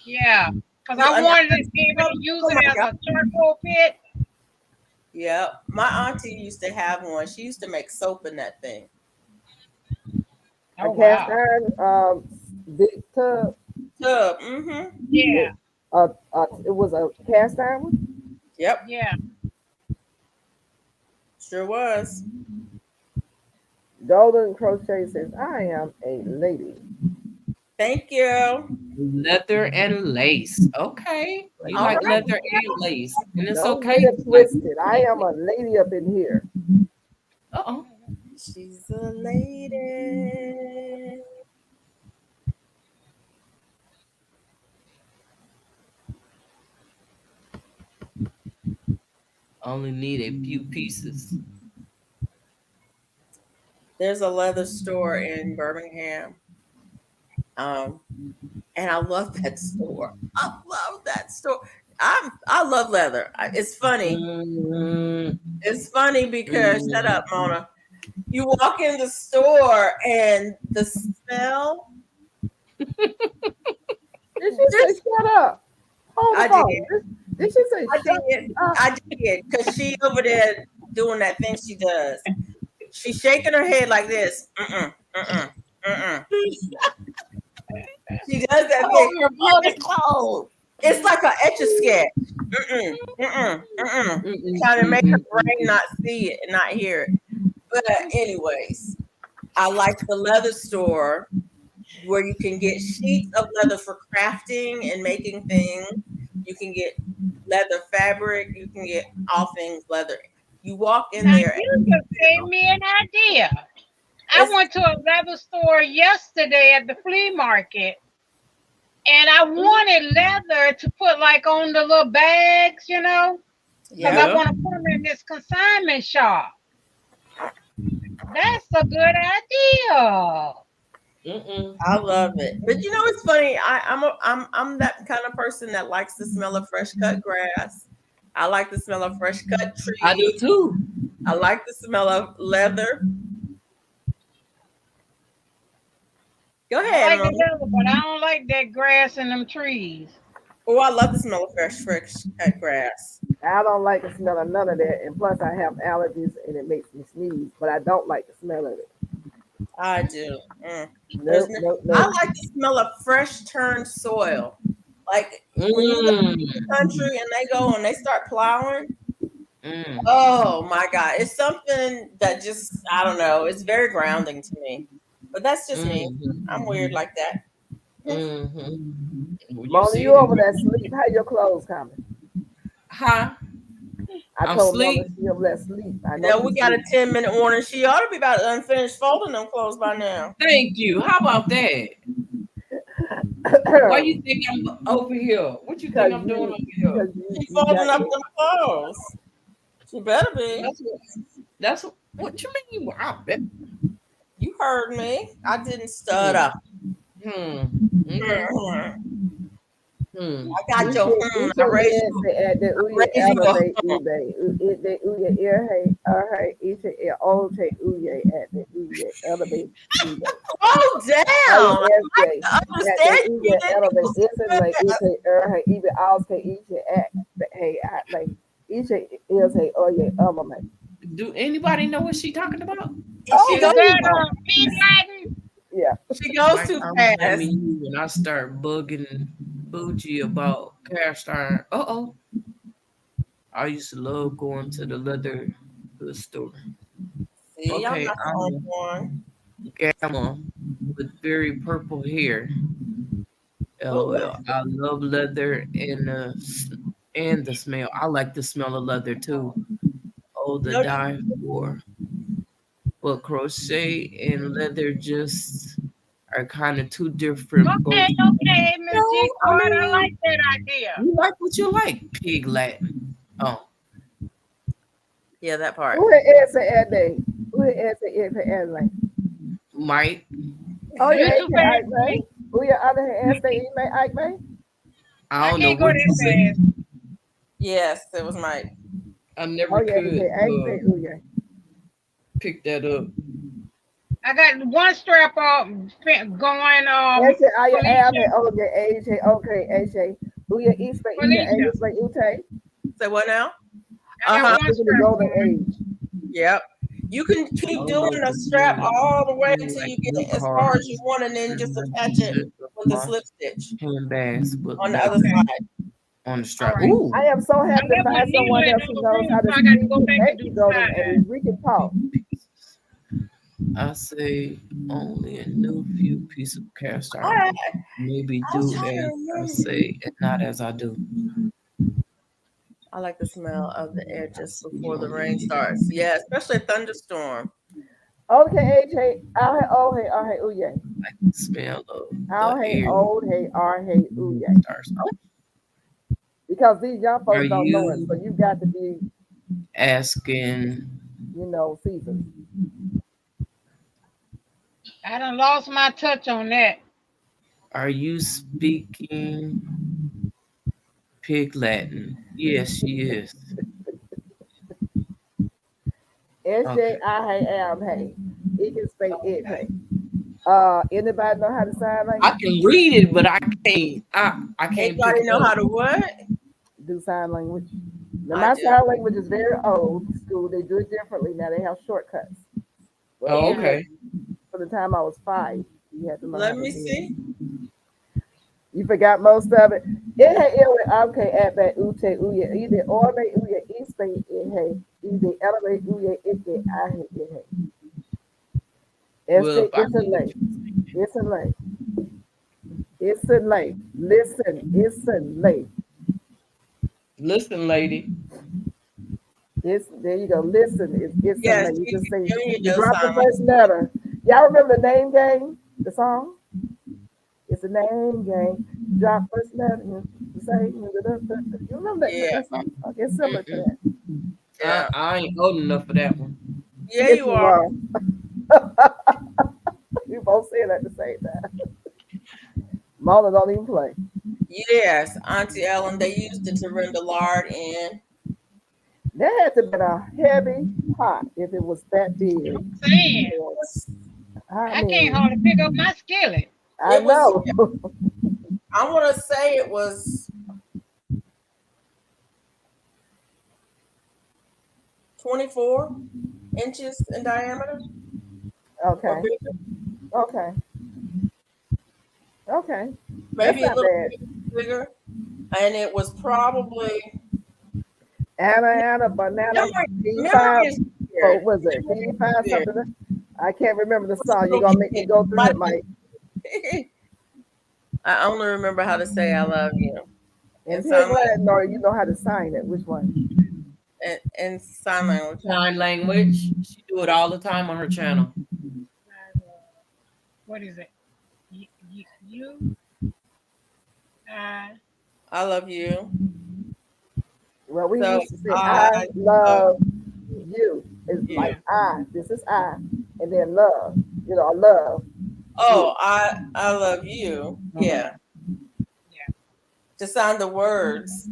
Yeah, because You I and wanted to be able to use oh it my as god. a charcoal pit. Yeah, my auntie used to have one. She used to make soap in that thing. A Oh cast wow. iron big tub. Tub. Mm-hmm. Yeah, It was a cast iron one. Yep. yeah. Sure was. Golden Crochet says, I am a lady. Thank you. Leather and lace. Okay. You All like right. leather and lace. And it's Don't okay. get it You like twisted. I am a lady up in here. uh-oh. She's a lady. Only need a few pieces. There's a leather store in Birmingham. Um, and I love that store. I love that store. I love leather. It's funny. Mm, It's funny because shut mm. up, Mona. You walk in the store and the smell. Did she say shut up? Hold I on. did. Did she say I shut did. up? I did because she over there doing that thing she does. She's shaking her head like this. Mm-mm, mm-mm, mm-mm. She does that thing. Oh, blow the clothes. It's like an etch a sketch. Mm-mm, mm-mm, mm-mm. Trying to make her brain not see it and not hear it. But anyways, I like the leather store where you can get sheets of leather for crafting and making things. You can get leather fabric. You can get all things leather. You walk in Now there. you just gave me an idea. I It's- went to a leather store yesterday at the flea market, and I wanted leather to put like on the little bags, you know, because Yeah. I want to put them in this consignment shop. That's a good idea. I love it. But you know, it's funny. I'm that kind of person that likes the smell of fresh cut grass. I like the smell of fresh cut trees. I do too. I like the smell of leather. Go I ahead, like the Mama. leather, but I don't like that grass and them trees. Oh, I love the smell of fresh cut grass. I don't like the smell of none of that. And plus, I have allergies and it makes me sneeze, but I don't like the smell of it. I do. Nope, nope, I nope. like the smell of fresh turned soil. Like when you go to the country and they go and they start plowing. Oh my God. It's something that just, I don't know. It's very grounding to me. But that's just me. I'm weird like that. Mona, you over there sleep. How your clothes coming? Huh? I I'm told sleep. Mona she over there sleep. I know Yeah, you we got a sleep. 10-minute warning. She ought to be about unfinished folding them clothes by now. Thank you. How about that? Why you think I'm over here? What you think I'm doing over here? Because She's you folding got up them clothes. She better be. That's what you mean. I bet. You heard me. I didn't stutter. Okay. I got you your should I raised add you. the add the uya raise you up. elevate ube. The uya ear hey isha ear ote uya at the uya elevate ube. Oh damn! I I understand the you. uya Didn't elevate you? isn't like ite hey even alske isha at hey at like isha is hey oya elevate. Do anybody know what she talking about? Oh, She Is goes. that Pig Latin? Yeah. She goes Like too I'm fast. blaming you when I start bugging Bougie about cast iron. I used to love going to the leather goods store. See, I'm Okay, not the I'm only one. a gamma with very purple hair. LOL. I love leather and the smell. I like the smell of leather too. Oh, the No, dye for. But crochet and leather just are kind of two different boats. Okay, Miss G No, I Quad, I mean, like that idea. you like what you like, pig Latin. Oh, yeah, that part. Who is at day? Who is it at like? Mike. Oh yeah, You too yeah, fast Ike for May. me. Who your other hand say email Ike May? I I don't know can't go what that you say. fast. Yes, it was Mike. I Oh never yeah, could yeah, Ike May. Oh yeah. pick that up. I got one strap up going Yes, I am Felicia. oh yeah, AJ, okay, AJ. Who your East Bay, East Felicia. Bay, Ute. Say what now? I got one This is the strap golden on. age. Yep. You can keep Oh, doing the strap all the way until like you get new it as far as you cars want, and then just attach it with the slip stitch handbags with on the leather other Okay. side. on the All strap. right. Ooh, I am so I happy to left my find someone needle in else the who other knows room, how to so I got to speak. go back and Thank do you, the golden side. age. We can talk. I say only a new few piece of cast iron. I, Maybe I was do trying to as I remember. say and not as I do. I like the smell of the air just before the rain starts. Yeah, especially a thunderstorm. Okay, AJ. Oh hey, ooh yeah. Like the smell of Oh the hey, air old hey, hey, ooh yeah. starts. Because these young Are folks don't know it, you so you got to be, asking? seasoned. I done lost my touch on that. Are you speaking pig Latin? Yes, she is. SJ, Okay. am hey. It can speak it hey. Anybody know how to sign I language? can read it, but I can't. I can't pick Anybody it know how up. to what? Do sign language. Now I my do. sign language is very old school. They do it differently now. They have shortcuts. Well, Oh, Yeah. for okay. the time I was 5, you had to learn how Let to me do it. see. You forgot most of it. It had it okay at that ute uya either orbe uya ispe it hey either elevate uya ite I hate it hey. Well, SJ, if I it's a can get late. It's a late. It's a late. Listen, it's a late. listen, lady. It's there you go. Listen, it's a Yes, late. You just say Junior you does drop the sound like first letter. Y'all remember the name game? The song? It's a name game. Drop first letter. You say you remember yeah, that song? Okay, it's similar to Mm-mm. that. yeah. I ain't old enough for that one. Yeah, Yes, you you are. are. You both saying at the same time. Mona don't even play. Yes, Auntie Ellen, they used it to render lard in. That had to be a heavy pot if it was that big. I'm saying, I I can't mean, hardly pick up my skillet. I It was, know. I want to say it was 24 inches in diameter or Okay. bigger. Okay. Okay. That's Maybe a not little bad. bit bigger. And it was probably, Anna, banana, memory, memory B5. is Oh, weird. was it Memory is B5 weird. something? I can't remember the It was a song. You're little gonna make me kid. go through it, Mike. I only remember how to say I love you. In In Pig sign language. Latin, or you know how to sign it. Which one? In sign language. Sign language. She do it all the time on her channel. What is it? You? I love you. Well, we So used to say, I I love love you. It's you. like this is I, and then love, love you. Oh, I love you. Mhm. Yeah. To sign the words.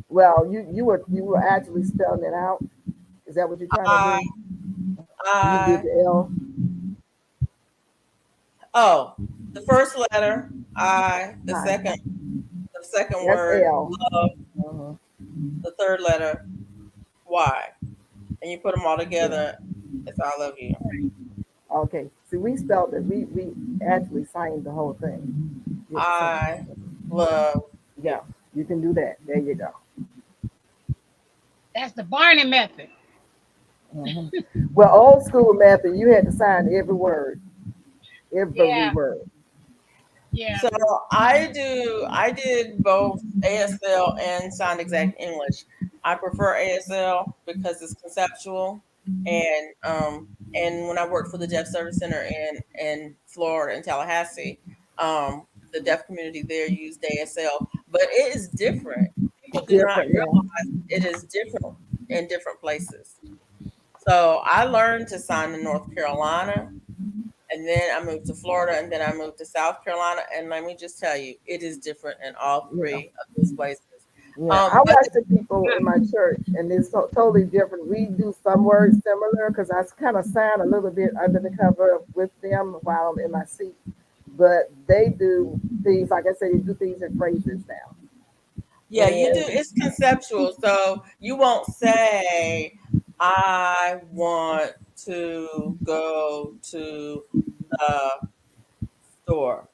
Well, you were actually spelling it out. Is that what you're trying to I do? You did I the L. oh, the first letter, I, I. the second That's word, L. love, Mhm. the third letter, Y. And you put them all Yeah. together, it's I love you. Okay. See, we spelled it. We actually signed the whole thing. You have to sign I it. love you. Yeah. You can do that. There you go. That's the Barney method. Mhm. Well, old school method, you had to sign every word, every Yeah, word. yeah. So I did both ASL and Sound Exact English. I prefer ASL because it's conceptual, and when I worked for the Deaf Service Center in Florida in Tallahassee, the deaf community there used ASL, but it is different. People do not Different, yeah. realize it is different in different places. So I learned to sign in North Carolina, and then I moved to Florida, and then I moved to South Carolina. And let me just tell you, it is different in all Yeah. three of those places. Yeah. I But watch the people in my church, and it's totally different. We do some words similar because I kind of sign a little bit under the cover with them while I'm in my seat. But they do things, like I said, they do things in phrases now. yeah, you do. And It's conceptual, so you won't say, "I want to go to the store."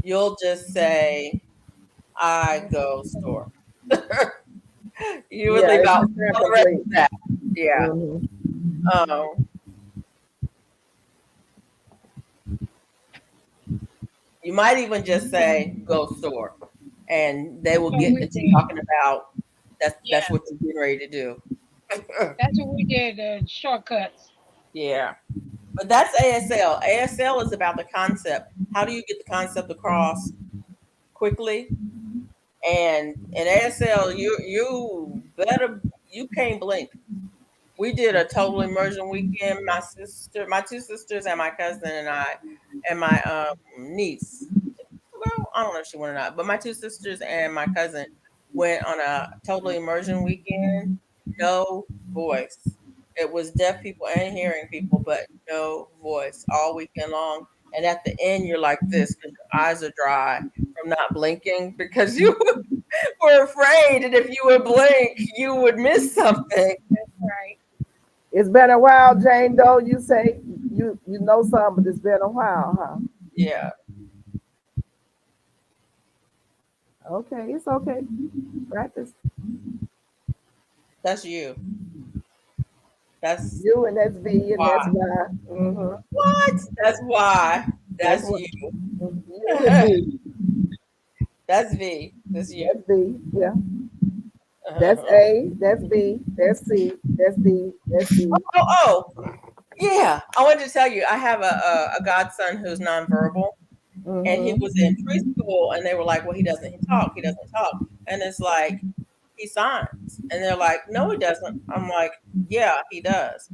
You'll just say, "I go store." You would yeah, leave it's out just very all the rest complete. of that. Yeah. Hmm. Um, you might even just say "go store," and they will That's what get we that you're did. talking about. That's Yeah, what you're getting ready to do. that's what we did. Shortcuts. Yeah, but that's ASL. ASL is about the concept. How do you get the concept across quickly? And in ASL, you can't blink. We did a total immersion weekend. My two sisters, and my cousin and I, and my niece. Well, I don't know if she went or not, but my two sisters and my cousin went on a total immersion weekend. No voice. It was deaf people and hearing people, but no voice all weekend long. And at the end, you're like this because your eyes are dry from not blinking because you were afraid that if you would blink, you would miss something. Right. It's been a while, Jane Doe. You say you know some, but it's been a while, huh? Yeah. Okay, it's okay. Practice. That's you. That's You and that's V and that's why. Y. Hmm. What? That's why. That's That's what you. you and V. That's V. That's you. That's V. Yeah. That's A. That's B. That's C. That's D. That's E. Oh, yeah. I wanted to tell you, I have a godson who's nonverbal, and he was in Mm-hmm. preschool, and they were like, "Well, he doesn't talk," and it's like he signs, and they're like, "No, he doesn't." I'm like, "Yeah, he does."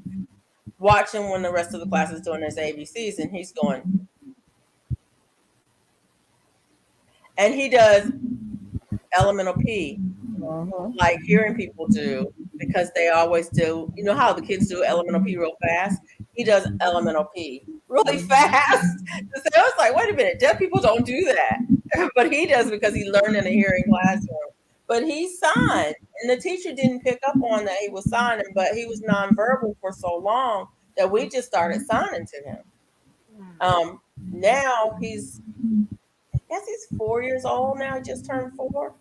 Watch him when the rest of the class is doing his ABCs, and he's going, and he does elemental P Mm-hmm. like hearing people do because they always do. You know how the kids do elemental P real fast? He does elemental P really fast. So I was like, wait a minute, deaf people don't do that. But he does because he learned in a hearing classroom. But he signed, and the teacher didn't pick up on that he was signing, but he was nonverbal for so long that we just started signing to him. Now I guess he's 4 years old now, he just turned 4.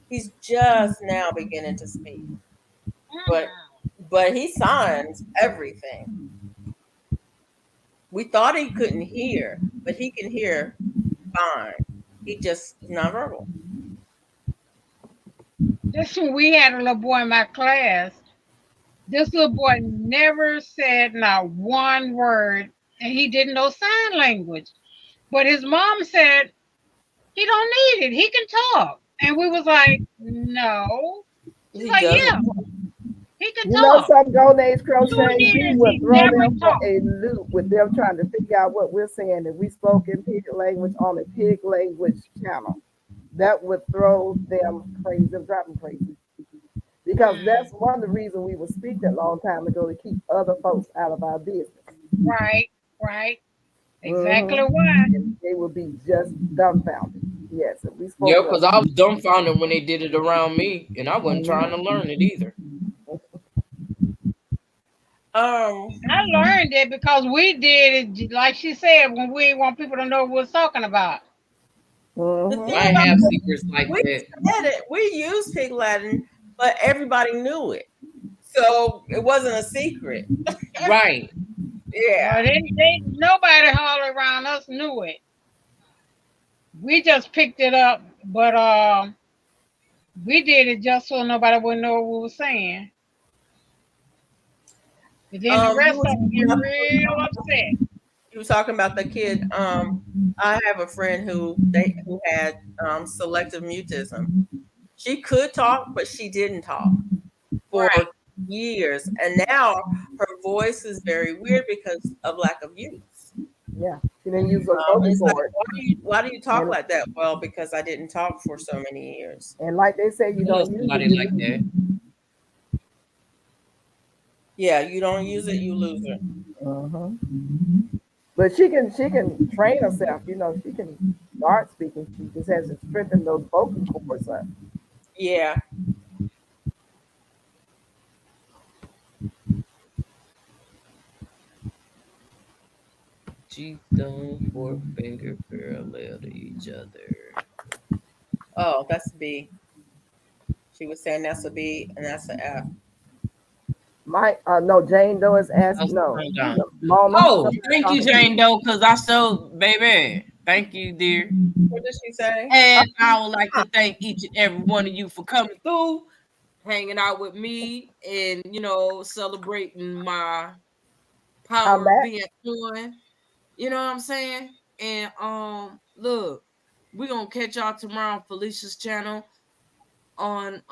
He's just now beginning to speak. But he signs everything. We thought he couldn't hear, but he can hear fine. He just is nonverbal. This when we had a little boy in my class. This little boy never said not one word, and he didn't know sign language. But his mom said He don't need it. He can talk. And we was like, no. She's He like, doesn't. yeah, he can You know talk. some Golden Age 2 Crochet, years we would he throw never them for talked. a loop with them trying to figure out what we're saying. If we spoke in pig language on a pig language channel, that would throw them crazy, drive them crazy. Because that's one of the reasons we were speaking a long time ago, to keep other folks out of our business. Right. Exactly Mhm. why. And they would be just dumbfounded. Yes, if we spoke. Yeah, because I was dumbfounded when they did it around me, and I wasn't trying to learn it either. I learned it because we did it, like she said, when we want people to know what we're talking about. Mhm. I ain't have secrets like we that. said it. We used Pig Latin, but everybody knew it, so it wasn't a secret. Right. Yeah. Well, nobody all around us knew it. We just picked it up, but we did it just so nobody would know what we were saying. And then the rest of them get real upset. You were talking about the kid. I have a friend who had selective mutism. She could talk, but she didn't talk for Right. years, and now her voice is very weird because of lack of use. Yeah, she didn't use those vocal It's like, cords. why do you talk And- like that? Well, because I didn't talk for so many years. And like they say, you I know don't use somebody it. like that. Yeah, you don't use it, you lose it. But she can train herself. You know, she can start speaking. She just has to strengthen those vocal cords up. Yeah. Cheek, thumb, forefinger parallel to each other. Oh, that's a B. She was saying that's a B and that's an F. No, Jane Doe is asking. No, Mona. Oh, thank you, Jane Doe, because I still, baby. Thank you, dear. What did she say? And I would like to thank each and every one of you for coming through, hanging out with me, and celebrating my power of being on. You know what I'm saying? And look, we're gonna catch y'all tomorrow on Felicia's channel on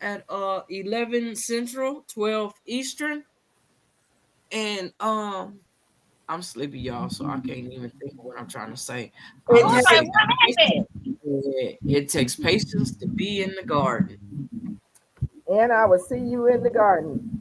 at 11 Central, 12 Eastern. And I'm sleepy, y'all, so I can't even think of what I'm trying to say. It takes patience to be in the garden. And I will see you in the garden.